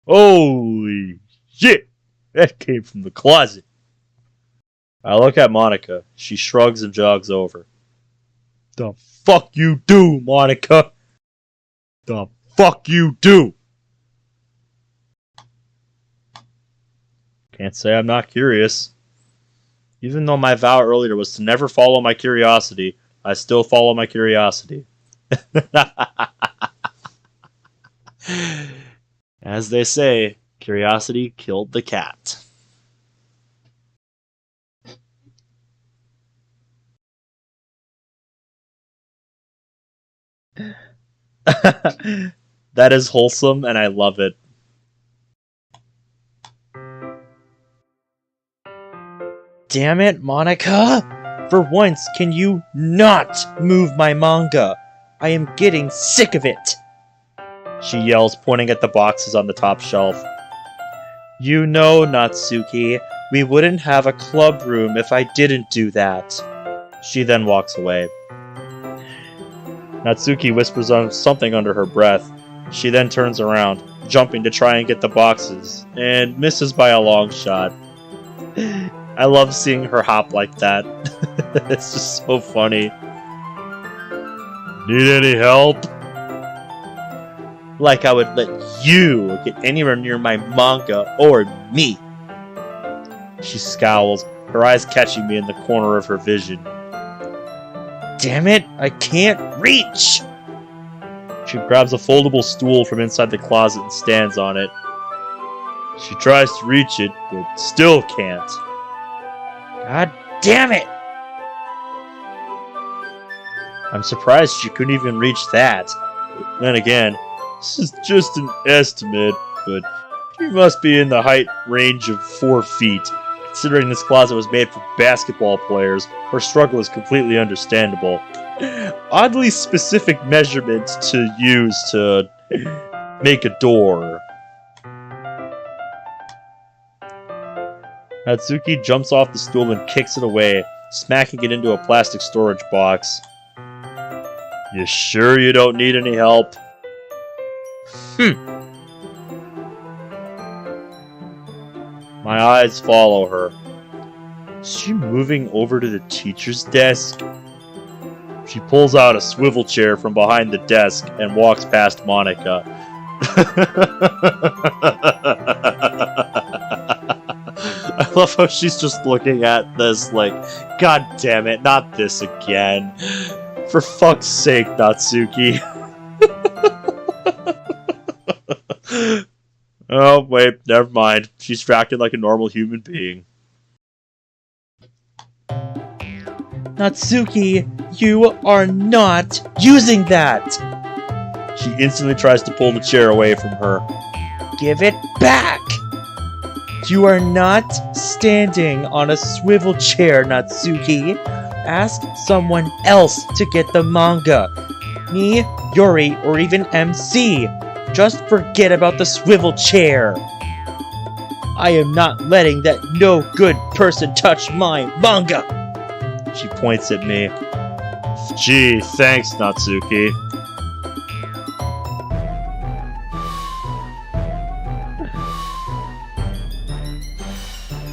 Holy shit! That came from the closet. I look at Monica. She shrugs and jogs over. The fuck you do, Monica? The fuck you do? Can't say I'm not curious. Even though my vow earlier was to never follow my curiosity, I still follow my curiosity. As they say, curiosity killed the cat. That is wholesome, and I love it. Damn it, Monica! For once, can you not move my manga? I am getting sick of it! She yells, pointing at the boxes on the top shelf. You know, Natsuki, we wouldn't have a club room if I didn't do that. She then walks away. Natsuki whispers something under her breath. She then turns around, jumping to try and get the boxes, and misses by a long shot. I love seeing her hop like that. It's just so funny. Need any help? Like I would let you get anywhere near my manga or me. She scowls, her eyes catching me in the corner of her vision. Damn it, I can't reach! She grabs a foldable stool from inside the closet and stands on it. She tries to reach it, but still can't. God damn it! I'm surprised she couldn't even reach that. Then again, this is just an estimate, but she must be in the height range of 4 feet. Considering this closet was made for basketball players, her struggle is completely understandable. Oddly specific measurements to use to make a door. Natsuki jumps off the stool and kicks it away, smacking it into a plastic storage box. You sure you don't need any help? My eyes follow her. Is she moving over to the teacher's desk? She pulls out a swivel chair from behind the desk and walks past Monica. I love how she's just looking at this like, God damn it, not this again. For fuck's sake, Natsuki. Oh, wait, never mind. She's acting like a normal human being. Natsuki, you are not using that! She instantly tries to pull the chair away from her. Give it back! You are not standing on a swivel chair, Natsuki. Ask someone else to get the manga. Me, Yuri, or even MC. Just forget about the swivel chair. I am not letting that no good person touch my manga. She points at me. Gee, thanks, Natsuki.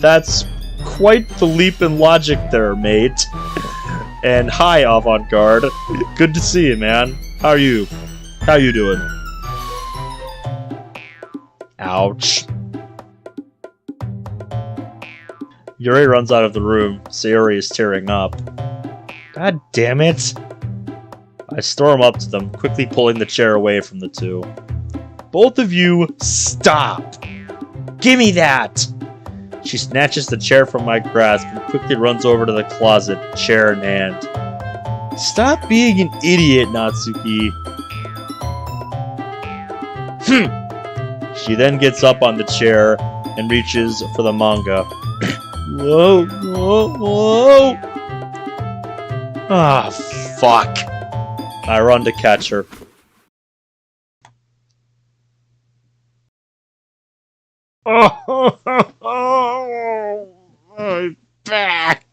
That's quite the leap in logic there, mate. And hi, Avant-Garde. Good to see you, man. How you doing? Ouch. Yuri runs out of the room. Sayori is tearing up. God damn it. I storm up to them, quickly pulling the chair away from the two. Both of you, stop! Gimme that! She snatches the chair from my grasp and quickly runs over to the closet, chair in hand. Stop being an idiot, Natsuki. She then gets up on the chair and reaches for the manga. Whoa, whoa, whoa! Ah, fuck. I run to catch her. Oh, my back!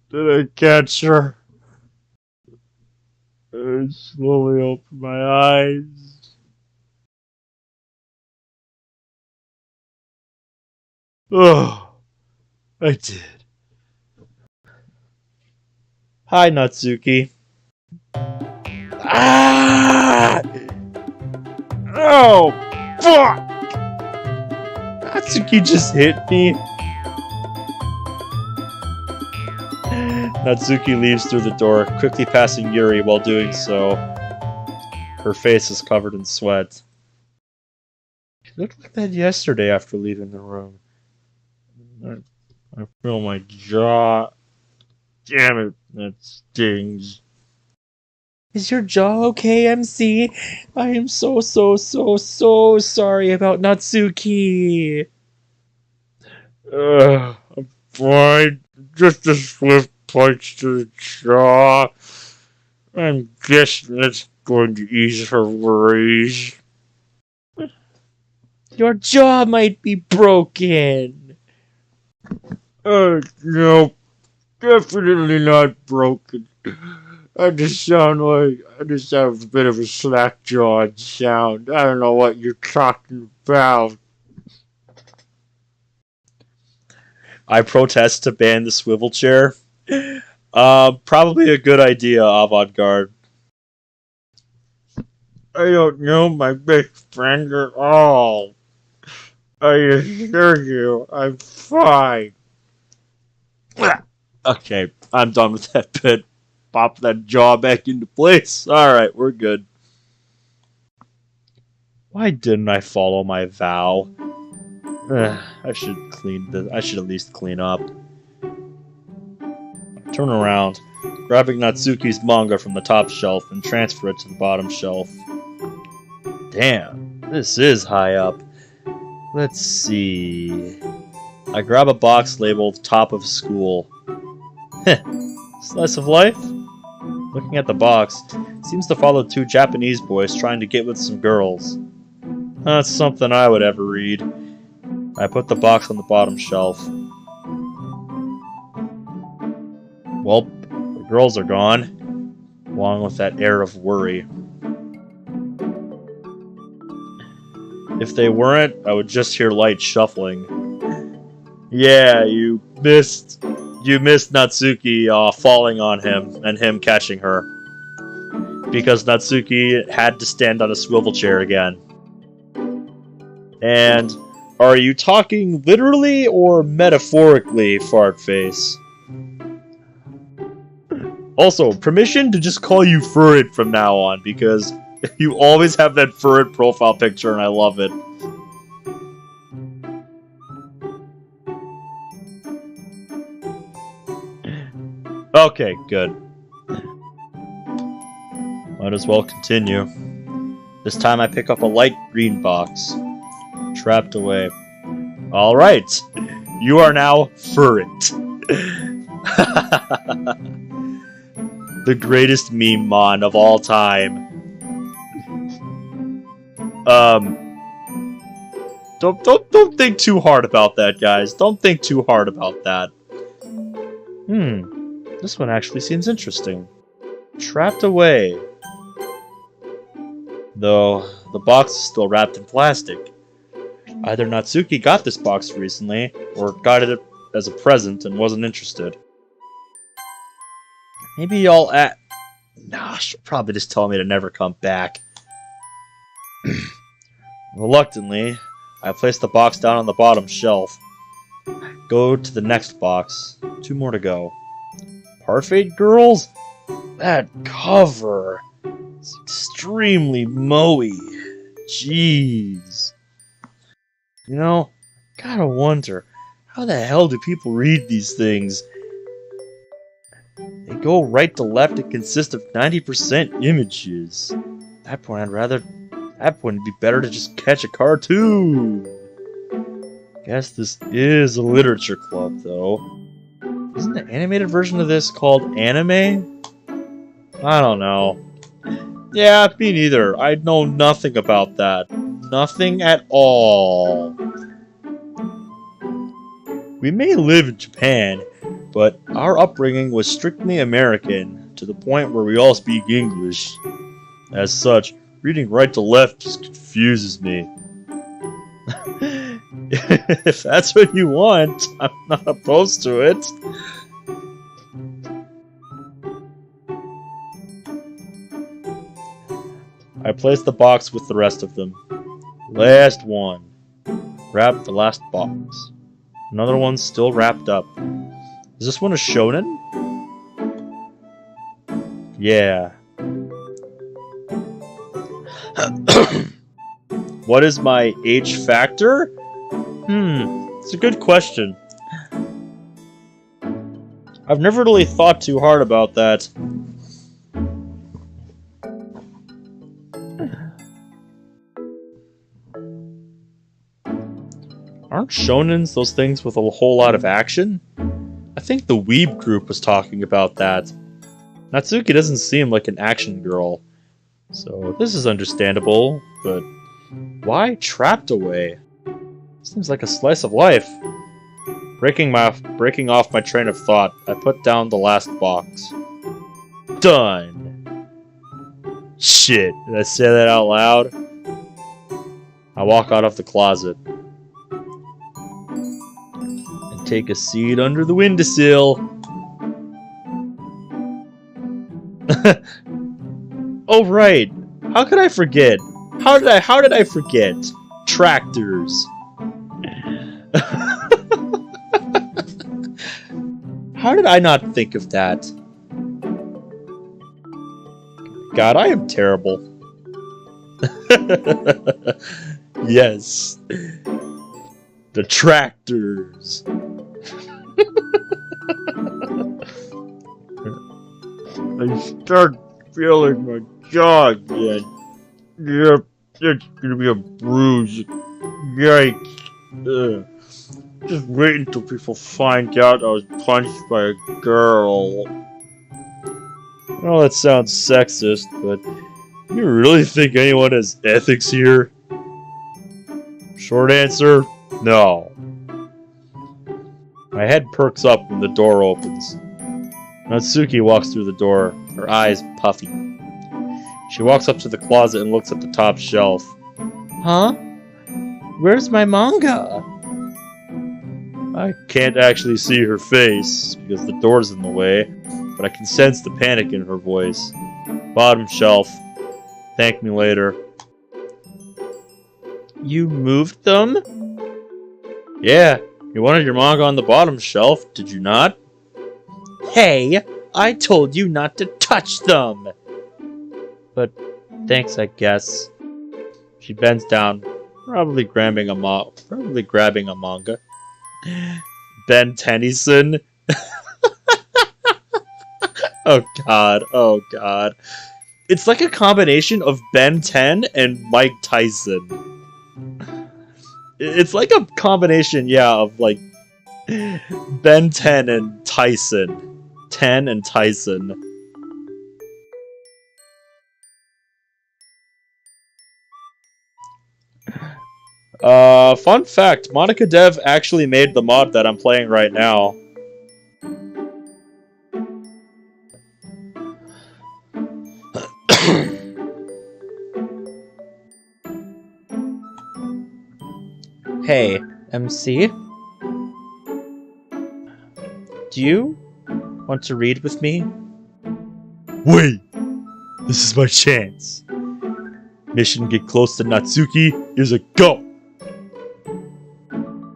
Did I catch her? I slowly open my eyes. Oh, I did. Hi, Natsuki. Ah! Oh, fuck! Natsuki just hit me. Natsuki leaves through the door, quickly passing Yuri while doing so. Her face is covered in sweat. She looked like that yesterday after leaving the room. I feel my jaw. Damn it, that stings. Is your jaw okay, MC? I am so sorry about Natsuki. I'm fine. Just a swift punch to the jaw. I'm guessing that's going to ease her worries. Your jaw might be broken. No. Definitely not broken. I just have a bit of a slack-jawed sound. I don't know what you're talking about. I protest to ban the swivel chair. Probably a good idea, Avant-Garde. I don't know my best friend at all. I assure you, I'm fine. Okay, I'm done with that bit. Pop that jaw back into place. Alright, we're good. Why didn't I follow my vow? I should clean this. I should at least clean up. Turn around, grabbing Natsuki's manga from the top shelf and transfer it to the bottom shelf. Damn, this is high up. Let's see. I grab a box labeled Top of School. Heh, slice of life? Looking at the box, it seems to follow two Japanese boys trying to get with some girls. That's something I would ever read. I put the box on the bottom shelf. Well, the girls are gone, along with that air of worry. If they weren't, I would just hear light shuffling. Yeah, you missed Natsuki falling on him and him catching her. Because Natsuki had to stand on a swivel chair again. And are you talking literally or metaphorically, Fartface? Also, permission to just call you Furret from now on, because you always have that Furret profile picture and I love it. Okay, good. Might as well continue. This time I pick up a light green box. Trapped away. Alright! You are now Furret. The greatest meme mon of all time. Don't think too hard about that, guys. Don't think too hard about that. This one actually seems interesting. Trapped away. Though, the box is still wrapped in plastic. Either Natsuki got this box recently, or got it as a present and wasn't interested. Maybe y'all Nah, she'll probably just tell me to never come back. Reluctantly, I place the box down on the bottom shelf. Go to the next box. 2 more to go. Parfait Girls? That cover is extremely moey. Jeez. You know, gotta wonder, how the hell do people read these things? They go right to left and consist of 90% images. At that point, it'd be better to just catch a cartoon. Guess this is a literature club, though. Isn't the animated version of this called anime? I don't know. Yeah, me neither. I know nothing about that. Nothing at all. We may live in Japan, but our upbringing was strictly American, to the point where we all speak English. As such, reading right to left just confuses me. If that's what you want, I'm not opposed to it. I place the box with the rest of them. Last one. Grab the last box. Another one's still wrapped up. Is this one a shonen? Yeah. What is my H factor? It's a good question. I've never really thought too hard about that. Aren't shonens those things with a whole lot of action? I think the Weeb group was talking about that. Natsuki doesn't seem like an action girl. So this is understandable, but why trapped away? Seems like a slice of life. Breaking off my train of thought, I put down the last box. Done! Shit, did I say that out loud? I walk out of the closet. And take a seat under the windowsill. Oh right! How could I forget? How did I forget? Tractors. How did I not think of that? God, I am terrible. Yes. The tractors. I start feeling my jaw again. Yep, it's gonna be a bruise. Yikes. Ugh. Just wait until people find out I was punched by a girl. I know that sounds sexist, but you really think anyone has ethics here? Short answer, no. My head perks up when the door opens. Natsuki walks through the door, her eyes puffy. She walks up to the closet and looks at the top shelf. Huh? Where's my manga? I can't actually see her face because the door's in the way, but I can sense the panic in her voice. Bottom shelf. Thank me later. You moved them? Yeah, you wanted your manga on the bottom shelf, did you not? Hey, I told you not to touch them! But thanks, I guess. She bends down, probably grabbing a manga. Ben Tennyson. Oh god. It's like a combination of Ben 10 and Mike Tyson. It's like a combination, yeah, of like Ben 10 and Tyson. 10 and Tyson. Fun fact, Monica Dev actually made the mod that I'm playing right now. Hey, MC? Do you want to read with me? Wait! This is my chance. Mission get close to Natsuki. Here's a go!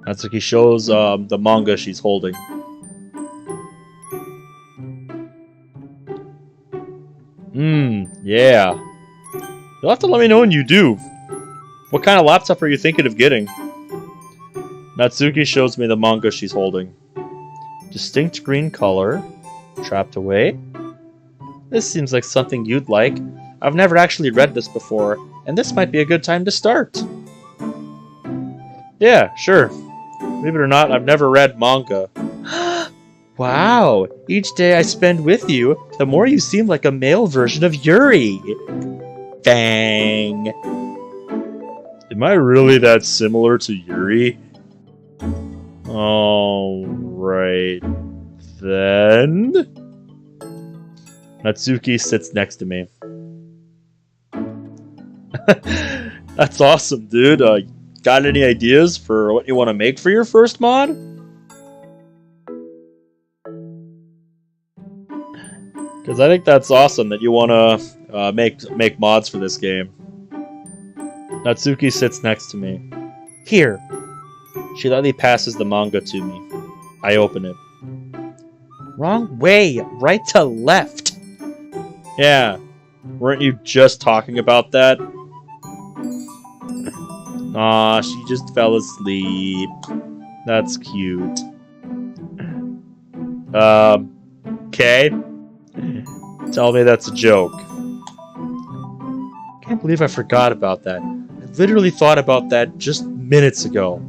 Natsuki shows the manga she's holding. Yeah. You'll have to let me know when you do. What kind of laptop are you thinking of getting? Natsuki shows me the manga she's holding. Distinct green color. Trapped away. This seems like something you'd like. I've never actually read this before, and this might be a good time to start. Yeah, sure. Believe it or not, I've never read manga. Wow! Each day I spend with you, the more you seem like a male version of Yuri. Bang! Am I really that similar to Yuri? Alright then. Natsuki sits next to me. That's awesome, dude. Got any ideas for what you want to make for your first mod? Because I think that's awesome that you want to make mods for this game. Natsuki sits next to me. Here. She lightly passes the manga to me. I open it. Wrong way, right to left. Yeah, weren't you just talking about that? Aw, she just fell asleep. That's cute. Okay. Tell me that's a joke. Can't believe I forgot about that. I literally thought about that just minutes ago.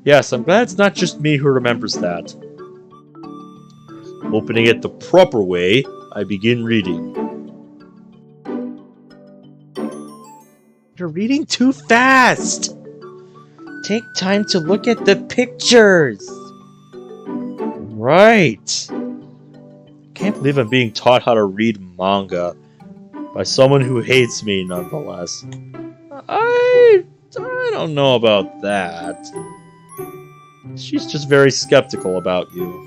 Yes, I'm glad it's not just me who remembers that. Opening it the proper way, I begin reading. You're reading too fast! Take time to look at the pictures! Right! Can't believe I'm being taught how to read manga. By someone who hates me, nonetheless. I don't know about that. She's just very skeptical about you.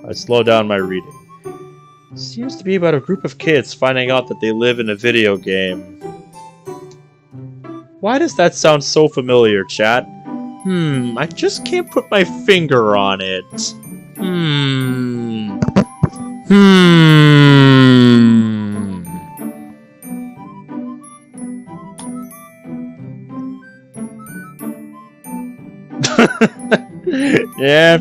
I slow down my reading. Seems to be about a group of kids finding out that they live in a video game. Why does that sound so familiar, chat? I just can't put my finger on it. Yeah,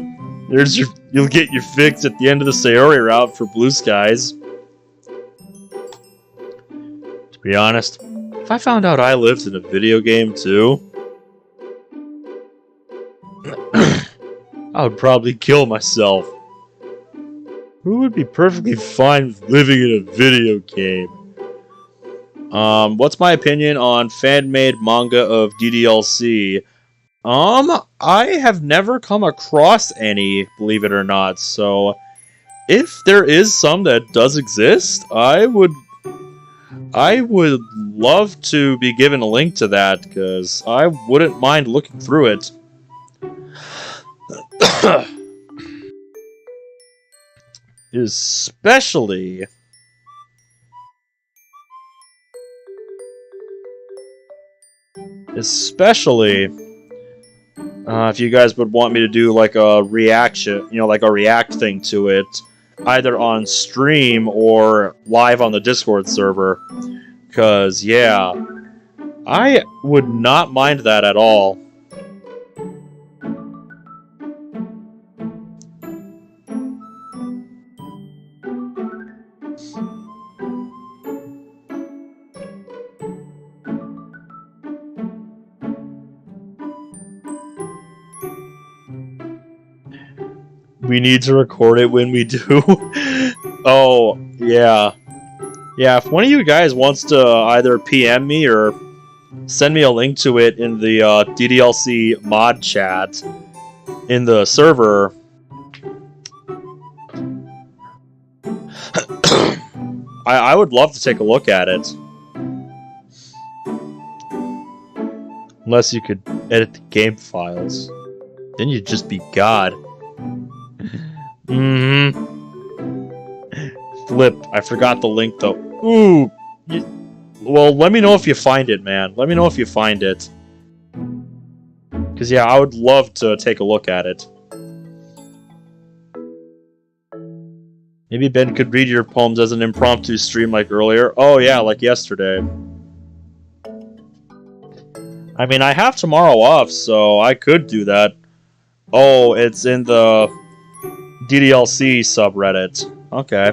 you'll get your fix at the end of the Sayori route for Blue Skies. To be honest, if I found out I lived in a video game too, I would probably kill myself. Who would be perfectly fine with living in a video game? What's my opinion on fan-made manga of DDLC? I have never come across any, believe it or not, so if there is some that does exist, I would love to be given a link to that, because I wouldn't mind looking through it. Especially if you guys would want me to do like a reaction, like a react thing to it, either on stream or live on the Discord server. Because, yeah, I would not mind that at all. We need to record it when we do. Oh, yeah. Yeah, if one of you guys wants to either PM me or send me a link to it in the DDLC mod chat in the server, I would love to take a look at it. Unless you could edit the game files. Then you'd just be God. Flip. I forgot the link though. Ooh. Well, let me know if you find it, man. Let me know if you find it. Because, yeah, I would love to take a look at it. Maybe Ben could read your poems as an impromptu stream like earlier. Oh, yeah, like yesterday. I mean, I have tomorrow off, so I could do that. Oh, it's in the DDLC subreddit. Okay.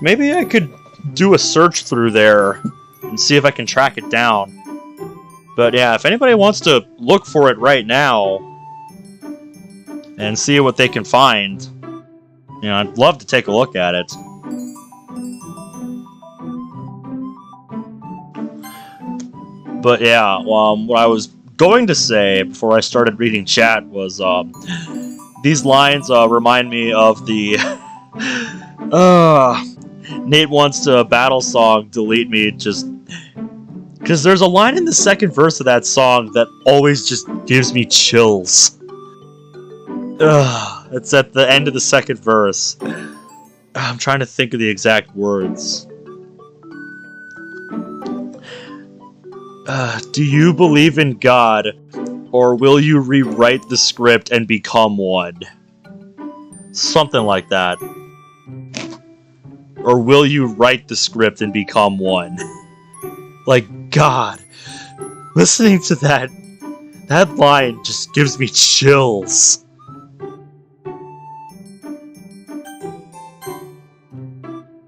Maybe I could do a search through there and see if I can track it down. But yeah, if anybody wants to look for it right now and see what they can find, I'd love to take a look at it. But yeah, what I was going to say before I started reading chat was, these lines remind me of the Nate wants to battle song delete me, just because there's a line in the second verse of that song that always just gives me chills. It's at the end of the second verse. I'm trying to think of the exact words. Do you believe in God, or will you rewrite the script and become one? Something like that. Or will you write the script and become one? Like, God. Listening to that line just gives me chills.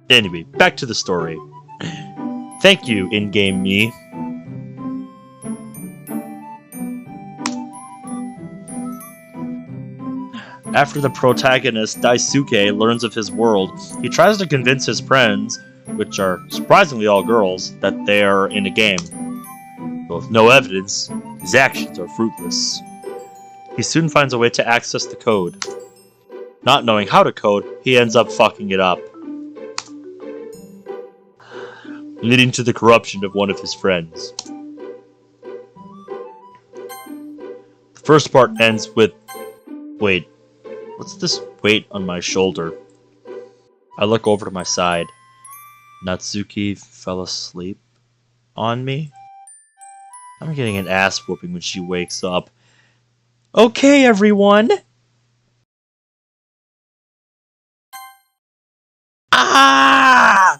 Anyway, back to the story. Thank you, in-game me. After the protagonist, Daisuke, learns of his world, he tries to convince his friends, which are surprisingly all girls, that they are in a game. But with no evidence, his actions are fruitless. He soon finds a way to access the code. Not knowing how to code, he ends up fucking it up, leading to the corruption of one of his friends. The first part ends with... Wait. What's this weight on my shoulder? I look over to my side. Natsuki fell asleep on me? I'm getting an ass whooping when she wakes up. Okay, everyone! Ah!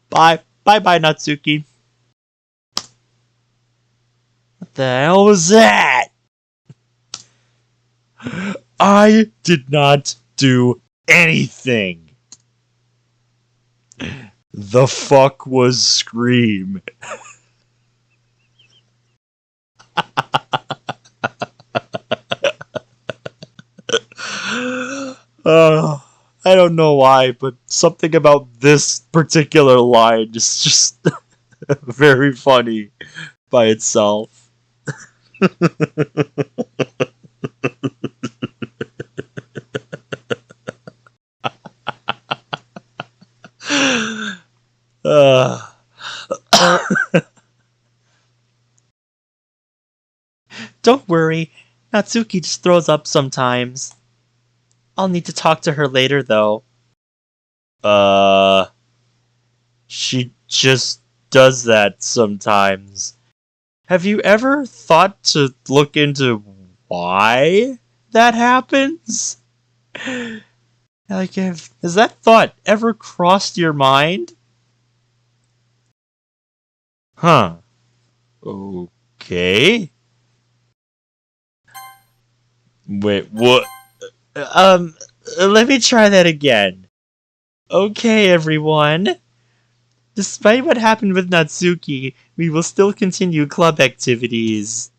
Bye. Bye-bye, Natsuki. the hell was that? I did not do anything. The fuck was Scream? I don't know why, but something about this particular line is just very funny by itself. uh, Don't worry, Natsuki just throws up sometimes. I'll need to talk to her later, though. she just does that sometimes. Have you ever thought to look into why that happens? Like, has that thought ever crossed your mind? Huh. Okay. Wait, what? Let me try that again. Okay, everyone. Despite what happened with Natsuki, we will still continue club activities.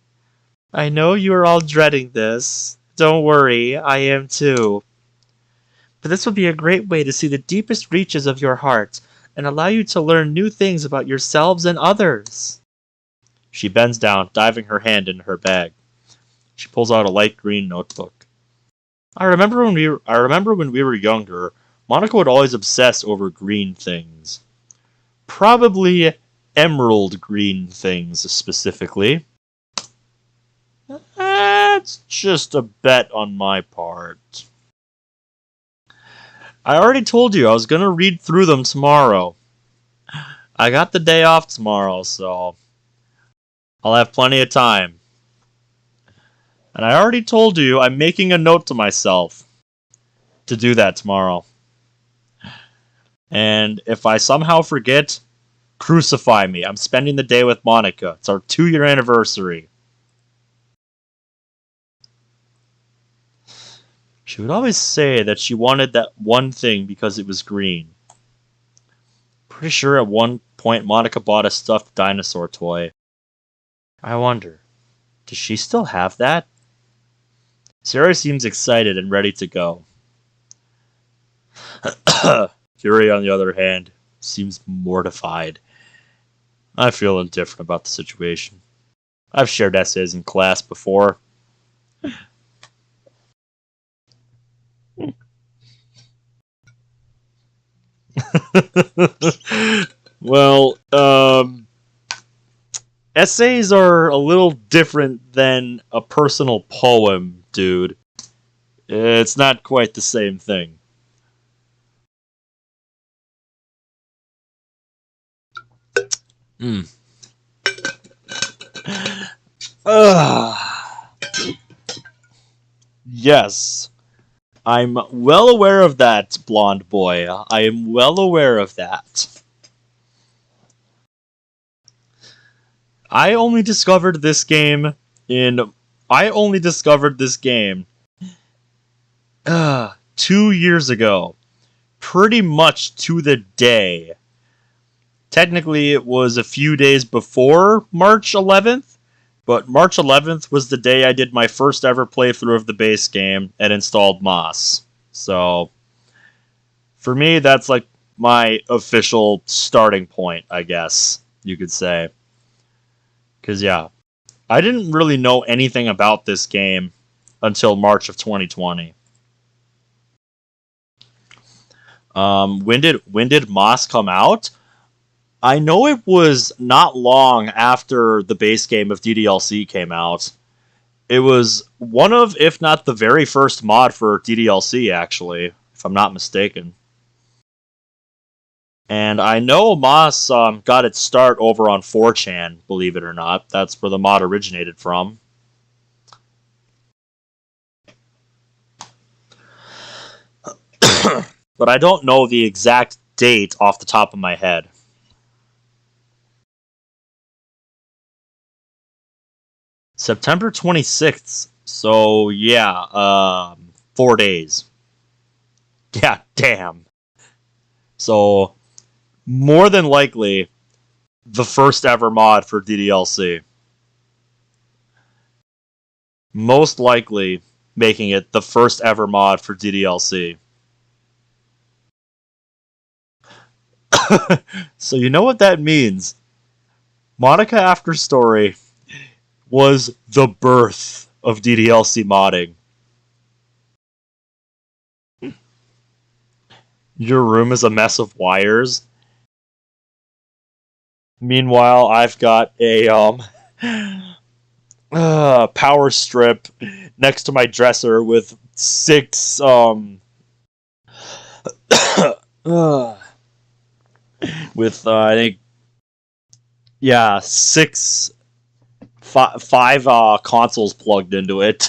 I know you are all dreading this. Don't worry, I am too. But this will be a great way to see the deepest reaches of your heart and allow you to learn new things about yourselves and others. She bends down, diving her hand in her bag. She pulls out a light green notebook. I remember when we were younger, Monica would always obsess over green things. Probably emerald green things specifically. That's just a bet on my part. I already told you I was going to read through them tomorrow. I got the day off tomorrow, so I'll have plenty of time. And I already told you I'm making a note to myself to do that tomorrow. And if I somehow forget, crucify me. I'm spending the day with Monica. It's our 2-year anniversary. She would always say that she wanted that one thing because it was green. Pretty sure at one point Monica bought a stuffed dinosaur toy. I wonder, does she still have that? Sarah seems excited and ready to go. Yuri, on the other hand, seems mortified. I feel indifferent about the situation. I've shared essays in class before. Well, essays are a little different than a personal poem, dude. It's not quite the same thing. Yes. I'm well aware of that, blonde boy. I am well aware of that. I only discovered this game 2 years ago. Pretty much to the day. Technically, it was a few days before March 11th, but March 11th was the day I did my first ever playthrough of the base game and installed Moss. So, for me, that's like my official starting point, I guess you could say. Because, yeah, I didn't really know anything about this game until March of 2020. When did Moss come out? I know it was not long after the base game of DDLC came out. It was one of, if not the very first mod for DDLC, actually, if I'm not mistaken. And I know Moss got its start over on 4chan, believe it or not. That's where the mod originated from. But I don't know the exact date off the top of my head. September 26th. So yeah, 4 days. Yeah, damn. So more than likely the first ever mod for DDLC. Most likely making it the first ever mod for DDLC. So you know what that means. Monica After Story was the birth of DDLC modding. Your room is a mess of wires. Meanwhile, I've got a power strip next to my dresser with six with I think six five consoles plugged into it.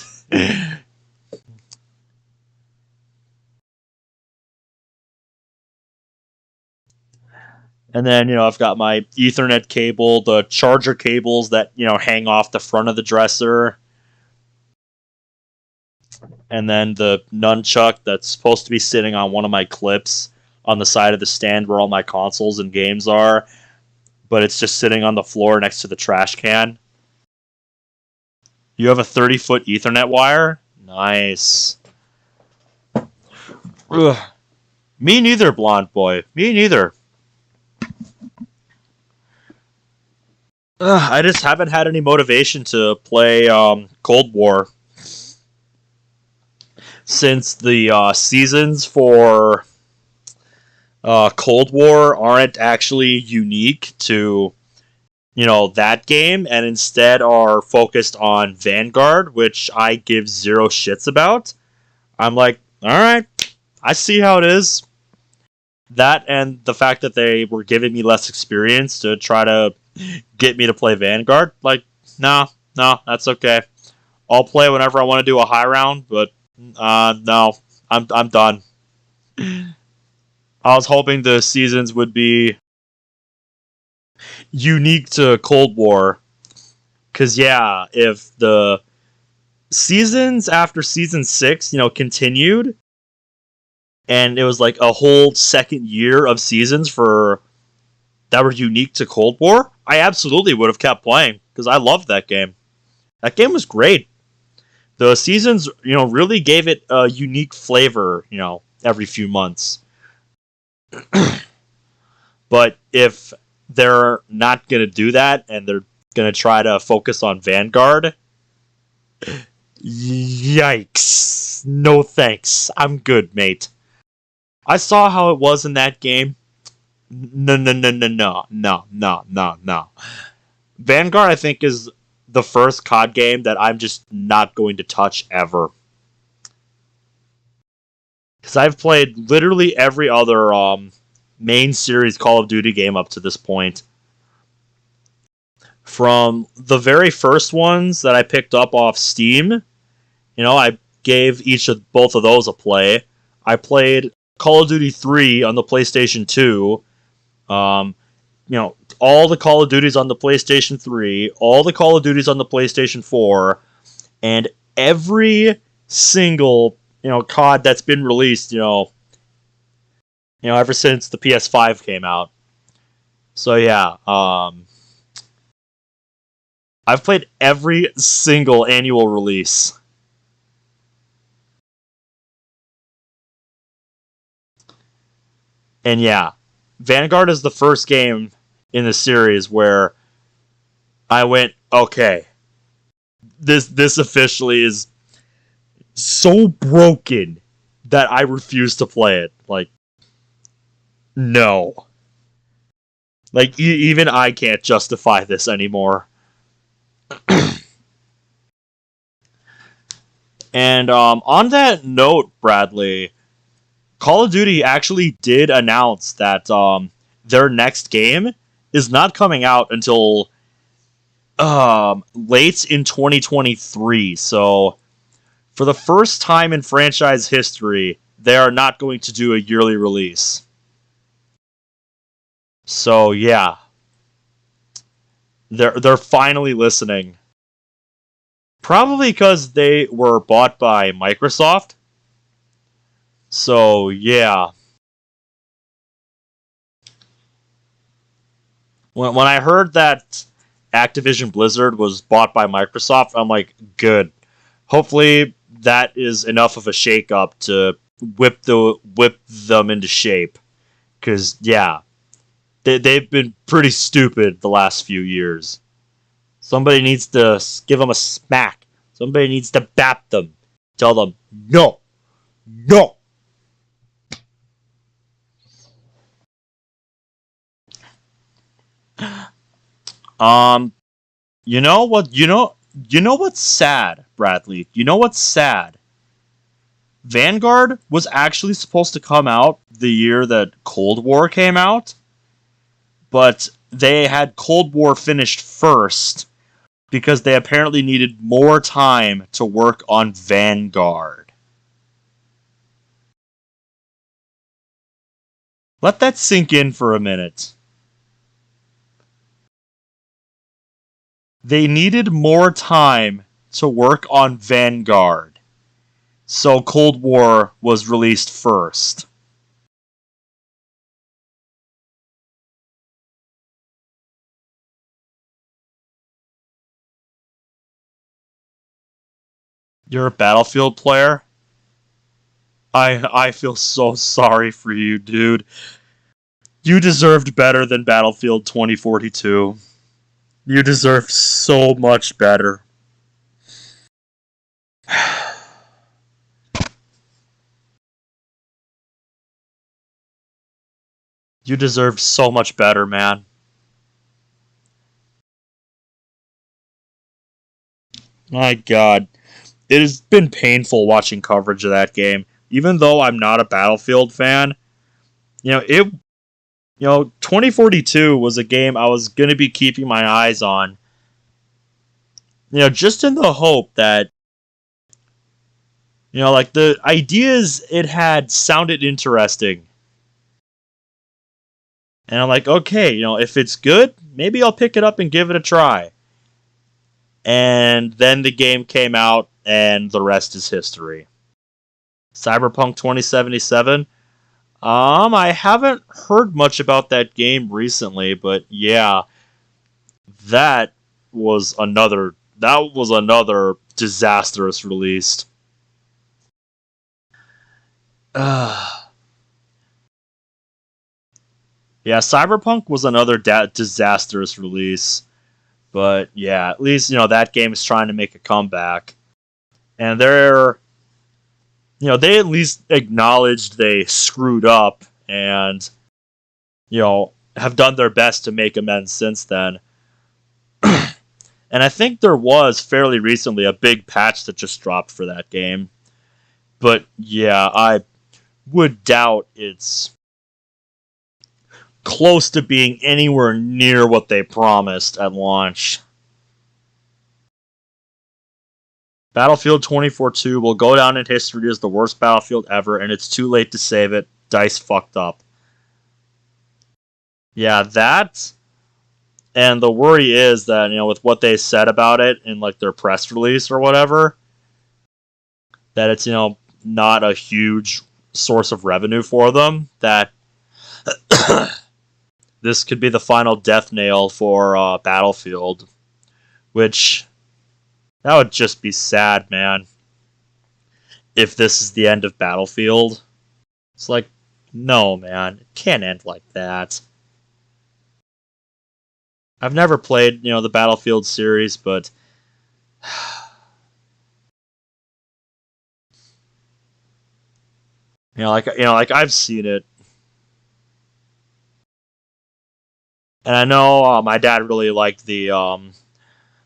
And then, I've got my Ethernet cable, the charger cables that, hang off the front of the dresser. And then the nunchuck that's supposed to be sitting on one of my clips on the side of the stand where all my consoles and games are. But it's just sitting on the floor next to the trash can. You have a 30-foot Ethernet wire? Nice. Ugh. Me neither, blonde boy. Me neither. I just haven't had any motivation to play Cold War since the seasons for Cold War aren't actually unique to that game, and instead are focused on Vanguard, which I give zero shits about. I'm like, all right, I see how it is. That and the fact that they were giving me less experience to try to get me to play Vanguard, like, no, that's okay. I'll play whenever I want to do a high round, but no, I'm done. I was hoping the seasons would be unique to Cold War, because if the seasons after season 6, continued, and it was like a whole second year of seasons that were unique to Cold War, I absolutely would have kept playing, because I loved that game. That game was great. The seasons, really gave it a unique flavor, every few months. But if they're not going to do that, and they're going to try to focus on Vanguard, yikes. No thanks. I'm good, mate. I saw how it was in that game. No. Vanguard, I think, is the first COD game that I'm just not going to touch ever. Because I've played literally every other main series Call of Duty game up to this point. From the very first ones that I picked up off Steam, I gave both of those a play. I played Call of Duty 3 on the PlayStation 2. All the Call of Duties on the PlayStation 3, all the Call of Duties on the PlayStation 4, and every single, COD that's been released, ever since the PS5 came out. So I've played every single annual release. And Vanguard is the first game in the series where I went, okay, this officially is so broken that I refuse to play it. Like, no. Like, even I can't justify this anymore. And on that note, Bradley, Call of Duty actually did announce that their next game is not coming out until late in 2023. So, for the first time in franchise history, they are not going to do a yearly release. So, they're finally listening. Probably because they were bought by Microsoft. So, yeah. When I heard that Activision Blizzard was bought by Microsoft, I'm like, good. Hopefully that is enough of a shakeup to whip them into shape. Because, yeah, they've been pretty stupid the last few years. Somebody needs to give them a smack. Somebody needs to bap them. Tell them, no, no. Um, you know what? You know what's sad, Bradley. You know what's sad? Vanguard was actually supposed to come out the year that Cold War came out, but they had Cold War finished first because they apparently needed more time to work on Vanguard. Let that sink in for a minute. They needed more time to work on Vanguard, so Cold War was released first. You're a Battlefield player? I feel so sorry for you, dude. You deserved better than Battlefield 2042. You deserve so much better. You deserve so much better, man. My god. It has been painful watching coverage of that game. Even though I'm not a Battlefield fan, you know, 2042 was a game I was going to be keeping my eyes on. Just in the hope that, like the ideas it had sounded interesting. And I'm like, okay, if it's good, maybe I'll pick it up and give it a try. And then the game came out, and the rest is history. Cyberpunk 2077. I haven't heard much about that game recently, but yeah, that was another disastrous release. Yeah, Cyberpunk was another disastrous release. But yeah, at least that game is trying to make a comeback, and they at least acknowledged they screwed up, and have done their best to make amends since then. And I think there was fairly recently a big patch that just dropped for that game. But yeah, I would doubt it's close to being anywhere near what they promised at launch. Battlefield 2042 will go down in history as the worst Battlefield ever, and it's too late to save it. DICE fucked up. Yeah, that. And the worry is that, with what they said about it in like their press release or whatever, that it's, not a huge source of revenue for them, that this could be the final death nail for Battlefield, which that would just be sad, man. If this is the end of Battlefield, it's like, no, man, it can't end like that. I've never played, the Battlefield series, but like I've seen it, and I know my dad really liked the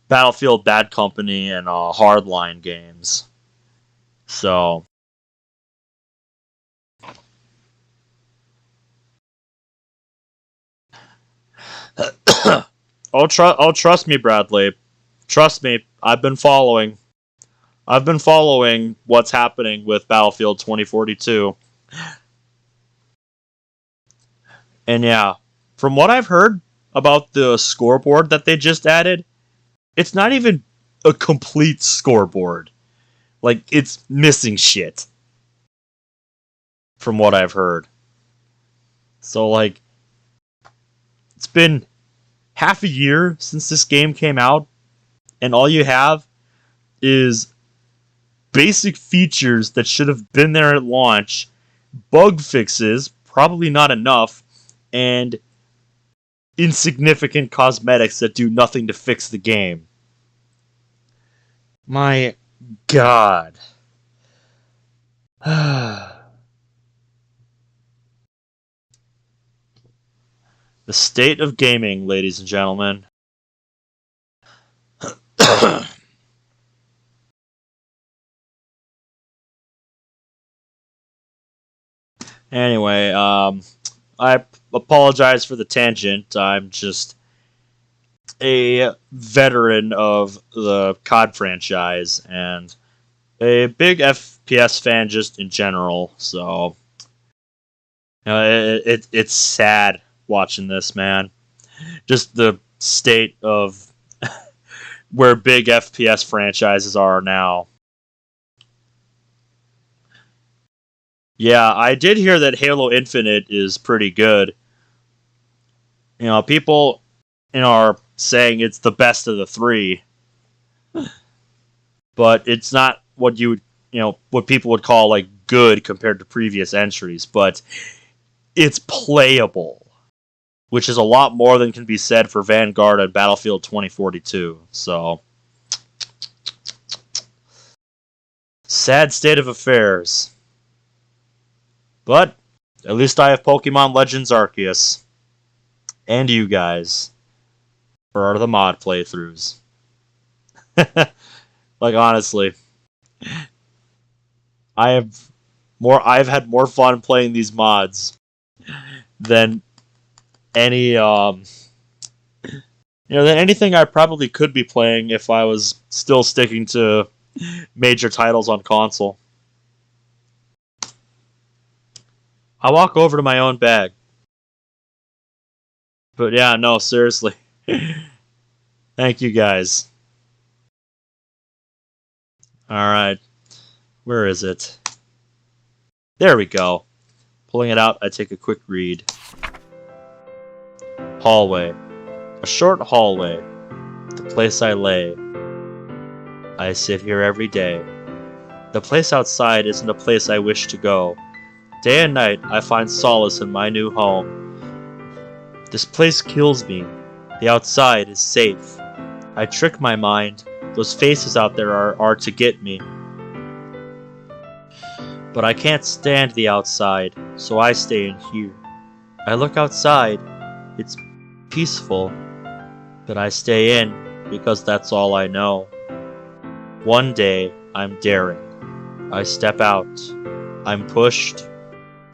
Battlefield Bad Company and Hardline games, so. Trust me, Bradley. Trust me, I've been following. I've been following what's happening with Battlefield 2042. And yeah, from what I've heard about the scoreboard that they just added, it's not even a complete scoreboard. Like, it's missing shit. From what I've heard. So, like, it's been half a year since this game came out, and all you have is basic features that should have been there at launch, bug fixes, probably not enough, and insignificant cosmetics that do nothing to fix the game. My God. The state of gaming, ladies and gentlemen. Anyway, I apologize for the tangent. I'm just a veteran of the COD franchise and a big FPS fan just in general. So, it's sad watching this, man. Just the state of where big FPS franchises are now. Yeah, I did hear that Halo Infinite is pretty good. You know, people are saying it's the best of the three. But it's not what you would, what people would call like good compared to previous entries, but it's playable, which is a lot more than can be said for Vanguard and Battlefield 2042. So, sad state of affairs. But at least I have Pokemon Legends Arceus. And you guys. For the mod playthroughs. Like, honestly. I've had more fun playing these mods than any than anything I probably could be playing if I was still sticking to major titles on console. I walk over to my own bag. But yeah, no, seriously. Thank you guys. Alright. Where is it? There we go. Pulling it out, I take a quick read. Hallway. A short hallway. The place I lay. I sit here every day. The place outside isn't a place I wish to go. Day and night, I find solace in my new home. This place kills me. The outside is safe. I trick my mind. Those faces out there are to get me. But I can't stand the outside, so I stay in here. I look outside. It's peaceful. But I stay in because that's all I know. One day, I'm daring. I step out. I'm pushed.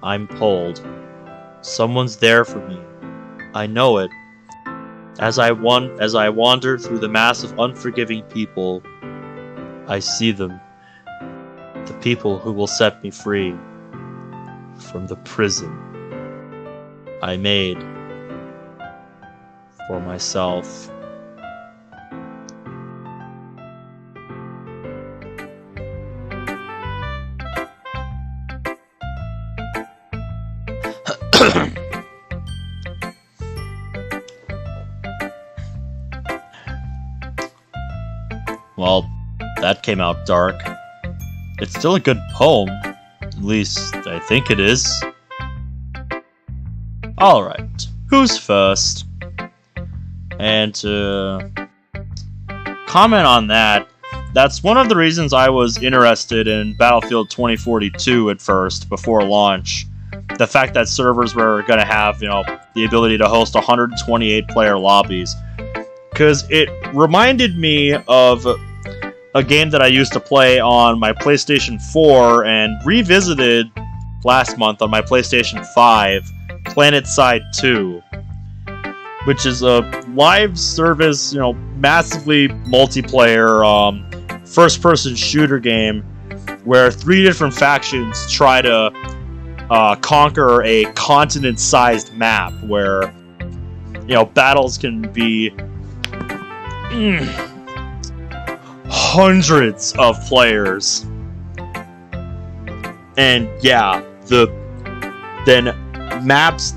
I'm pulled. Someone's there for me. I know it. As I wander through the mass of unforgiving people, I see them. The people who will set me free from the prison I made for myself. Well, that came out dark. It's still a good poem. At least, I think it is. Alright, who's first? And to comment on that, that's one of the reasons I was interested in Battlefield 2042 at first, before launch. The fact that servers were going to have, the ability to host 128 player lobbies. Because it reminded me of a game that I used to play on my PlayStation 4 and revisited last month on my PlayStation 5, PlanetSide 2, which is a live service, massively multiplayer, first-person shooter game where 3 different factions try to conquer a continent-sized map where, battles can be hundreds of players. And yeah, maps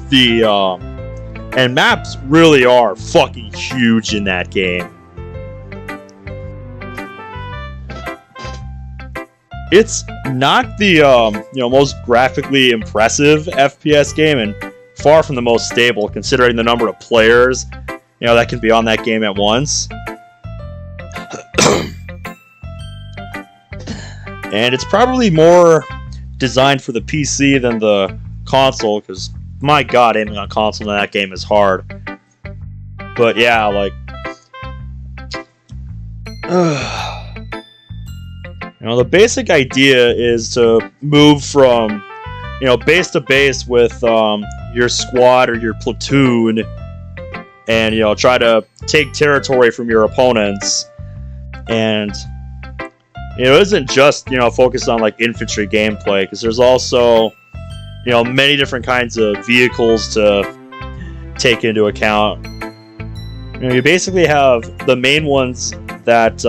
really are fucking huge in that game. It's not the most graphically impressive FPS game, and far from the most stable considering the number of players that can be on that game at once. And it's probably more designed for the PC than the console, because my god, aiming on console in that game is hard. But yeah, like the basic idea is to move from base to base with your squad or your platoon, and try to take territory from your opponents. And it isn't just focused on like infantry gameplay, because there's also many different kinds of vehicles to take into account. You basically have the main ones that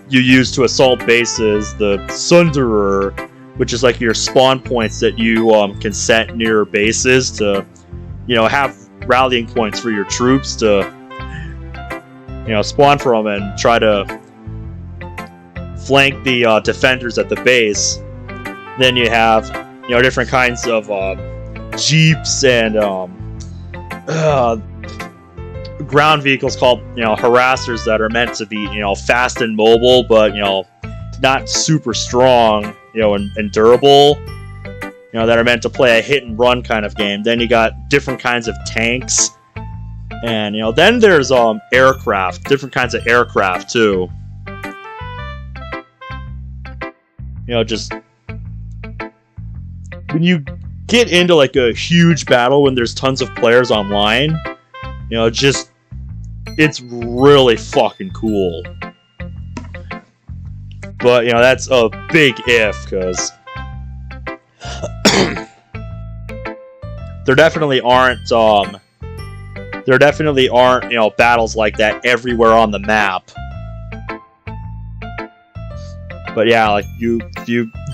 you use to assault bases, the Sunderer, which is like your spawn points that you can set near bases to have rallying points for your troops to spawn from and try to flank the defenders at the base. Then you have different kinds of jeeps and ground vehicles called harassers that are meant to be fast and mobile, but not super strong and durable, that are meant to play a hit and run kind of game. Then you got different kinds of tanks, and then there's aircraft, different kinds of aircraft too. Just when you get into like a huge battle when there's tons of players online, it's really fucking cool. But that's a big if, because there definitely aren't battles like that everywhere on the map. But yeah, like you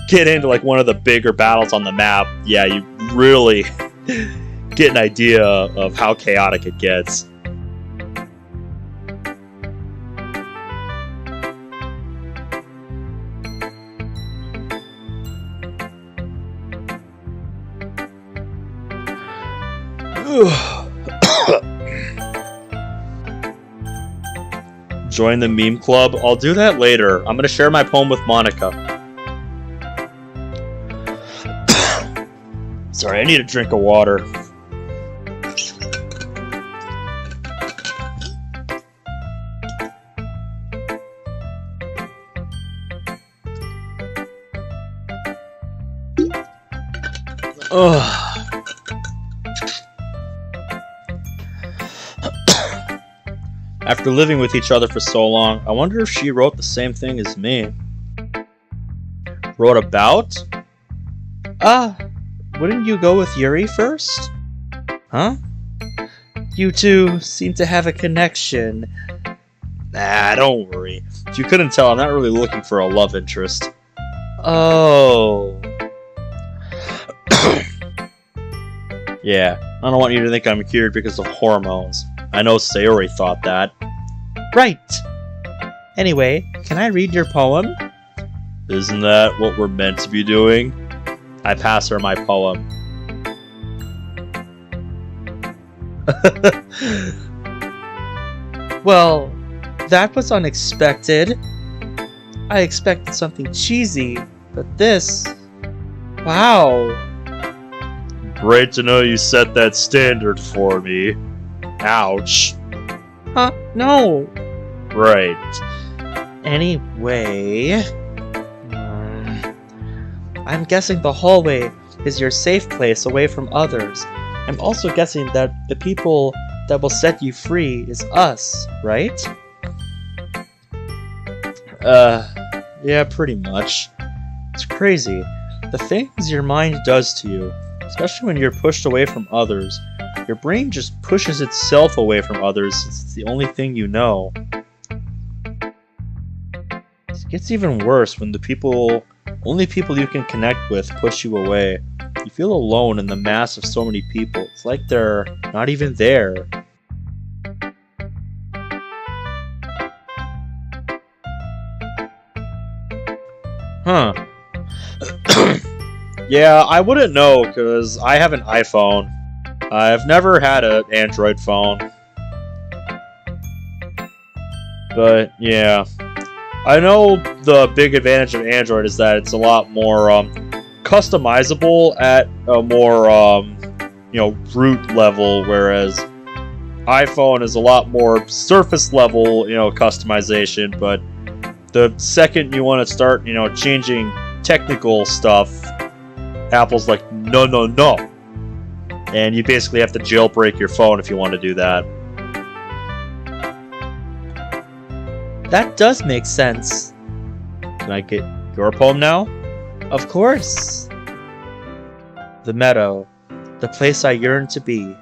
get into like one of the bigger battles on the map, yeah, you really get an idea of how chaotic it gets. Join the meme club? I'll do that later. I'm gonna share my poem with Monica. Sorry, I need a drink of water. Ugh. After living with each other for so long, I wonder if she wrote the same thing as me. Wrote about? Wouldn't you go with Yuri first? Huh? You two seem to have a connection. Nah, don't worry. If you couldn't tell, I'm not really looking for a love interest. Oh. Yeah, I don't want you to think I'm cured because of hormones. I know Sayori thought that. Right! Anyway, can I read your poem? Isn't that what we're meant to be doing? I pass her my poem. Well, that was unexpected. I expected something cheesy, but this... Wow! Great to know you set that standard for me. Ouch. Huh? No. Right. Anyway... I'm guessing the hallway is your safe place away from others. I'm also guessing that the people that will set you free is us, right? Yeah, pretty much. It's crazy. The things your mind does to you, especially when you're pushed away from others. Your brain just pushes itself away from others. It's the only thing you know. gets even worse when the only people you can connect with push you away. You feel alone in the mass of so many people. It's like they're not even there. Huh. Yeah, I wouldn't know because I have an iPhone. I've never had an Android phone. But yeah, I know the big advantage of Android is that it's a lot more customizable at a more root level, whereas iPhone is a lot more surface level customization. But the second you want to start changing technical stuff, Apple's like, no, no, no. And you basically have to jailbreak your phone if you want to do that. That does make sense. Can I get your poem now? Of course. The meadow, the place I yearn to be.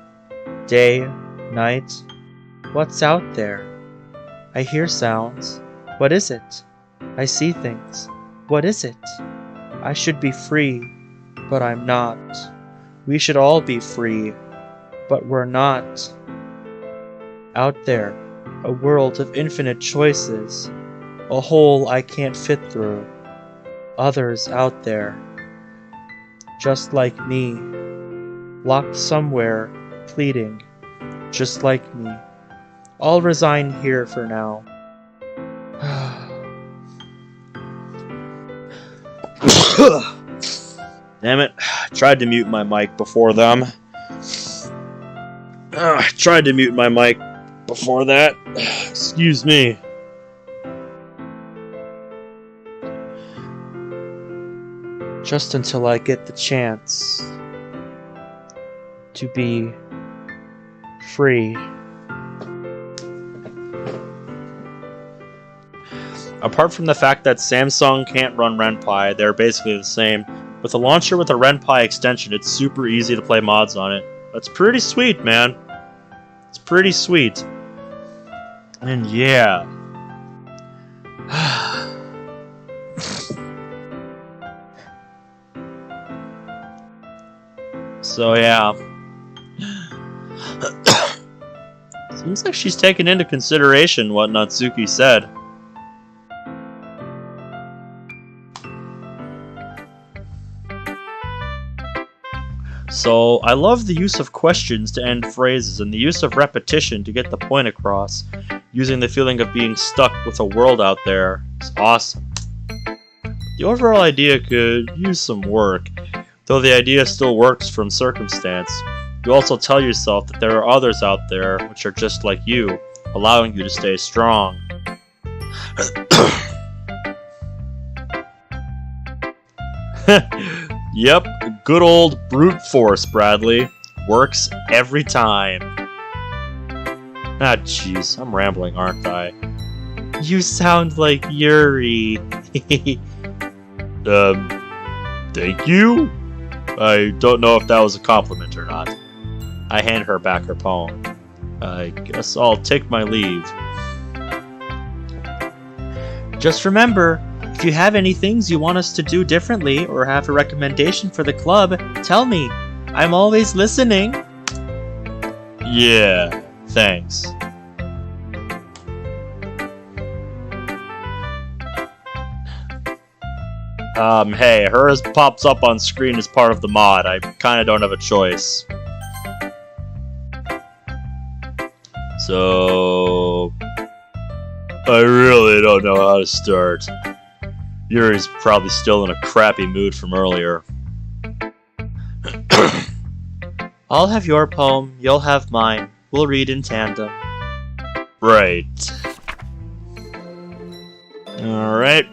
Day, night, what's out there? I hear sounds. What is it? I see things. What is it? I should be free, but I'm not. We should all be free, but we're not. Out there, a world of infinite choices, a hole I can't fit through. Others out there, just like me, locked somewhere, pleading, just like me. I'll resign here for now. Damn it, I tried to mute my mic before them. I tried to mute my mic before that. Excuse me. Just until I get the chance to be free. Apart from the fact that Samsung can't run RenPy, they're basically the same. With a launcher with a RenPy extension, it's super easy to play mods on it. That's pretty sweet, man. It's pretty sweet. And yeah. So yeah. Seems like she's taken into consideration what Natsuki said. So, I love the use of questions to end phrases and the use of repetition to get the point across, using the feeling of being stuck with a world out there. It's awesome. The overall idea could use some work, though the idea still works from circumstance. You also tell yourself that there are others out there which are just like you, allowing you to stay strong. Yep, good old brute force, Bradley. Works every time. Ah, jeez, I'm rambling, aren't I? You sound like Yuri. Thank you? I don't know if that was a compliment or not. I hand her back her poem. I guess I'll take my leave. Just remember, if you have any things you want us to do differently or have a recommendation for the club, tell me. I'm always listening. Yeah, thanks. Hey, hers pops up on screen as part of the mod. I kinda don't have a choice. So... I really don't know how to start. Yuri's probably still in a crappy mood from earlier. I'll have your poem, you'll have mine. We'll read in tandem. Right. Alright.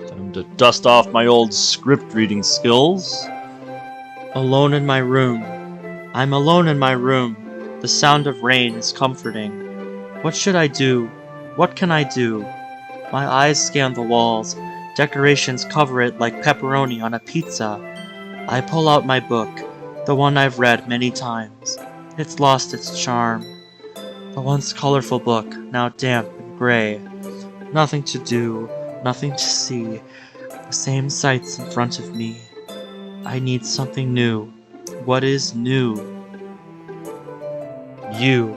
Time to dust off my old script reading skills. Alone in my room. I'm alone in my room. The sound of rain is comforting. What should I do? What can I do? My eyes scan the walls. Decorations cover it like pepperoni on a pizza. I pull out my book, the one I've read many times. It's lost its charm. The once colorful book, now damp and gray. Nothing to do, nothing to see. The same sights in front of me. I need something new. What is new? You.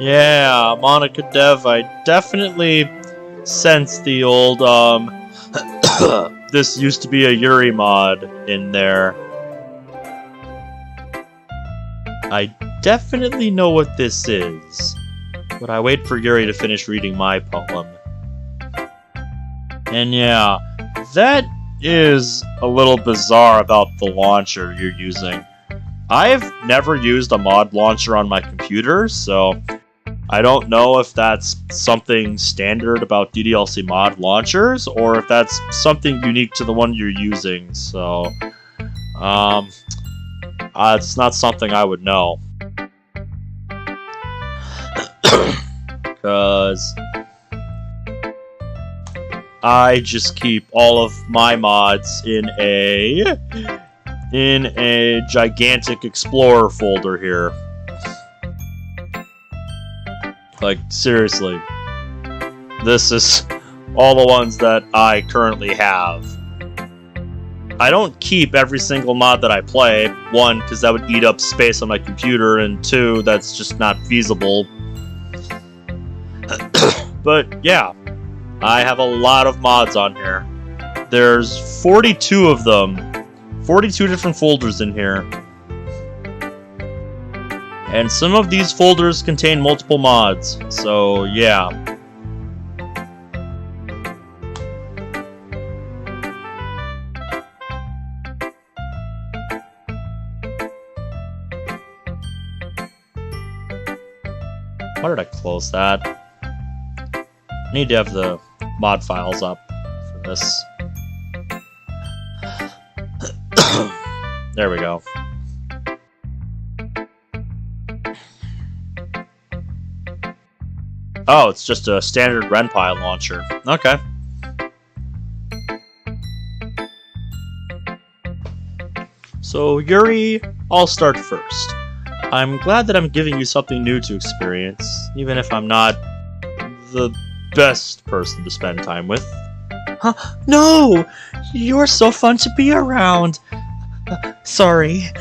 Yeah, Monica Dev, I definitely sense the old, this used to be a Yuri mod in there. I definitely know what this is, but I wait for Yuri to finish reading my poem. And yeah, that is a little bizarre about the launcher you're using. I've never used a mod launcher on my computer, so I don't know if that's something standard about DDLC mod launchers, or if that's something unique to the one you're using, so it's not something I would know. Because I just keep all of my mods in a gigantic Explorer folder here. Like, seriously. This is all the ones that I currently have. I don't keep every single mod that I play. One, because that would eat up space on my computer, and two, that's just not feasible. But yeah, I have a lot of mods on here. There's 42 of them. 42 different folders in here. And some of these folders contain multiple mods, so yeah. Why did I close that? I need to have the mod files up for this. There we go. Oh, it's just a standard Ren'Py launcher. Okay. So, Yuri, I'll start first. I'm glad that I'm giving you something new to experience, even if I'm not the best person to spend time with. Huh? No! You're so fun to be around! Sorry.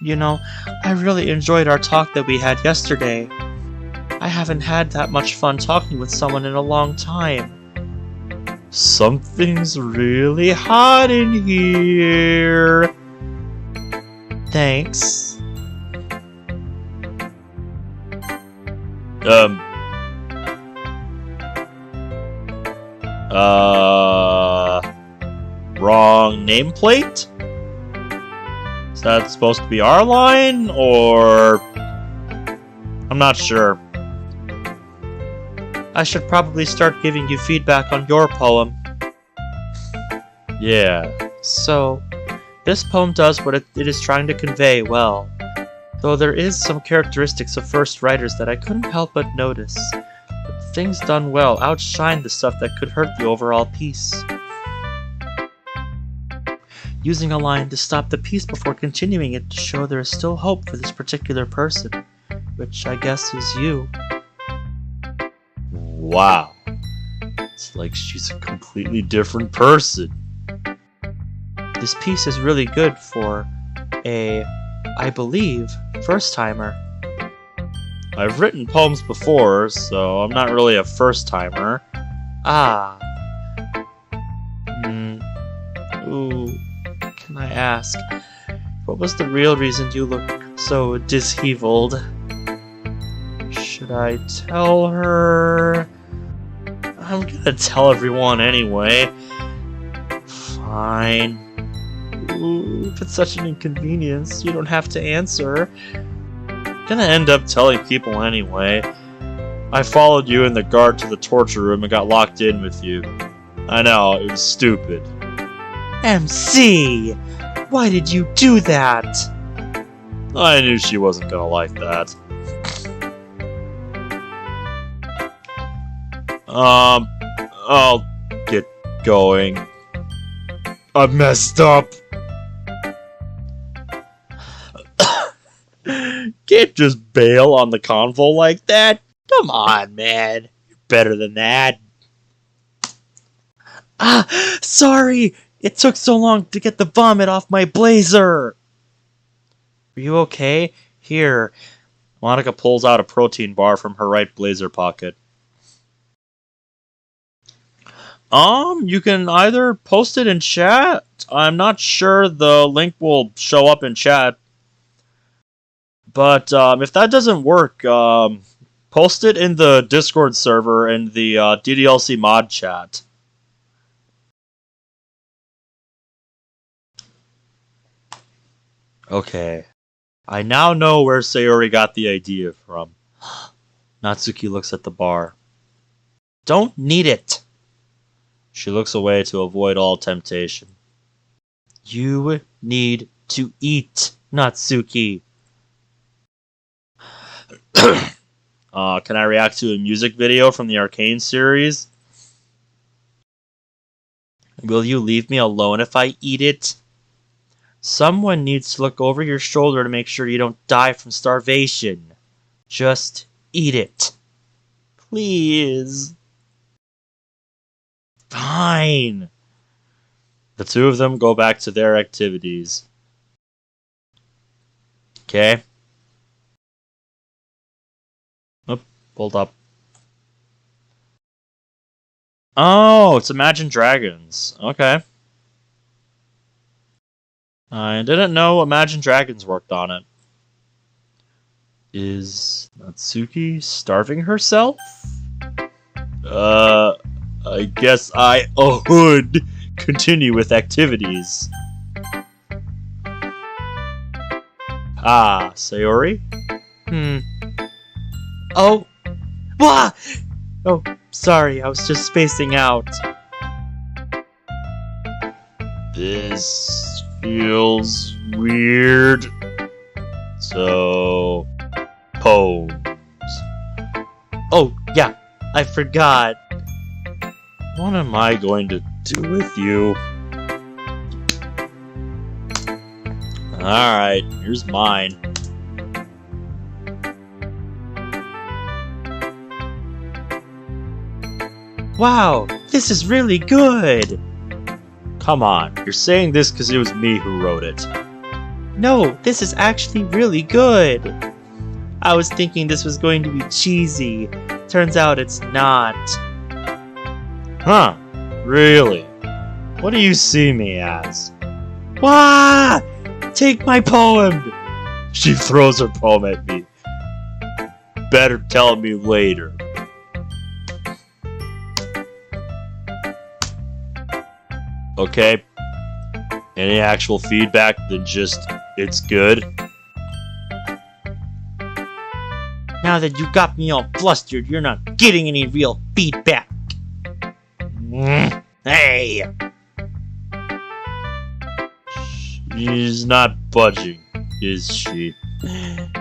You know, I really enjoyed our talk that we had yesterday. I haven't had that much fun talking with someone in a long time. Something's really hot in here. Thanks. Wrong nameplate? Is that supposed to be our line, or... I'm not sure. I should probably start giving you feedback on your poem. Yeah. So, this poem does what it is trying to convey well, though there is some characteristics of first writers that I couldn't help but notice. But things done well outshine the stuff that could hurt the overall piece. Using a line to stop the piece before continuing it to show there is still hope for this particular person, which I guess is you. Wow. It's like she's a completely different person. This piece is really good for a, I believe, first-timer. I've written poems before, so I'm not really a first-timer. Ah. Ooh, can I ask, what was the real reason you look so disheveled? Should I tell her? I'm gonna tell everyone anyway. Fine. Ooh, if it's such an inconvenience, you don't have to answer. I'm gonna end up telling people anyway. I followed you and the guard to the torture room and got locked in with you. I know, it was stupid. MC! Why did you do that? I knew she wasn't gonna like that. I'll get going. I messed up. can't just bail on the convo like that. Come on, man. You're better than that. Ah, sorry! It took so long to get the vomit off my blazer! Are you okay? Here. Monica pulls out a protein bar from her right blazer pocket. You can either post it in chat. I'm not sure the link will show up in chat. But if that doesn't work, post it in the Discord server in the DDLC mod chat. Okay. I now know where Sayori got the idea from. Natsuki looks at the bar. Don't need it. She looks away to avoid all temptation. You need to eat, Natsuki. Can I react to a music video from the Arcane series? Will you leave me alone if I eat it? Someone needs to look over your shoulder to make sure you don't die from starvation. Just eat it. Please. Fine. The two of them go back to their activities. Okay. Oop, hold up. Oh, it's Imagine Dragons. Okay. I didn't know Imagine Dragons worked on it. Is Natsuki starving herself? I guess I would continue with activities. Ah, Sayori? Oh. Wah! Oh, sorry, I was just spacing out. This feels weird. So, poems. Oh, yeah, I forgot. What am I going to do with you? Alright, here's mine. Wow, this is really good. Come on, you're saying this because it was me who wrote it. No, this is actually really good. I was thinking this was going to be cheesy. Turns out it's not. Huh, really? What do you see me as? Wah! Take my poem! She throws her poem at me. Better tell me later. Okay. Any actual feedback than just, it's good? Now that you got me all flustered, you're not getting any real feedback. Hey! She's not budging, is she?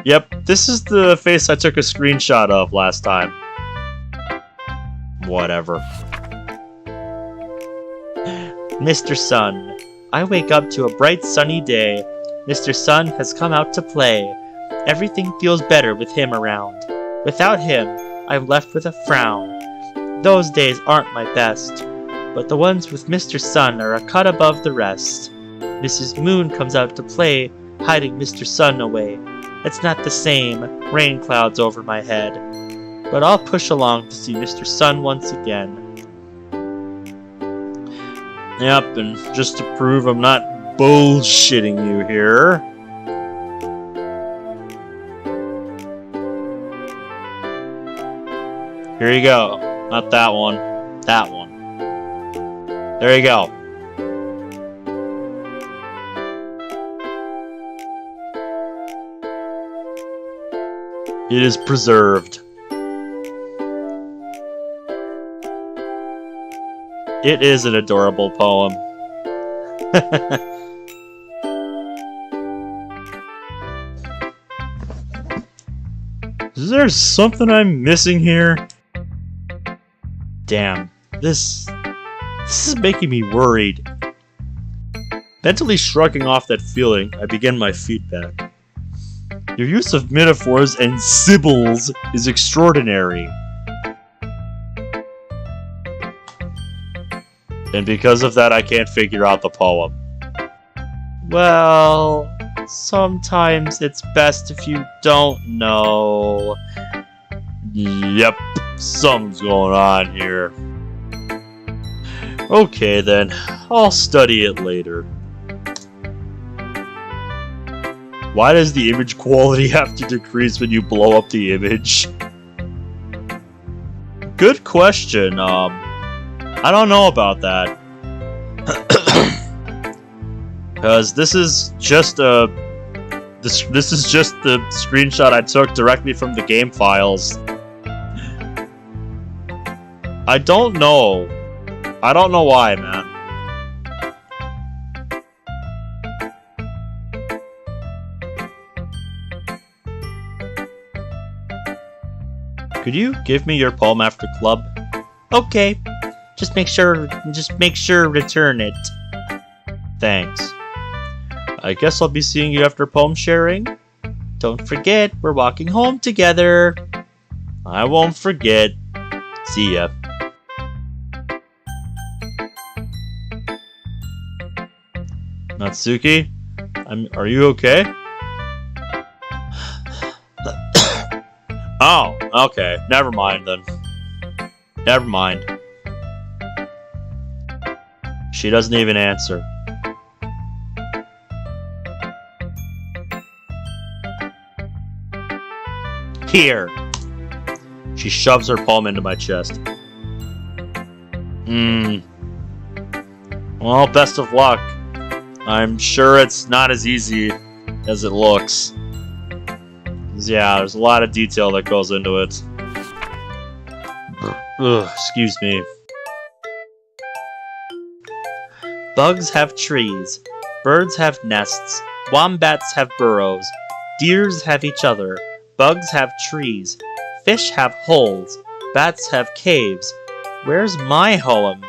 Yep, this is the face I took a screenshot of last time. Whatever. Mr. Sun. I wake up to a bright sunny day. Mr. Sun has come out to play. Everything feels better with him around. Without him, I'm left with a frown. Those days aren't my best, but the ones with Mr. Sun are a cut above the rest. Mrs. Moon comes out to play, hiding Mr. Sun away. It's not the same, rain clouds over my head. But I'll push along to see Mr. Sun once again. Yep, and just to prove I'm not bullshitting you here. Here you go. Not that one. That one. There you go. It is preserved. It is an adorable poem. Is there something I'm missing here? Damn, this is making me worried. Mentally shrugging off that feeling, I begin my feedback. Your use of metaphors and symbols is extraordinary. And because of that, I can't figure out the poem. Well, sometimes it's best if you don't know. Yep, something's going on here. Okay then, I'll study it later. Why does the image quality have to decrease when you blow up the image? Good question. I don't know about that. Because this is just the screenshot I took directly from the game files. I don't know. I don't know why, man. Could you give me your poem after club? Okay. Just make sure return it. Thanks. I guess I'll be seeing you after poem sharing. Don't forget, we're walking home together. I won't forget. See ya. Natsuki? Are you okay? Oh, okay. Never mind then. Never mind. She doesn't even answer. Here! She shoves her palm into my chest. Well, best of luck. I'm sure it's not as easy as it looks. Yeah, there's a lot of detail that goes into it. Ugh, excuse me. Bugs have trees. Birds have nests. Wombats have burrows. Deers have each other. Bugs have trees. Fish have holes. Bats have caves. Where's my home?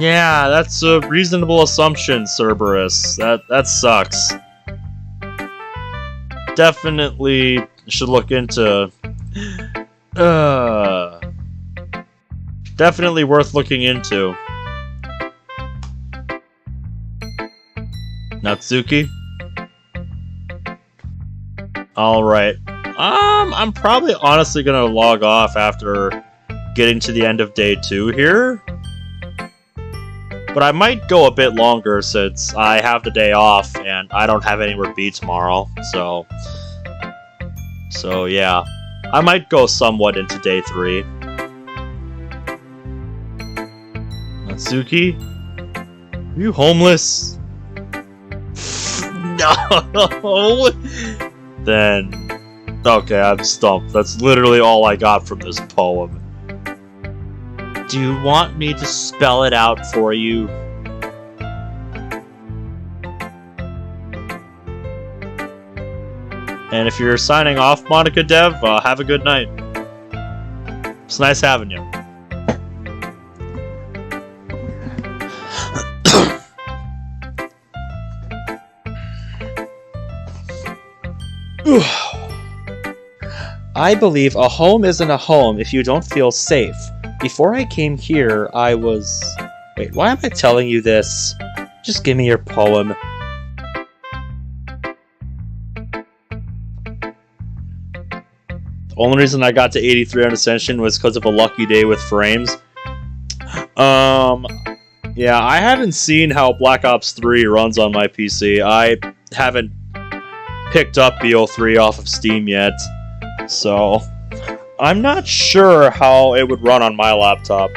Yeah, that's a reasonable assumption, Cerberus. That sucks. Definitely should look into... Definitely worth looking into. Natsuki? Alright. I'm probably honestly gonna log off after getting to the end of day 2 here. But I might go a bit longer since I have the day off and I don't have anywhere to be tomorrow, so yeah. I might go somewhat into day 3. Natsuki? Are you homeless? No! Then... okay, I'm stumped. That's literally all I got from this poem. Do you want me to spell it out for you? And if you're signing off, Monica Dev, have a good night. It's nice having you. I believe a home isn't a home if you don't feel safe. Before I came here, I was... Wait, why am I telling you this? Just give me your poem. The only reason I got to 83 on Ascension was because of a lucky day with frames. Yeah, I haven't seen how Black Ops 3 runs on my PC. I haven't picked up BO3 off of Steam yet, so I'm not sure how it would run on my laptop.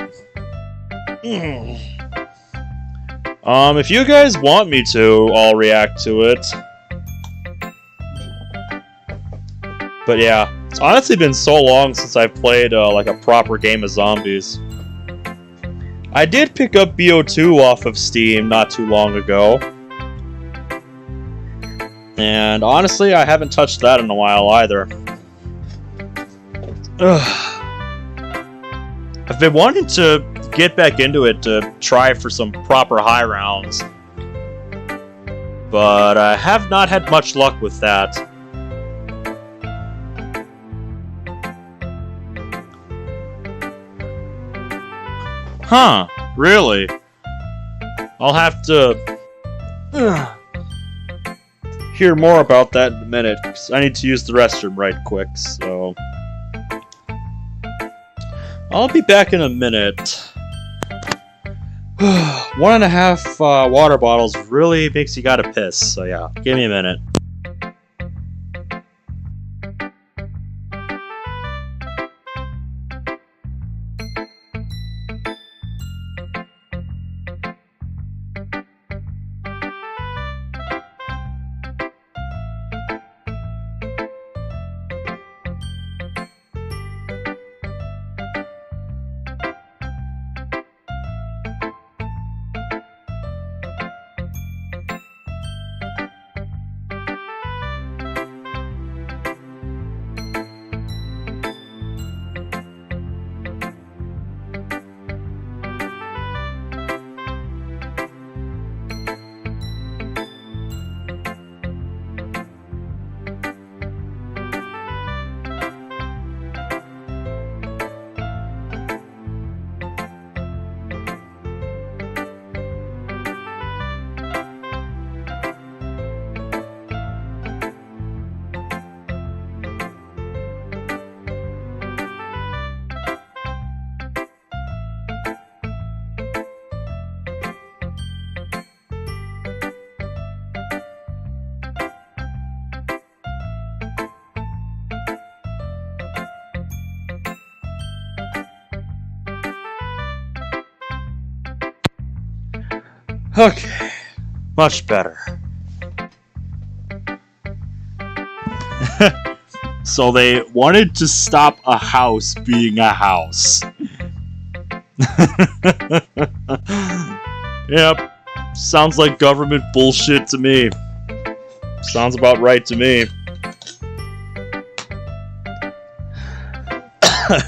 If you guys want me to, I'll react to it. But yeah, it's honestly been so long since I've played like a proper game of zombies. I did pick up BO2 off of Steam not too long ago. And honestly, I haven't touched that in a while either. I've been wanting to get back into it to try for some proper high rounds, but I have not had much luck with that. Huh, really? I'll have to hear more about that in a minute, 'cause I need to use the restroom right quick, so... I'll be back in a minute. 1.5 water bottles really makes you gotta piss, so yeah, give me a minute. Okay, much better. So they wanted to stop a house being a house. Yep, sounds like government bullshit to me. Sounds about right to me.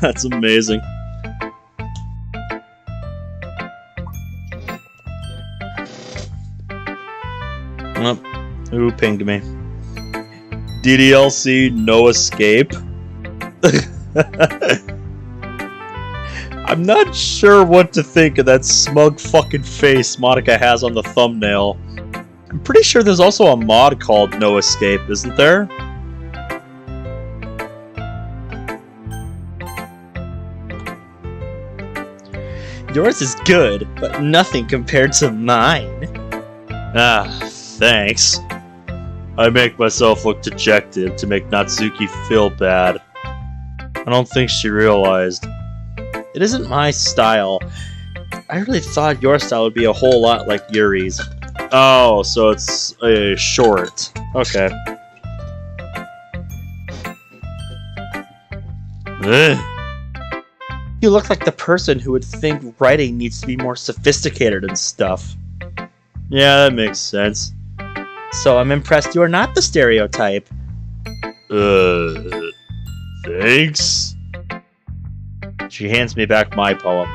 That's amazing. Oh, who pinged me? DDLC, no escape. I'm not sure what to think of that smug fucking face Monica has on the thumbnail. I'm pretty sure there's also a mod called No Escape, isn't there? Yours is good, but nothing compared to mine. Ah, thanks. I make myself look dejected to make Natsuki feel bad. I don't think she realized. It isn't my style. I really thought your style would be a whole lot like Yuri's. Oh, so it's a short. Okay. Ugh. You look like the person who would think writing needs to be more sophisticated and stuff. Yeah, that makes sense. So I'm impressed you are not the stereotype. Thanks? She hands me back my poem.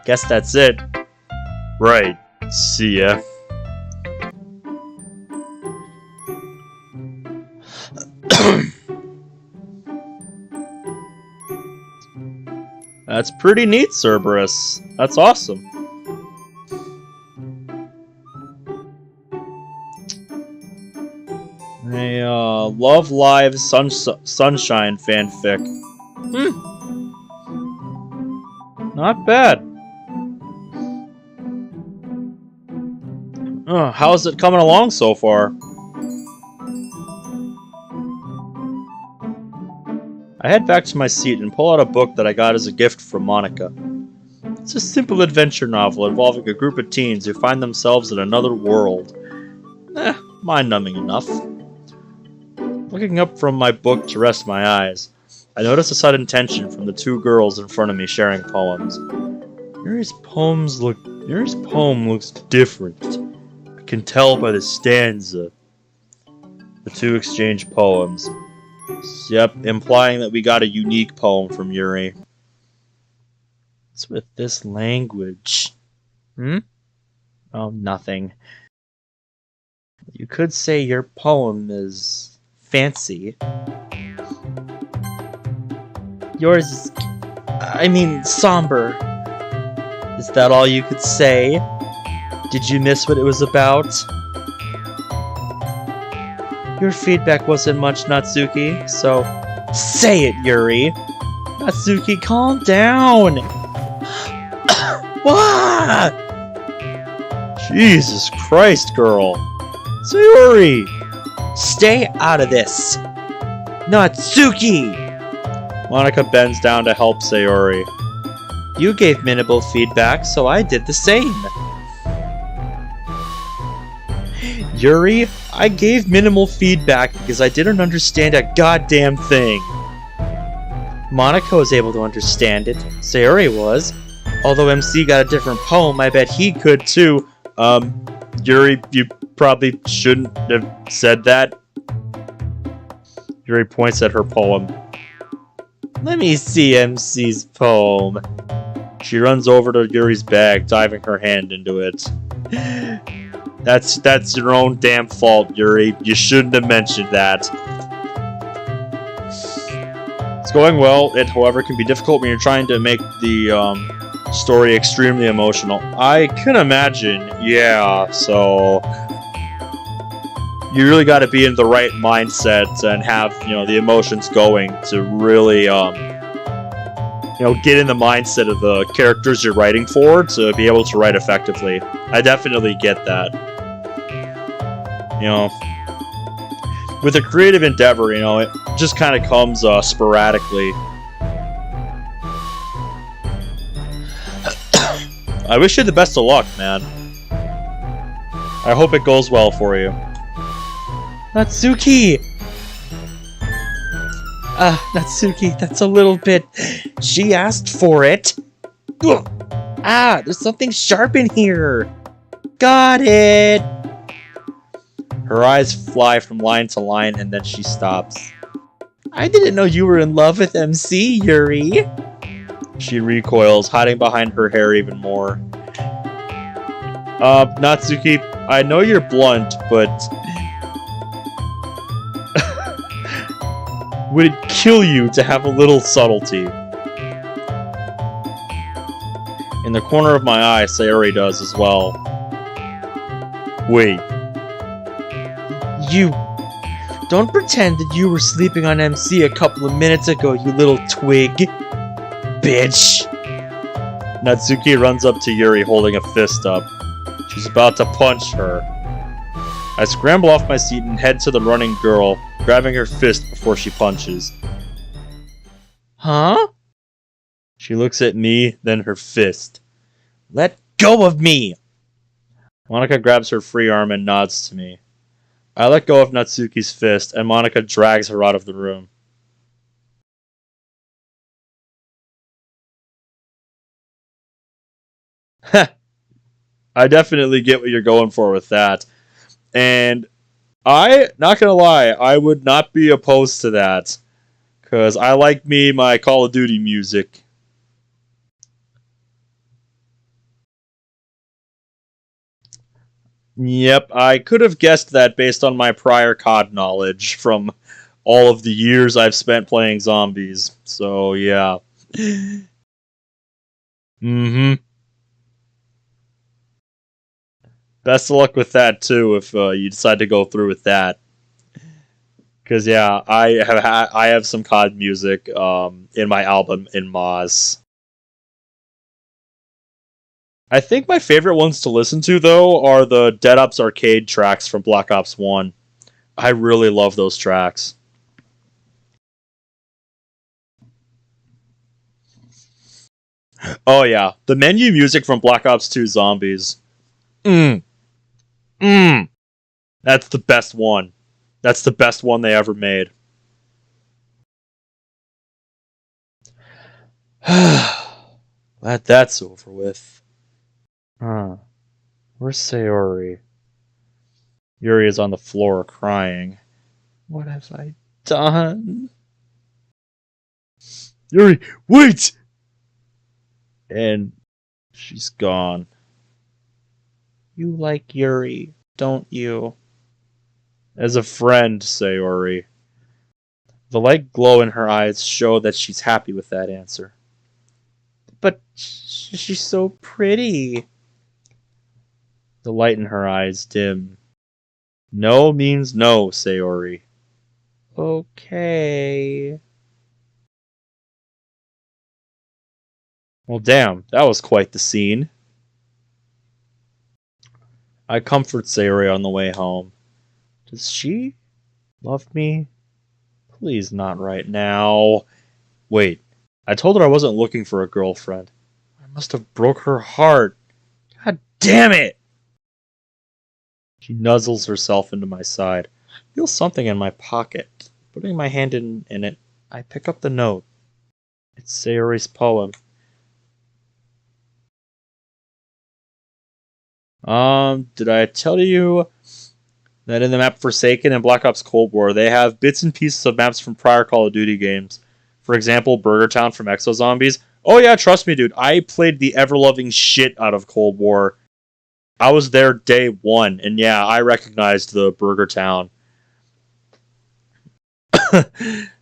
Guess that's it. Right. See ya. That's pretty neat, Cerberus. That's awesome. A Love Live Sunshine fanfic. Not bad. How's it coming along so far? I head back to my seat and pull out a book that I got as a gift from Monica. It's a simple adventure novel involving a group of teens who find themselves in another world. Mind-numbing enough. Looking up from my book to rest my eyes, I notice a sudden tension from the two girls in front of me sharing poems. Yuri's poem looks different. I can tell by the stanza. The two exchange poems. Yep, implying that we got a unique poem from Yuri. What's with this language? Hmm? Oh, nothing. You could say your poem is fancy. Yours is, I mean, somber. Is that all you could say? Did you miss what it was about? Your feedback wasn't much, Natsuki, so say it, Yuri. Natsuki, calm down. What? Jesus Christ, girl. Sayori! Stay out of this. Natsuki! Monika bends down to help Sayori. You gave minimal feedback, so I did the same. Yuri, I gave minimal feedback because I didn't understand a goddamn thing. Monika was able to understand it. Sayori was. Although MC got a different poem, I bet he could too. Yuri, you probably shouldn't have said that. Yuri points at her poem. Let me see MC's poem. She runs over to Yuri's bag, diving her hand into it. That's your own damn fault, Yuri. You shouldn't have mentioned that. It's going well. It, however, can be difficult when you're trying to make the story extremely emotional. I can imagine, yeah, so you really got to be in the right mindset and have, the emotions going to really, get in the mindset of the characters you're writing for to be able to write effectively. I definitely get that. With a creative endeavor, it just kind of comes sporadically. I wish you the best of luck, man. I hope it goes well for you. Natsuki! Natsuki, that's a little bit... She asked for it. Ugh. There's something sharp in here. Got it! Her eyes fly from line to line, and then she stops. I didn't know you were in love with MC, Yuri. She recoils, hiding behind her hair even more. Natsuki, I know you're blunt, but... would it kill you to have a little subtlety? In the corner of my eye, Sayori does as well. Wait. You... Don't pretend that you were sleeping on MC a couple of minutes ago, you little twig. Bitch. Natsuki runs up to Yuri holding a fist up. She's about to punch her. I scramble off my seat and head to the running girl, grabbing her fist before she punches. Huh? She looks at me, then her fist. Let go of me! Monika grabs her free arm and nods to me. I let go of Natsuki's fist, and Monika drags her out of the room. Heh. I definitely get what you're going for with that. And not gonna lie, I would not be opposed to that. Because I like my Call of Duty music. Yep, I could have guessed that based on my prior COD knowledge from all of the years I've spent playing zombies. So, yeah. Mm-hmm. Best of luck with that, too, if you decide to go through with that. Because, yeah, I have some COD music in my album in Moz. I think my favorite ones to listen to, though, are the Dead Ops Arcade tracks from Black Ops 1. I really love those tracks. Oh, yeah. The menu music from Black Ops 2 Zombies. That's the best one. That's the best one they ever made. Glad that's over with. Where's Sayori? Yuri is on the floor crying. What have I done? Yuri, wait! And she's gone. You like Yuri, don't you? As a friend, Sayori. The light glow in her eyes showed that she's happy with that answer. But she's so pretty. The light in her eyes dim. No means no, Sayori. Okay. Well, damn, that was quite the scene. I comfort Sayori on the way home. Does she love me? Please not right now. Wait, I told her I wasn't looking for a girlfriend. I must have broke her heart. God damn it! She nuzzles herself into my side. I feel something in my pocket. Putting my hand in it, I pick up the note. It's Sayori's poem. Did I tell you that in the map Forsaken and Black Ops Cold War, they have bits and pieces of maps from prior Call of Duty games? For example, Burger Town from Exo Zombies. Oh yeah, trust me, dude. I played the ever-loving shit out of Cold War. I was there day one, and yeah, I recognized the Burger Town.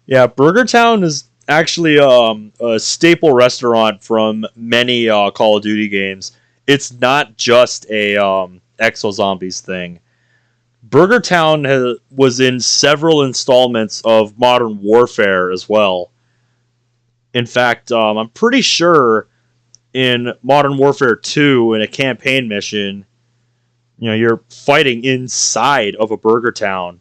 Yeah, Burger Town is actually a staple restaurant from many Call of Duty games. It's not just a Exo Zombies thing. Burger Town was in several installments of Modern Warfare as well. In fact, I'm pretty sure in Modern Warfare 2, in a campaign mission, you're fighting inside of a Burger Town.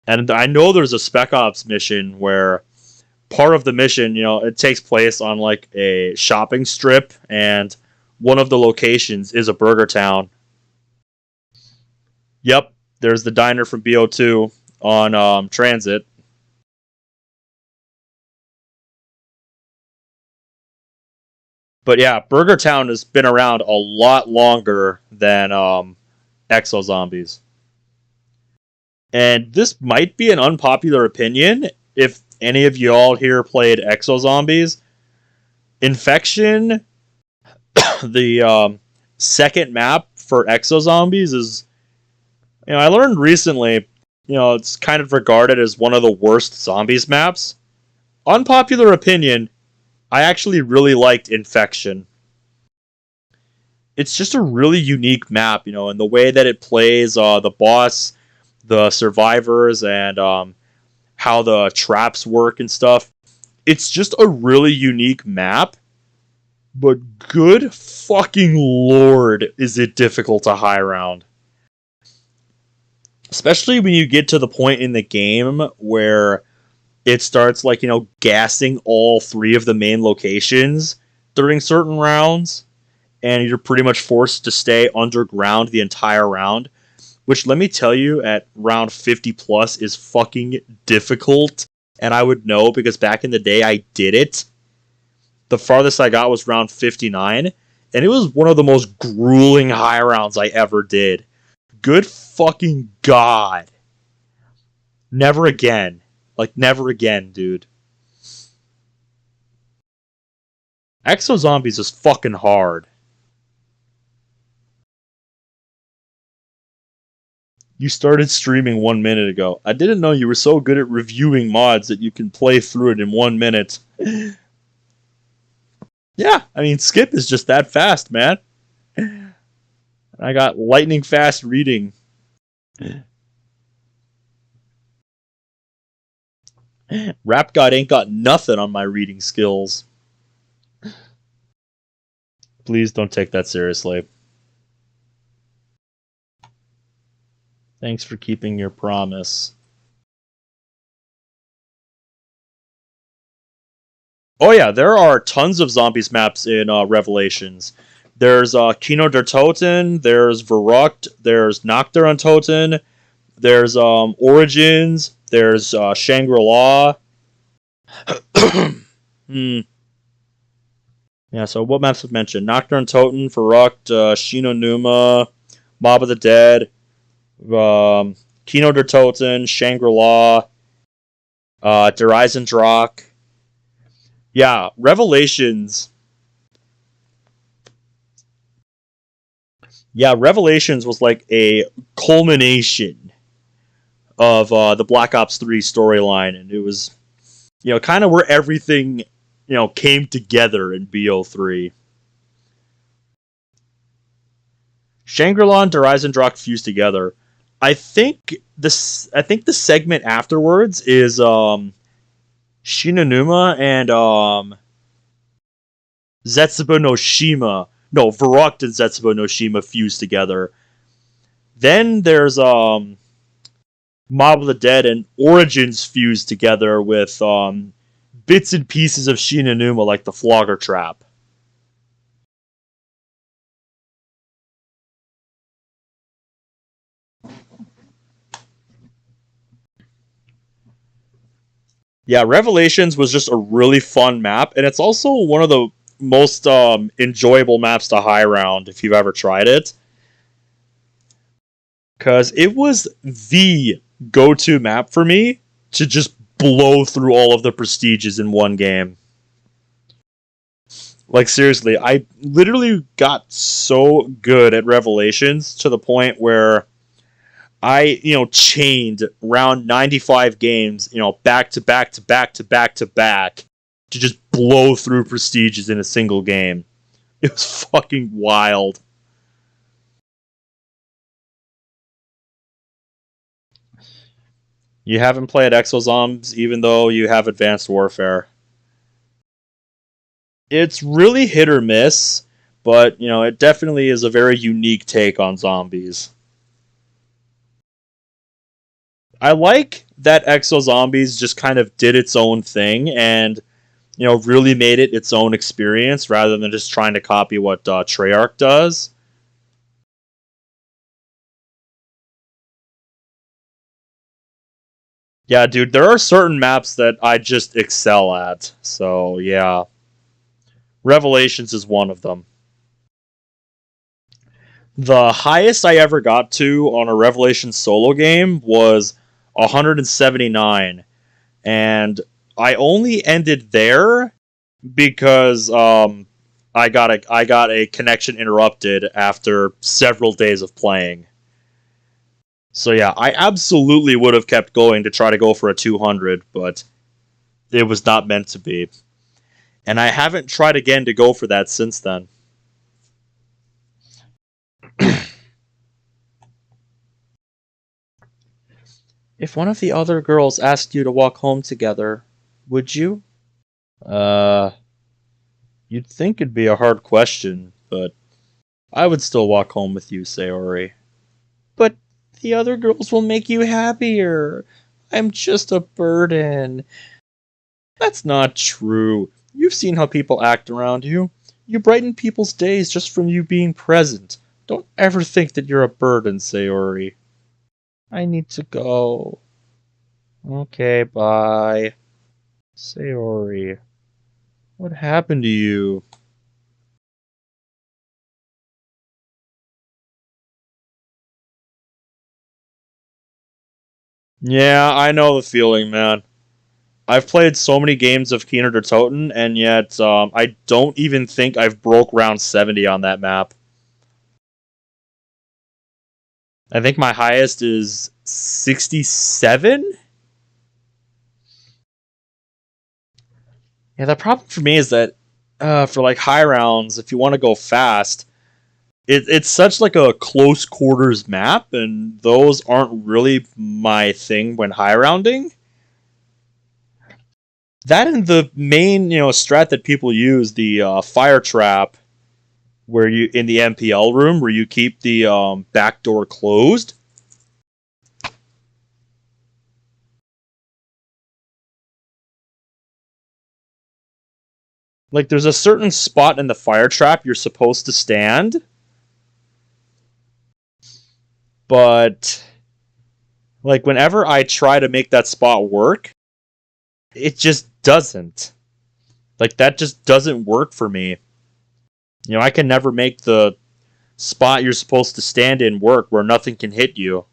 And I know there's a Spec Ops mission where part of the mission, it takes place on like a shopping strip, and one of the locations is a Burger Town. Yep, there's the diner from BO2 on Transit. But yeah, Burger Town has been around a lot longer than Exo Zombies. And this might be an unpopular opinion if any of y'all here played Exo Zombies. Infection, the second map for Exo Zombies, is, I learned recently, it's kind of regarded as one of the worst zombies maps. Unpopular opinion, I actually really liked Infection. It's just a really unique map, in the way that it plays the boss, the survivors, and how the traps work and stuff. It's just a really unique map, but good fucking lord is it difficult to high round. Especially when you get to the point in the game where it starts gassing all three of the main locations during certain rounds, and you're pretty much forced to stay underground the entire round. Which, let me tell you, at round 50 plus is fucking difficult. And I would know because back in the day I did it. The farthest I got was round 59. And it was one of the most grueling high rounds I ever did. Good fucking God. Never again. Never again, dude. Exo Zombies is fucking hard. You started streaming 1 minute ago. I didn't know you were so good at reviewing mods that you can play through it in 1 minute. Yeah, I mean, Skip is just that fast, man. I got lightning fast reading. Rap God ain't got nothing on my reading skills. Please don't take that seriously. Thanks for keeping your promise. Oh yeah, there are tons of zombies maps in Revelations. There's Kino der Toten, there's Verrucht, there's Nacht der Untoten, there's Origins, there's Shangri-La. Yeah, so what maps have mentioned? Nacht der Untoten, Verrucht, Shinonuma, Mob of the Dead, Kino der Toten, Shangri-La, Der Eisendrock. Yeah, Revelations Yeah, Revelations was like a culmination of the Black Ops 3 storyline, and it was, kind of where everything, came together in BO3. Shangri-La and Drak fused together. I think the segment afterwards is Shinonuma and Zetsubo no Shima. No, Varrocked and Zetsubo no Shima fused together. Then there's Mob of the Dead and Origins fused together with bits and pieces of Shinonuma like the Flogger Trap. Yeah, Revelations was just a really fun map, and it's also one of the most enjoyable maps to high round if you've ever tried it. Because it was the go-to map for me to just blow through all of the prestiges in one game. Like, seriously, I literally got so good at Revelations to the point where I, chained round 95 games, back to back to back to back to back to just blow through prestiges in a single game. It was fucking wild. You haven't played Exozombs even though you have Advanced Warfare. It's really hit or miss, but, it definitely is a very unique take on zombies. I like that Exo Zombies just kind of did its own thing and, really made it its own experience rather than just trying to copy what Treyarch does. Yeah, dude, there are certain maps that I just excel at. So, yeah. Revelations is one of them. The highest I ever got to on a Revelation solo game was 179. And I only ended there because I got a connection interrupted after several days of playing. So yeah, I absolutely would have kept going to try to go for a 200, but it was not meant to be. And I haven't tried again to go for that since then. If one of the other girls asked you to walk home together, would you? Uh, you'd think it'd be a hard question, but I would still walk home with you, Sayori. But the other girls will make you happier. I'm just a burden. That's not true. You've seen how people act around you. You brighten people's days just from you being present. Don't ever think that you're a burden, Sayori. I need to go. Okay, bye. Sayori, what happened to you? Yeah, I know the feeling, man. I've played so many games of Keener der Toten, and yet I don't even think I've broke round 70 on that map. I think my highest is 67? Yeah, the problem for me is that for like high rounds, if you want to go fast, it's such like a close quarters map, and those aren't really my thing when high rounding. That and the main strat that people use, the fire trap, where you in the MPL room where you keep the back door closed. Like there's a certain spot in the fire trap you're supposed to stand, but like whenever I try to make that spot work, it just doesn't. Like that just doesn't work for me. I can never make the spot you're supposed to stand in work where nothing can hit you.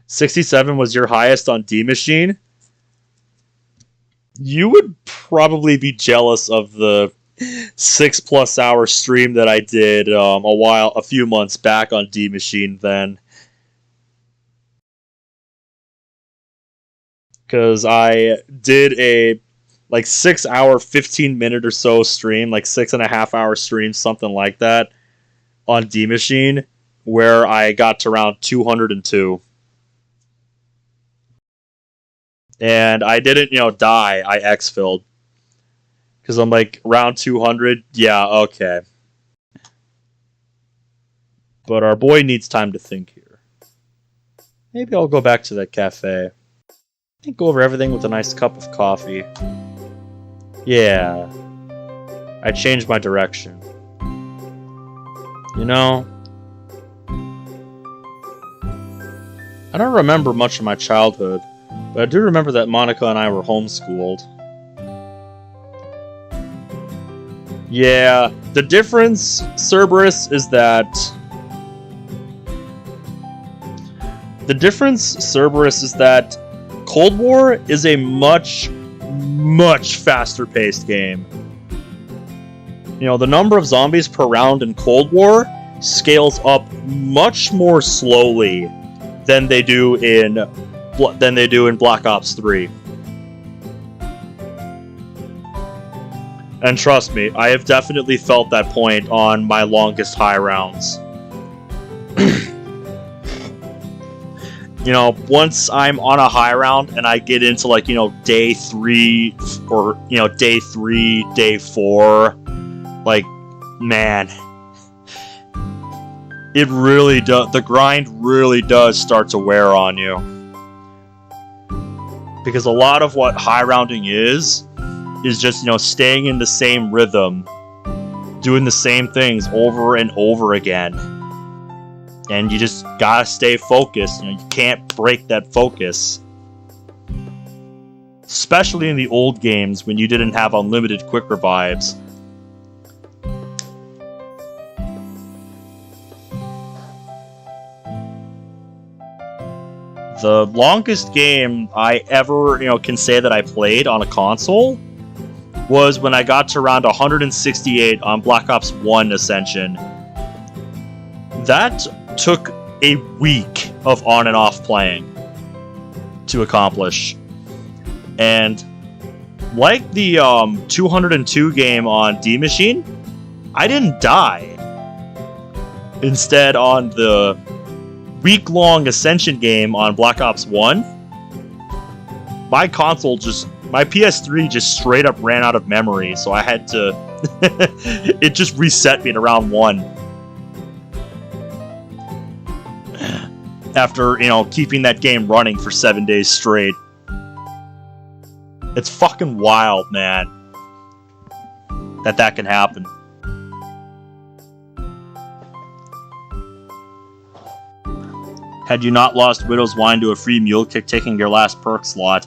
67 was your highest on D Machine? You would probably be jealous of the 6+ hour stream that I did a few months back on D Machine then. Because I did a 6 hour, 15-minute or so stream, 6.5 hour stream, something like that, on D Machine, where I got to round 202. And I didn't, die. I exfilled. Because I'm like, round 200? Yeah, okay. But our boy needs time to think here. Maybe I'll go back to that cafe. And go over everything with a nice cup of coffee. Yeah. I changed my direction. I don't remember much of my childhood, but I do remember that Monica and I were homeschooled. Yeah, the difference, Cerberus, is that... Cold War is a much, much faster-paced game. The number of zombies per round in Cold War scales up much more slowly than they do in Black Ops 3. And trust me, I have definitely felt that point on my longest high rounds. Once I'm on a high round and I get into day 3 or day 3, day 4, man, it really does. The grind really does start to wear on you, because a lot of what high rounding is just staying in the same rhythm, doing the same things over and over again. And you just gotta stay focused. You can't break that focus. Especially in the old games when you didn't have unlimited quick revives. The longest game I ever, can say that I played on a console was when I got to around 168 on Black Ops 1 Ascension. That took a week of on and off playing to accomplish. And like the 202 game on D Machine, I didn't die. Instead, on the week-long Ascension game on Black Ops 1, my PS3 just straight up ran out of memory, so I had to... it just reset me at round 1. After, keeping that game running for 7 days straight. It's fucking wild, man. That can happen. Had you not lost Widow's Wine to a free mule kick taking your last perk slot?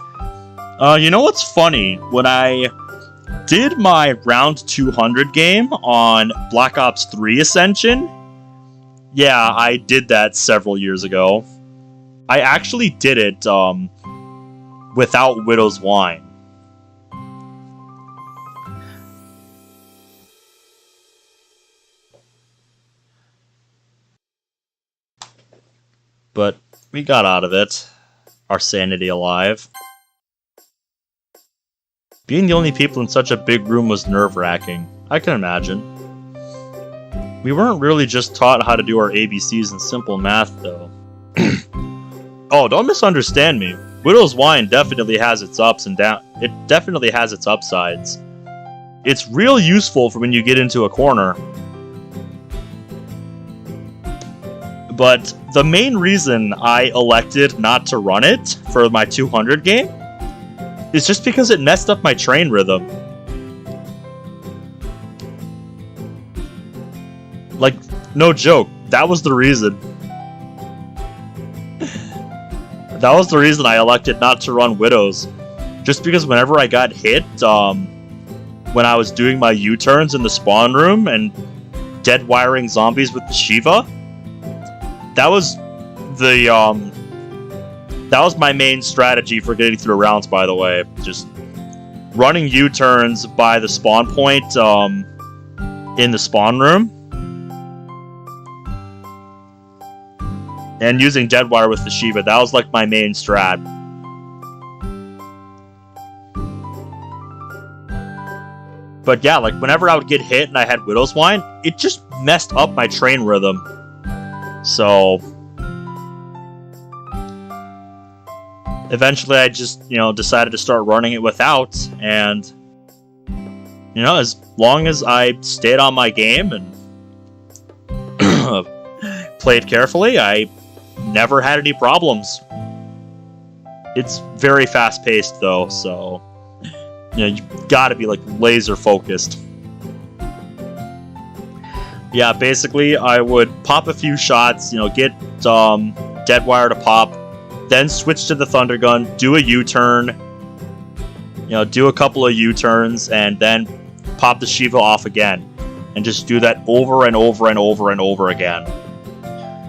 You know what's funny? When I did my round 200 game on Black Ops 3 Ascension... Yeah, I did that several years ago. I actually did it without Widow's Wine. But we got out of it. Our sanity alive. Being the only people in such a big room was nerve-wracking. I can imagine. We weren't really just taught how to do our ABCs in simple math, though. Oh, don't misunderstand me. Widow's Wine definitely has its ups and downs. It definitely has its upsides. It's real useful for when you get into a corner. But the main reason I elected not to run it for my 200 game is just because it messed up my train rhythm. No joke, that was the reason. That was the reason I elected not to run Widows. Just because whenever I got hit, when I was doing my U-turns in the spawn room and dead wiring zombies with the Shiva, that was my main strategy for getting through rounds, by the way. Just running U-turns by the spawn point in the spawn room, and using Deadwire with the Shiva. That was like my main strat. But yeah, like whenever I would get hit and I had Widow's Wine, it just messed up my train rhythm. So eventually I just, decided to start running it without, and as long as I stayed on my game and played carefully, I never had any problems. It's very fast-paced though, so you gotta be like laser focused. Yeah, basically I would pop a few shots, get Deadwire to pop, then switch to the Thunder Gun, do a U-turn, do a couple of U-turns, and then pop the Shiva off again, and just do that over and over and over and over again,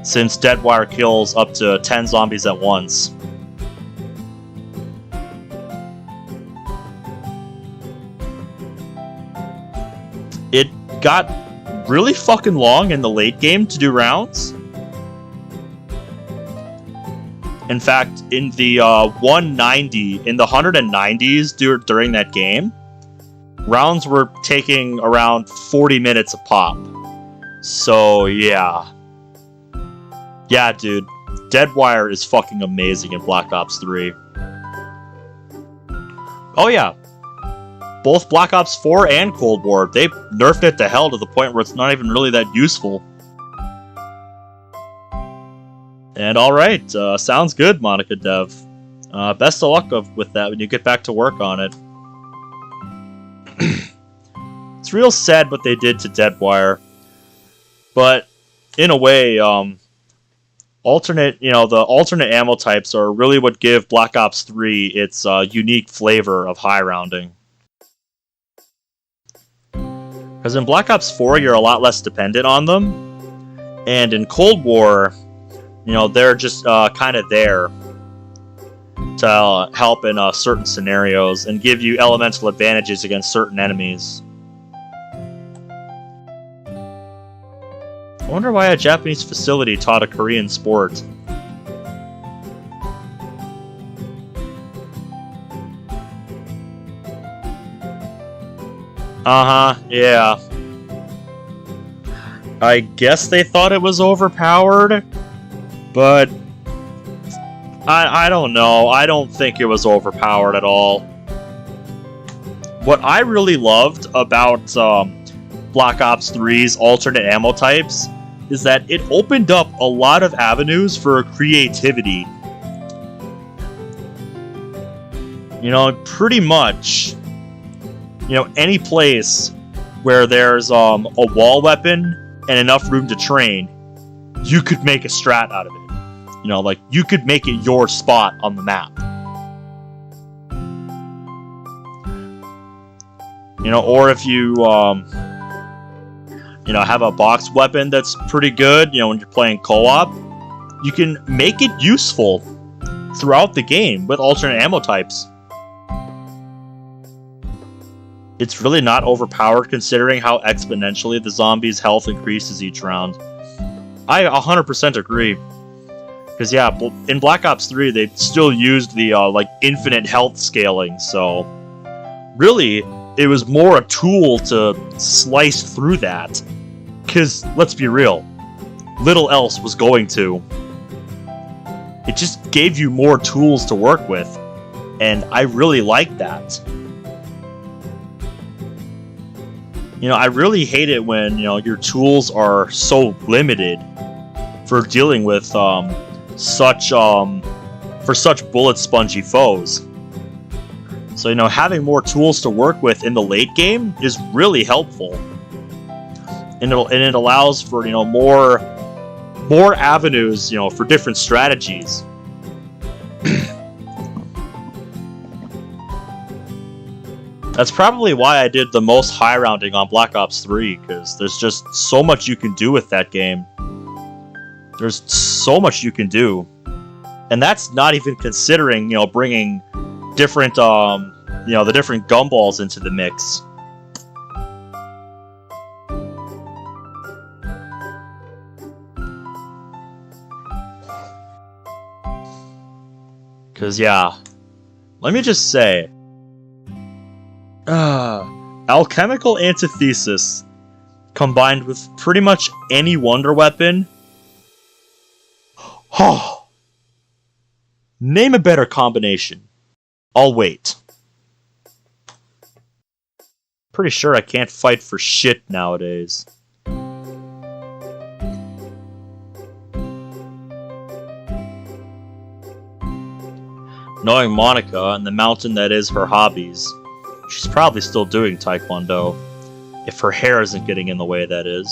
since Deadwire kills up to 10 zombies at once. It got really fucking long in the late game to do rounds. In fact, in the 190s during that game, rounds were taking around 40 minutes a pop. So yeah. Yeah, dude. Deadwire is fucking amazing in Black Ops 3. Oh yeah. Both Black Ops 4 and Cold War, they nerfed it to hell to the point where it's not even really that useful. And alright, sounds good, Monica Dev. Best of luck with that when you get back to work on it. It's real sad what they did to Deadwire. But, in a way, the alternate ammo types are really what give Black Ops 3 its unique flavor of high rounding. Because in Black Ops 4, you're a lot less dependent on them. And in Cold War, they're just kind of there to help in certain scenarios and give you elemental advantages against certain enemies. I wonder why a Japanese facility taught a Korean sport. Yeah. I guess they thought it was overpowered, but I don't know. I don't think it was overpowered at all. What I really loved about Black Ops 3's alternate ammo types is that it opened up a lot of avenues for creativity. Pretty much, any place where there's a wall weapon and enough room to train, you could make a strat out of it. You could make it your spot on the map. Or if you, have a box weapon that's pretty good, when you're playing co-op, you can make it useful throughout the game with alternate ammo types. It's really not overpowered considering how exponentially the zombies' health increases each round. I 100% agree. Because yeah, in Black Ops 3 they still used the infinite health scaling, so really it was more a tool to slice through that. Because let's be real, little else was going to. It just gave you more tools to work with, and I really like that. I really hate it when, your tools are so limited for dealing with, such bullet spongy foes. So, having more tools to work with in the late game is really helpful. And it allows for, more avenues, for different strategies. That's probably why I did the most high rounding on Black Ops 3, because there's just so much you can do with that game. There's so much you can do. And that's not even considering, bringing different the different gumballs into the mix. Because, yeah, let me just say, alchemical antithesis combined with pretty much any wonder weapon. Name a better combination. I'll wait. Pretty sure I can't fight for shit nowadays. Knowing Monica and the mountain that is her hobbies, she's probably still doing Taekwondo. If her hair isn't getting in the way, that is.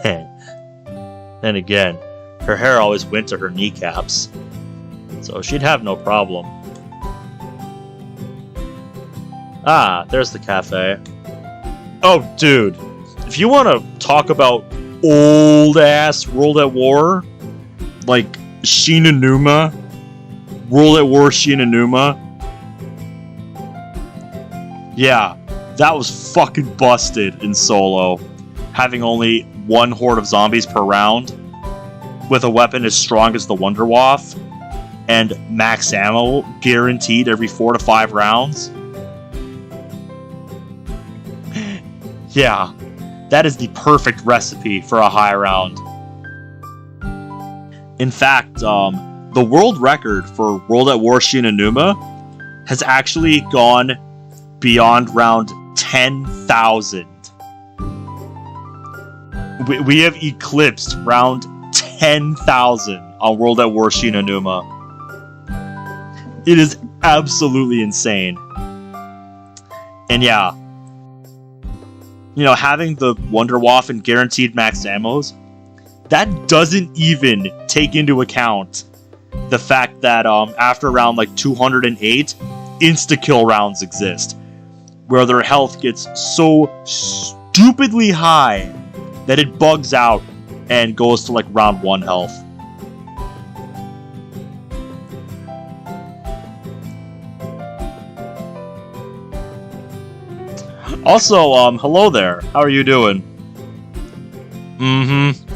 Then again, her hair always went to her kneecaps, so she'd have no problem. Ah, there's the cafe. Oh, dude, if you want to talk about old-ass World at War, like Shinonuma, World at War Shinonuma, yeah, that was fucking busted in solo, having only one horde of zombies per round, with a weapon as strong as the Wunderwaffe, and max ammo guaranteed every 4 to 5 rounds. Yeah, that is the perfect recipe for a high round. In fact, the world record for World at War Shinonuma has actually gone beyond round 10,000. We have eclipsed round 10,000 on World at War Shinonuma. It is absolutely insane. And yeah, having the Wunderwaffe and guaranteed max ammos, that doesn't even take into account the fact that after round like 208, insta-kill rounds exist, where their health gets so stupidly high that it bugs out and goes to like round 1 health. Also, hello there. How are you doing?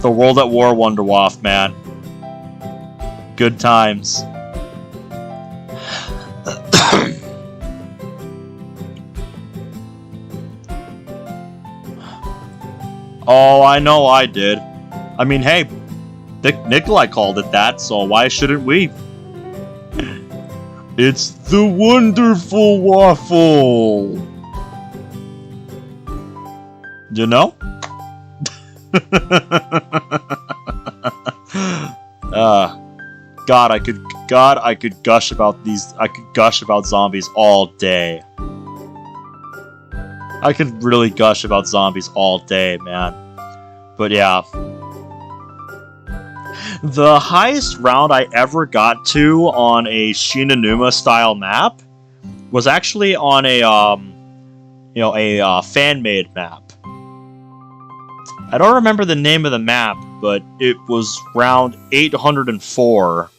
The World at War Wunderwaffe, man. Good times. Oh, I know I did. I mean, hey, Nikolai called it that, so why shouldn't we? It's the wonderful waffle! You know? God, I could gush about these. I could gush about zombies all day. I could really gush about zombies all day, man. But yeah. The highest round I ever got to on a Shinonuma style map was actually on a fan-made map. I don't remember the name of the map, but it was round 804.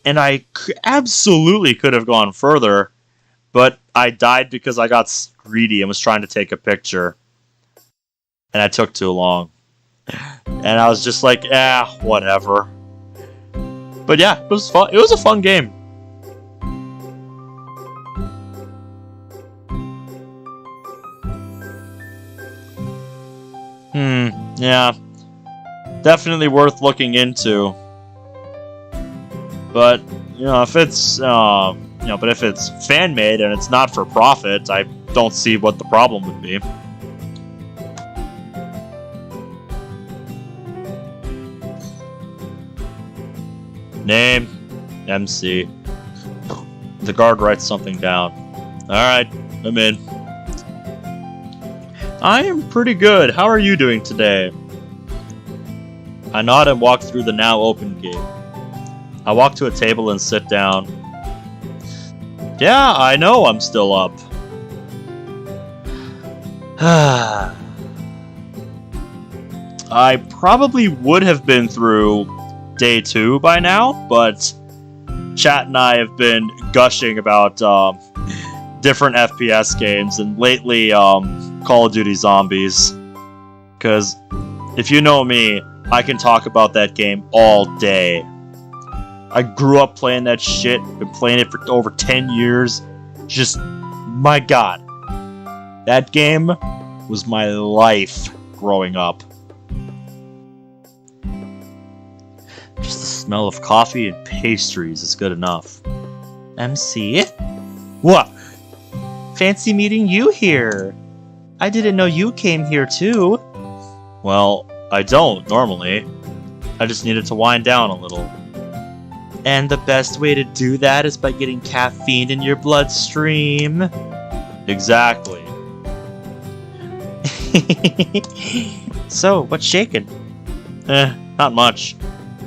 And I absolutely could have gone further, but I died because I got greedy and was trying to take a picture. And I took too long. And I was just like, whatever. But yeah, it was fun. It was a fun game. Yeah. Definitely worth looking into. But, if it's, but if it's fan-made and it's not for profit, I don't see what the problem would be. Name, MC. The guard writes something down. Alright, I'm in. I am pretty good. How are you doing today? I nod and walk through the now open gate. I walk to a table and sit down. Yeah, I know I'm still up. I probably would have been through day 2 by now, but chat and I have been gushing about different FPS games, and lately Call of Duty Zombies. Because if you know me, I can talk about that game all day. I grew up playing that shit, been playing it for over 10 years. Just, my god. That game was my life growing up. Just the smell of coffee and pastries is good enough. MC? What? Fancy meeting you here. I didn't know you came here too. Well, I don't, normally. I just needed to wind down a little. And the best way to do that is by getting caffeine in your bloodstream. Exactly. So, what's shaking? Not much.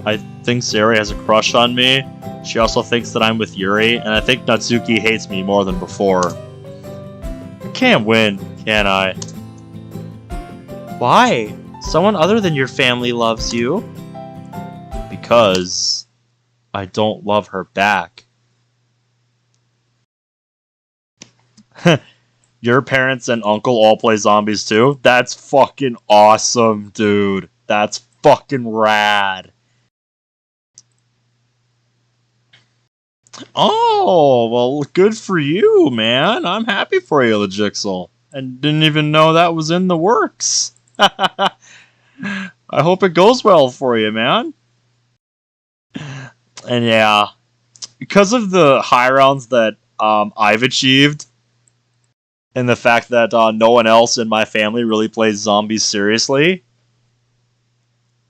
I think Sayori has a crush on me. She also thinks that I'm with Yuri, and I think Natsuki hates me more than before. I can't win, can I? Why? Someone other than your family loves you. Because I don't love her back. Your parents and uncle all play zombies too? That's fucking awesome, dude. That's fucking rad. Oh, well, good for you, man. I'm happy for you, Legixel. And didn't even know that was in the works. I hope it goes well for you, man. And yeah, because of the high rounds that I've achieved, and the fact that no one else in my family really plays zombies seriously,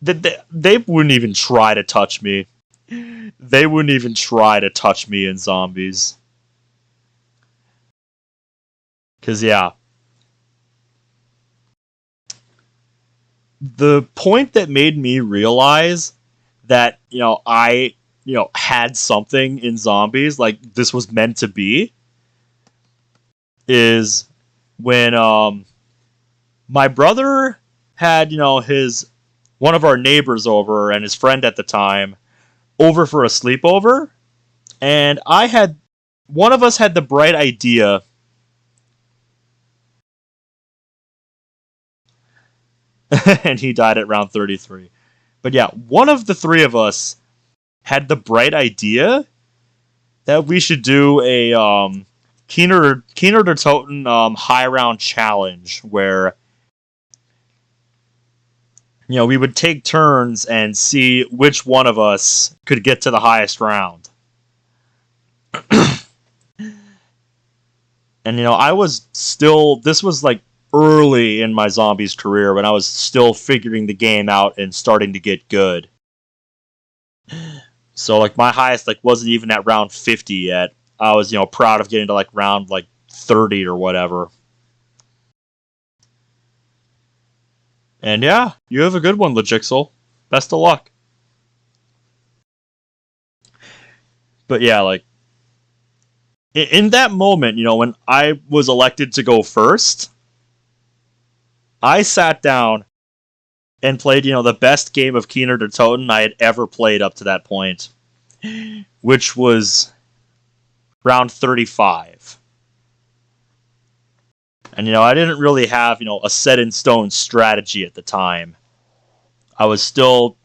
they wouldn't even try to touch me. They wouldn't even try to touch me in zombies. Because, yeah. The point that made me realize that, I, had something in zombies, like this was meant to be, is when my brother had, one of our neighbors over and his friend at the time over for a sleepover, and one of us had the bright idea and he died at round 33. But yeah, one of the three of us had the bright idea that we should do a Keener der Toten high round challenge where we would take turns and see which one of us could get to the highest round. And I was still, this was like early in my zombies career when I was still figuring the game out and starting to get good. So like my highest wasn't even at round 50 yet. I was proud of getting to round 30 or whatever. And yeah, you have a good one, Legixel. Best of luck. But yeah, in that moment, when I was elected to go first, I sat down and played, the best game of Keener der Toten I had ever played up to that point, which was round 35. And, I didn't really have, a set-in-stone strategy at the time. I was still,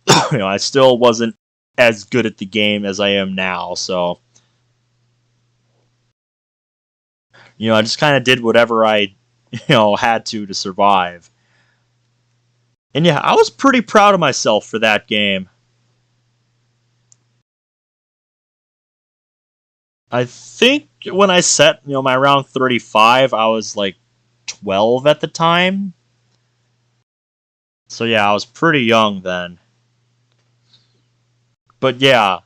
I still wasn't as good at the game as I am now, so I just kind of did whatever I, had to survive. And yeah, I was pretty proud of myself for that game. I think when I set, my round 35, I was 12 at the time. So yeah, I was pretty young then. But yeah,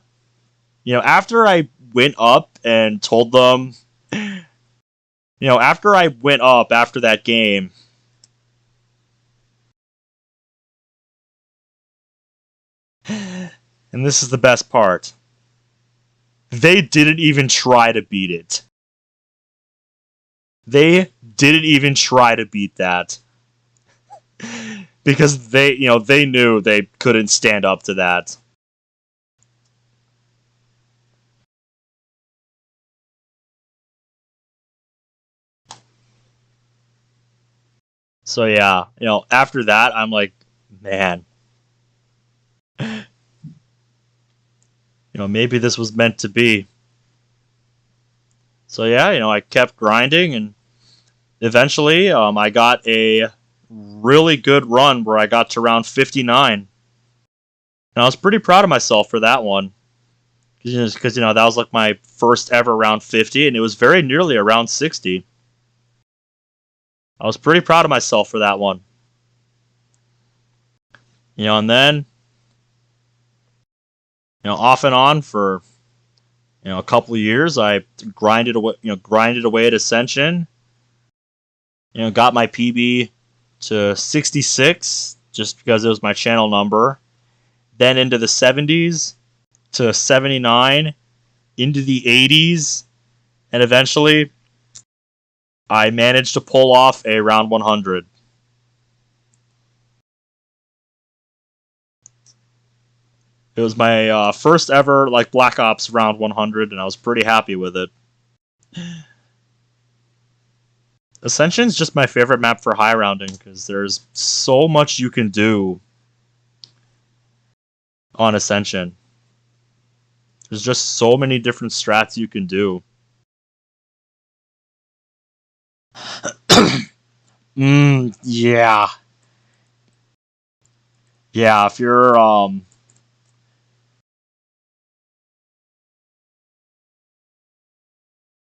after I went up and told them, after I went up after that game, and this is the best part, they didn't even try to beat it. They didn't even try to beat that. Because they knew they couldn't stand up to that. So yeah, after that, I'm like, man, maybe this was meant to be. So yeah, I kept grinding, and eventually, I got a really good run where I got to round 59. And I was pretty proud of myself for that one. Because, that was like my first ever round 50, and it was very nearly around 60. I was pretty proud of myself for that one. And then, off and on for, a couple of years, I grinded away at Ascension. Got my PB to 66 just because it was my channel number. Then into the 70s to 79, into the 80s, and eventually I managed to pull off a round 100. It was my first ever Black Ops round 100, and I was pretty happy with it. Ascension's just my favorite map for high rounding because there's so much you can do on Ascension. There's just so many different strats you can do. Yeah. Yeah, if you're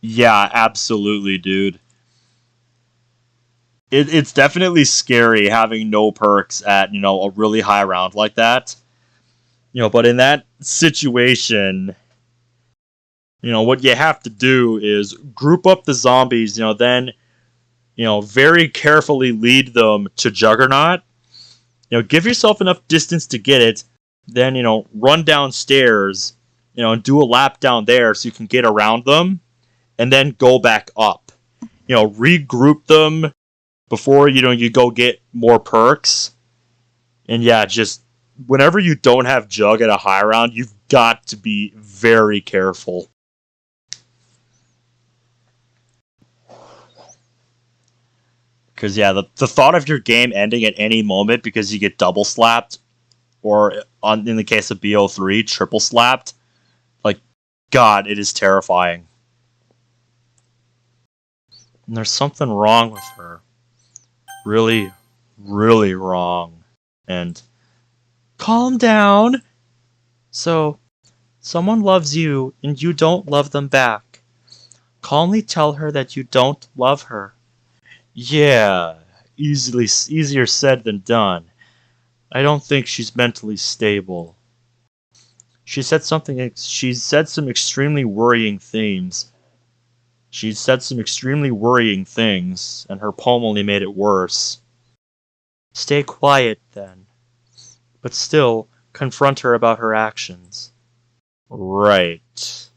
yeah, absolutely, dude. It's definitely scary having no perks at, a really high round like that. But in that situation, what you have to do is group up the zombies, then, very carefully lead them to Juggernaut. Give yourself enough distance to get it, then, run downstairs, and do a lap down there so you can get around them, and then go back up. Regroup them before, you go get more perks. And yeah, just whenever you don't have Jug at a high round, you've got to be very careful. Because yeah, the thought of your game ending at any moment because you get double slapped, or in the case of BO3, triple slapped, God, it is terrifying. And there's something wrong with her. Really, really wrong. And calm down. So, someone loves you and you don't love them back. Calmly tell her that you don't love her. Yeah, easier said than done. I don't think she's mentally stable. She said some extremely worrying things. She said some extremely worrying things, and her poem only made it worse. Stay quiet, then. But still, confront her about her actions. Right.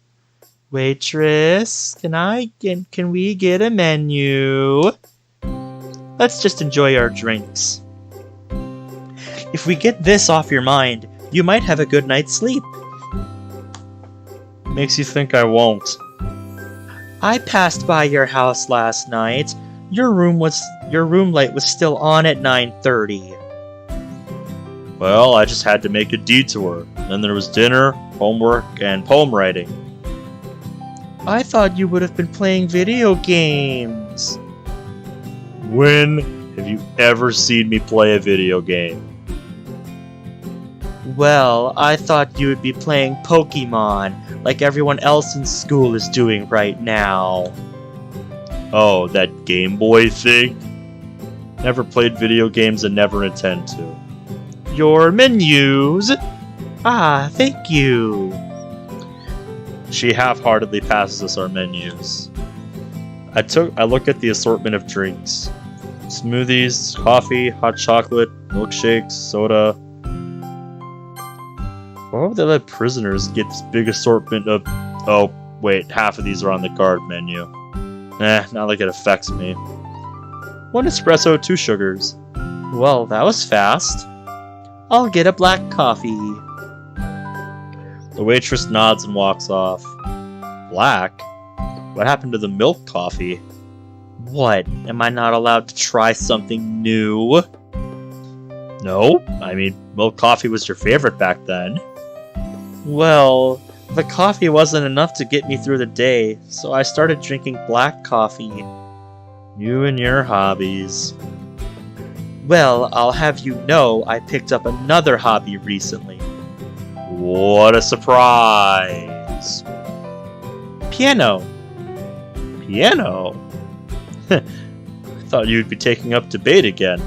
Waitress, can we get a menu? Let's just enjoy our drinks. If we get this off your mind, you might have a good night's sleep. Makes you think I won't. I passed by your house last night. Your room light was still on at 9:30. Well, I just had to make a detour. Then there was dinner, homework, and poem writing. I thought you would have been playing video games. When have you ever seen me play a video game? Well, I thought you would be playing Pokemon, like everyone else in school is doing right now. Oh, that Game Boy thing? Never played video games and never intend to. Your menus? Ah, thank you. She half-heartedly passes us our menus. I look at the assortment of drinks. Smoothies, coffee, hot chocolate, milkshakes, soda. Why would they let prisoners get this big assortment of... Oh, wait, half of these are on the guard menu. Not like it affects me. 1 espresso, 2 sugars. Well, that was fast. I'll get a black coffee. The waitress nods and walks off. Black? What happened to the milk coffee? What? Am I not allowed to try something new? No? I mean, milk coffee was your favorite back then. Well, the coffee wasn't enough to get me through the day, so I started drinking black coffee. You and your hobbies. Well, I'll have you know I picked up another hobby recently. What a surprise! Piano. Piano? I thought you'd be taking up debate again.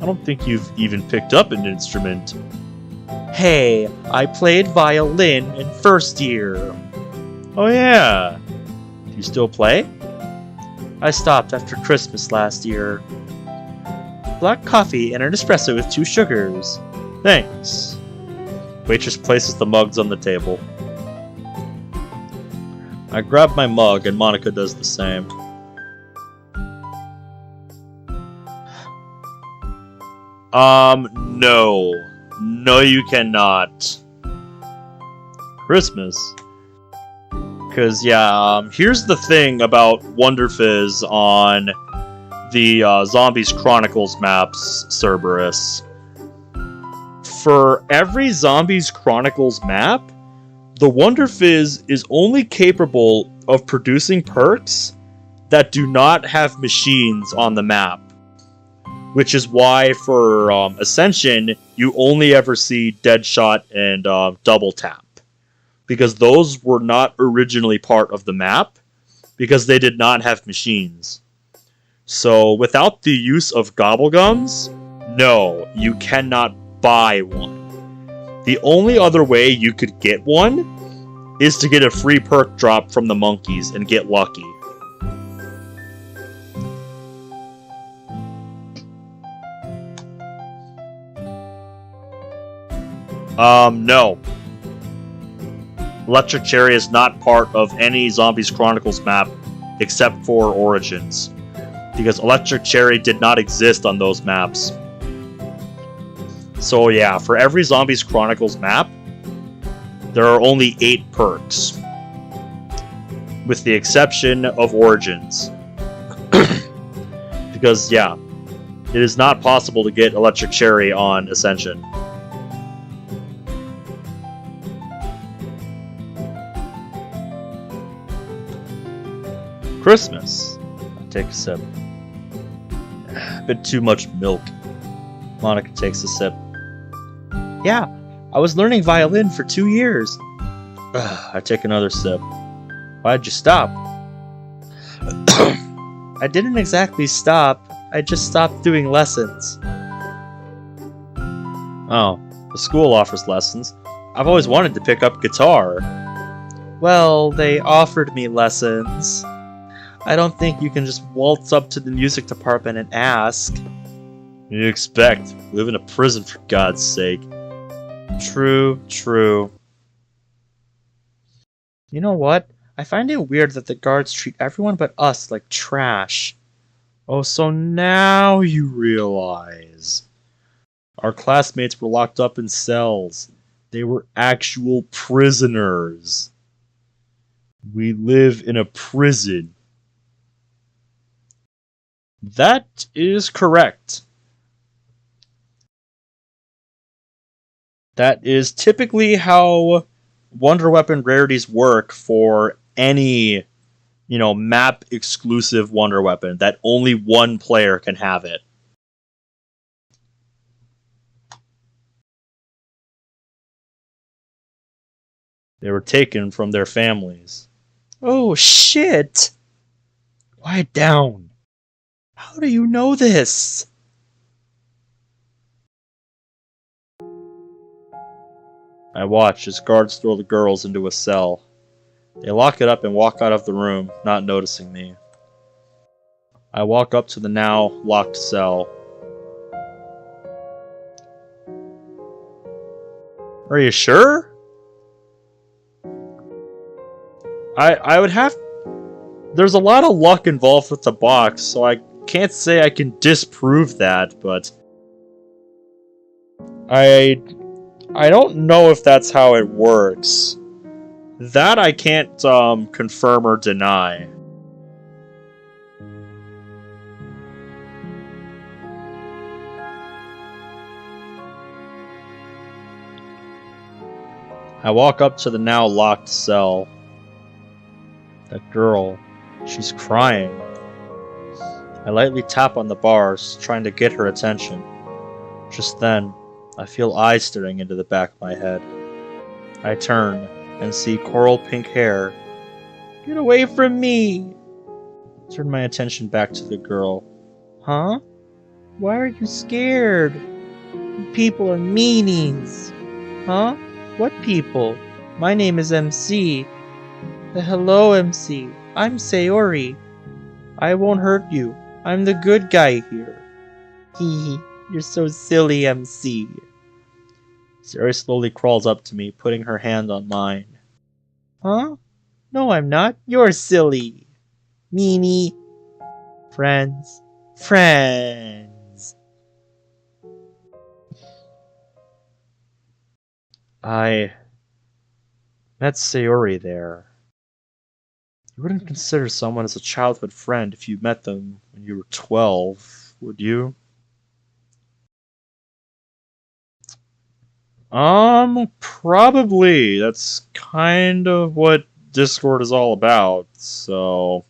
I don't think you've even picked up an instrument. Hey, I played violin in first year. Oh yeah. Do you still play? I stopped after Christmas last year. Black coffee and an espresso with 2 sugars. Thanks. Waitress places the mugs on the table. I grab my mug and Monica does the same. No. No, you cannot. Christmas. Because, yeah, here's the thing about Wonder Fizz on the Zombies Chronicles maps, Cerberus. For every Zombies Chronicles map, the Wonder Fizz is only capable of producing perks that do not have machines on the map. Which is why for Ascension, you only ever see Deadshot and Double Tap. Because those were not originally part of the map, because they did not have machines. So without the use of Gobblegums, no, you cannot buy one. The only other way you could get one is to get a free perk drop from the monkeys and get lucky. No. Electric Cherry is not part of any Zombies Chronicles map except for Origins, because Electric Cherry did not exist on those maps. So yeah, for every Zombies Chronicles map, there are only 8 perks, with the exception of Origins. Because yeah, it is not possible to get Electric Cherry on Ascension. Christmas. I take a sip. A bit too much milk. Monica takes a sip. Yeah, I was learning violin for 2 years. I take another sip. Why'd you stop? I didn't exactly stop. I just stopped doing lessons. Oh, the school offers lessons. I've always wanted to pick up guitar. Well, they offered me lessons. I don't think you can just waltz up to the music department and ask. What do you expect? We live in a prison, for God's sake. True, true. You know what? I find it weird that the guards treat everyone but us like trash. Oh, so now you realize. Our classmates were locked up in cells. They were actual prisoners. We live in a prison. That is correct. That is typically how Wonder Weapon rarities work for any, map exclusive Wonder Weapon, that only one player can have it. They were taken from their families. Oh shit! Quiet down. How do you know this? I watch as guards throw the girls into a cell. They lock it up and walk out of the room, not noticing me. I walk up to the now locked cell. Are you sure? I would have... There's a lot of luck involved with the box, so I can't say I can disprove that, but... I don't know if that's how it works. That I can't confirm or deny. I walk up to the now locked cell. That girl, she's crying. I lightly tap on the bars, trying to get her attention. Just then, I feel eyes staring into the back of my head. I turn and see coral pink hair. Get away from me! Turn my attention back to the girl. Huh? Why are you scared? People are meanies. Huh? What people? My name is MC. Hello, MC. I'm Sayori. I won't hurt you. I'm the good guy here. Hee hee. You're so silly, MC. Sayori slowly crawls up to me, putting her hand on mine. Huh? No, I'm not. You're silly. Meanie. Friends. Friends. I met Sayori there. You wouldn't consider someone as a childhood friend if you met them when you were 12, would you? Probably. That's kind of what Discord is all about, so...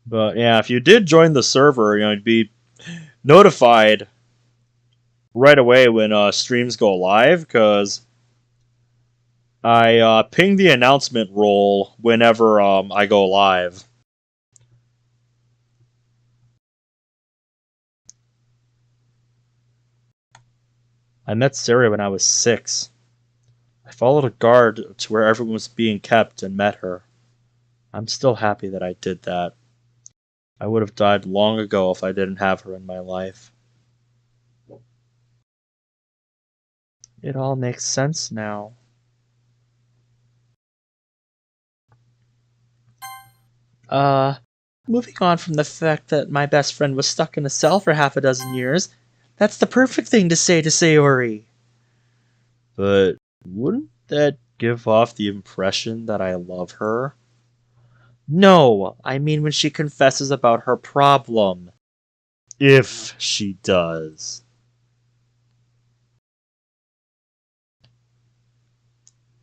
But yeah, if you did join the server, you'd be notified right away when streams go live, because I ping the announcement roll whenever I go live. I met Sarah when I was 6. I followed a guard to where everyone was being kept and met her. I'm still happy that I did that. I would have died long ago if I didn't have her in my life. It all makes sense now. Moving on from the fact that my best friend was stuck in a cell for half a dozen years, that's the perfect thing to say to Sayori. But wouldn't that give off the impression that I love her? No, I mean when she confesses about her problem. If she does.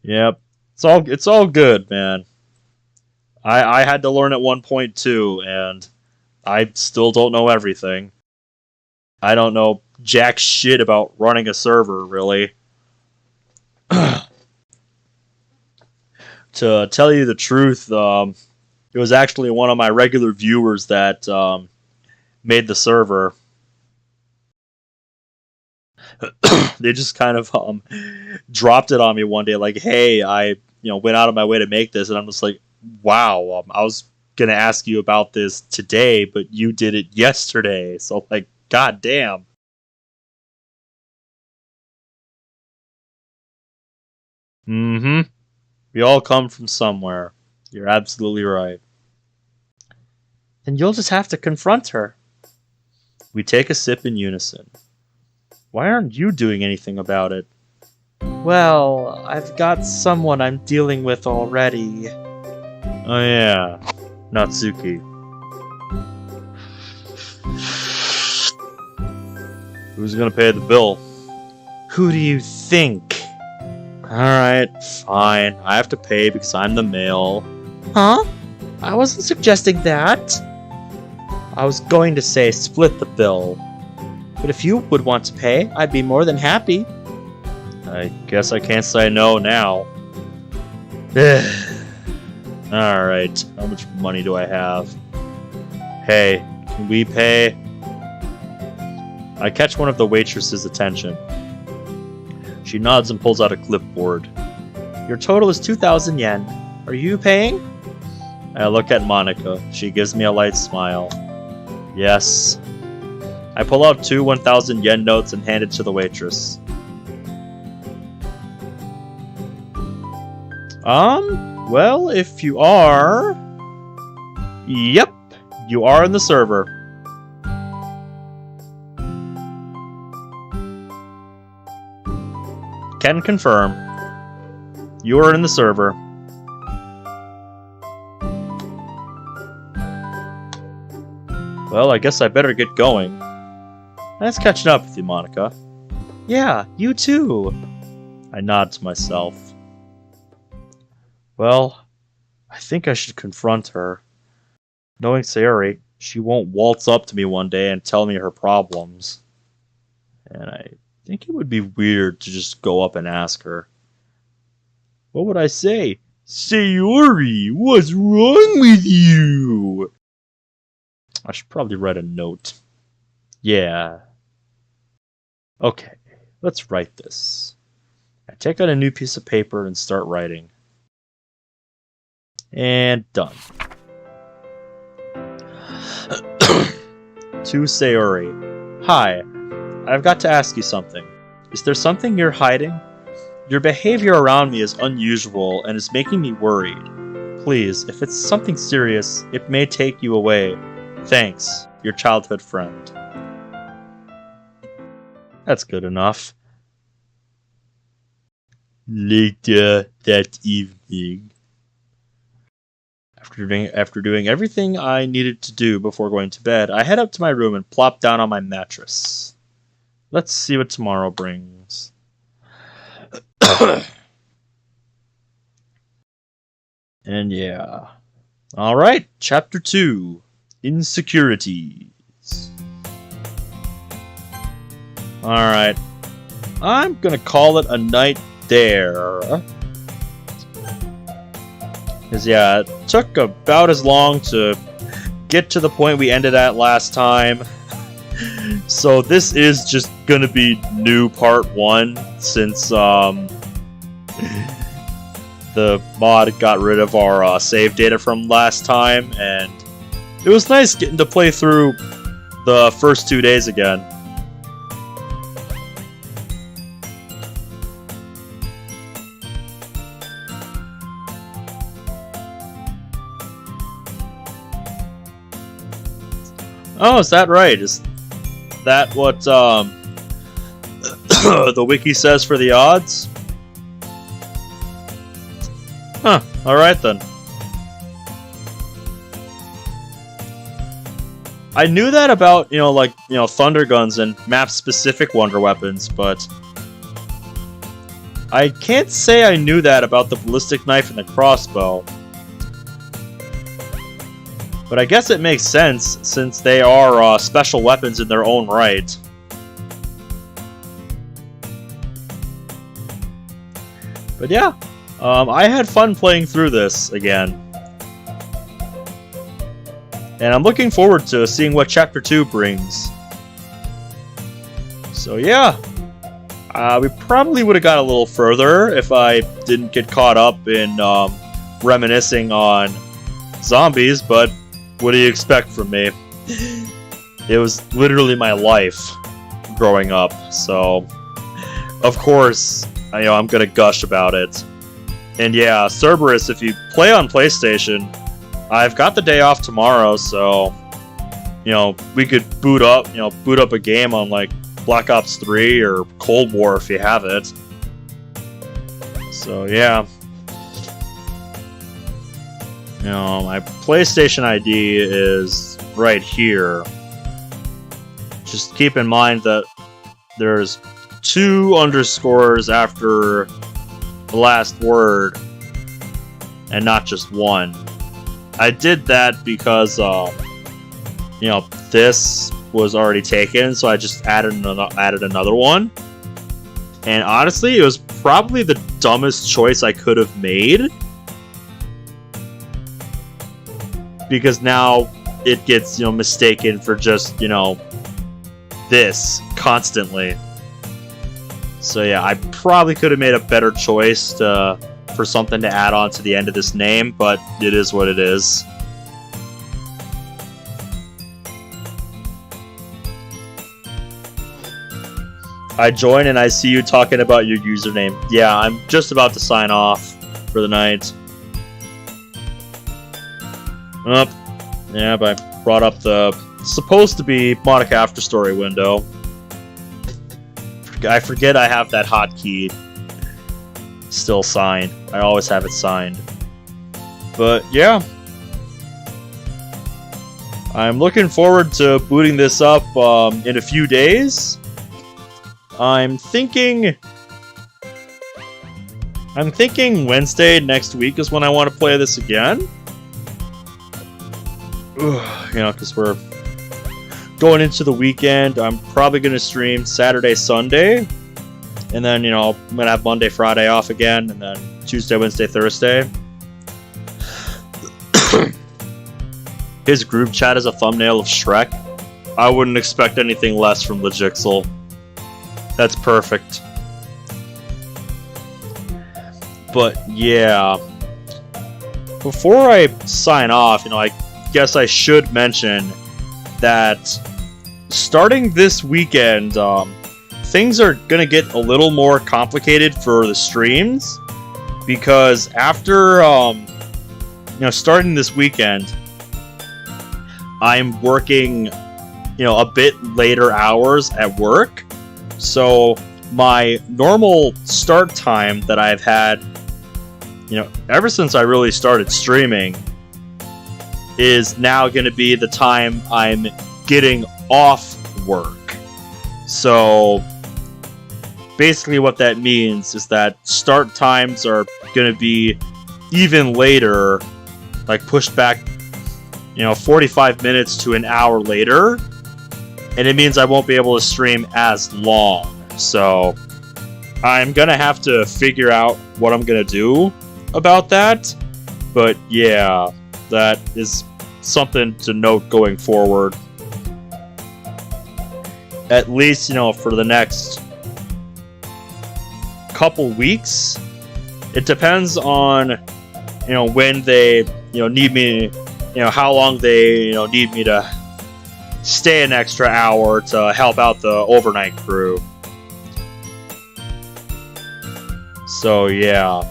Yep. It's all good, man. I had to learn at one point too, and I still don't know everything. I don't know jack shit about running a server, really. To tell you the truth, it was actually one of my regular viewers that made the server. They just kind of dropped it on me one day, like, "Hey, I went out of my way to make this," and I'm just like, "Wow, I was gonna ask you about this today, but you did it yesterday." So like, god damn. Mm-hmm. We all come from somewhere. You're absolutely right. Then you'll just have to confront her. We take a sip in unison. Why aren't you doing anything about it? Well, I've got someone I'm dealing with already. Oh yeah, Natsuki. Who's gonna pay the bill? Who do you think? Alright, fine. I have to pay because I'm the male. Huh? I wasn't suggesting that. I was going to say split the bill. But if you would want to pay, I'd be more than happy. I guess I can't say no now. Alright, how much money do I have? Hey, can we pay? I catch one of the waitress's attention. She nods and pulls out a clipboard. Your total is 2,000 yen. Are you paying? I look at Monica. She gives me a light smile. Yes. I pull out 2 1,000 yen notes and hand it to the waitress. Well, if you are... Yep, you are in the server. Can confirm. You are in the server. Well, I guess I better get going. Nice catching up with you, Monica. Yeah, you too. I nod to myself. Well, I think I should confront her. Knowing Sayori, she won't waltz up to me one day and tell me her problems. And I think it would be weird to just go up and ask her. What would I say? Sayori, what's wrong with you? I should probably write a note. Yeah. Okay, let's write this. I take out a new piece of paper and start writing. And done. To Sayori. Hi, I've got to ask you something. Is there something you're hiding? Your behavior around me is unusual and is making me worried. Please, if it's something serious, it may take you away. Thanks, your childhood friend. That's good enough. Later that evening. After doing everything I needed to do before going to bed, I head up to my room and plop down on my mattress. Let's see what tomorrow brings. And yeah. Alright, Chapter 2. Insecurities. Alright. I'm gonna call it a night there. Because, yeah, it took about as long to get to the point we ended at last time. So this is just gonna be new part 1, since, the mod got rid of our save data from last time, and it was nice getting to play through the first 2 days again. Oh, is that right? Is that what the wiki says for the odds? Huh, alright then. I knew that about, thunder guns and map-specific wonder weapons, but I can't say I knew that about the ballistic knife and the crossbow. But I guess it makes sense, since they are special weapons in their own right. But yeah, I had fun playing through this again. And I'm looking forward to seeing what Chapter 2 brings. So yeah, we probably would have got a little further if I didn't get caught up in reminiscing on zombies, but what do you expect from me? It was literally my life growing up, so of course, I'm gonna gush about it. And yeah, Cerberus, if you play on PlayStation, I've got the day off tomorrow, so we could boot up a game on like Black Ops 3 or Cold War if you have it. So yeah. My PlayStation ID is right here. Just keep in mind that there's 2 underscores after the last word, and not just 1. I did that because, this was already taken, so I just added another one. And honestly, it was probably the dumbest choice I could have made. Because now it gets, mistaken for just, this constantly. So yeah, I probably could have made a better choice for something to add on to the end of this name, but it is what it is. I join and I see you talking about your username. Yeah, I'm just about to sign off for the night. Yeah, but I brought up the supposed to be Monica Afterstory window. I forget I have that hotkey still signed. I always have it signed. But yeah. I'm looking forward to booting this up in a few days. I'm thinking Wednesday next week is when I want to play this again. Because we're going into the weekend. I'm probably going to stream Saturday, Sunday. And then, I'm going to have Monday, Friday off again. And then Tuesday, Wednesday, Thursday. His group chat is a thumbnail of Shrek. I wouldn't expect anything less from Legixel. That's perfect. But yeah, before I sign off, I guess I should mention that starting this weekend, things are gonna get a little more complicated for the streams, because after starting this weekend, I'm working a bit later hours at work, so my normal start time that I've had ever since I really started streaming is now going to be the time I'm getting off work. So basically what that means is that start times are going to be even later, like pushed back 45 minutes to an hour later, and it means I won't be able to stream as long. So I'm going to have to figure out what I'm going to do about that, but yeah, that is something to note going forward. At least, for the next couple weeks. It depends on, when they, need me, how long they, need me to stay an extra hour to help out the overnight crew. So yeah,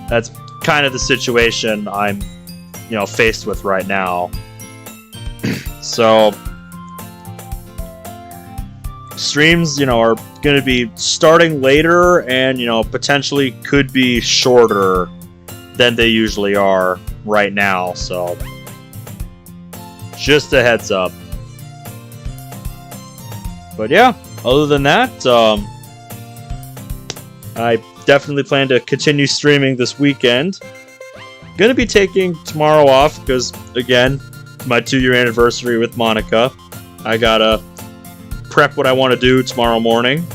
that's kind of the situation I'm, faced with right now. So streams, are going to be starting later and, potentially could be shorter than they usually are right now. So just a heads up. But yeah, other than that, I definitely plan to continue streaming this weekend. Gonna be taking tomorrow off because, again, my 2-year anniversary with Monica. I gotta prep what I want to do tomorrow morning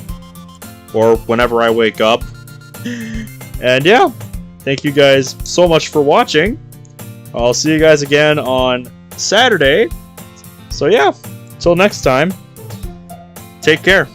or whenever I wake up. And yeah, thank you guys so much for watching. I'll see you guys again on Saturday. So yeah, till next time, take care.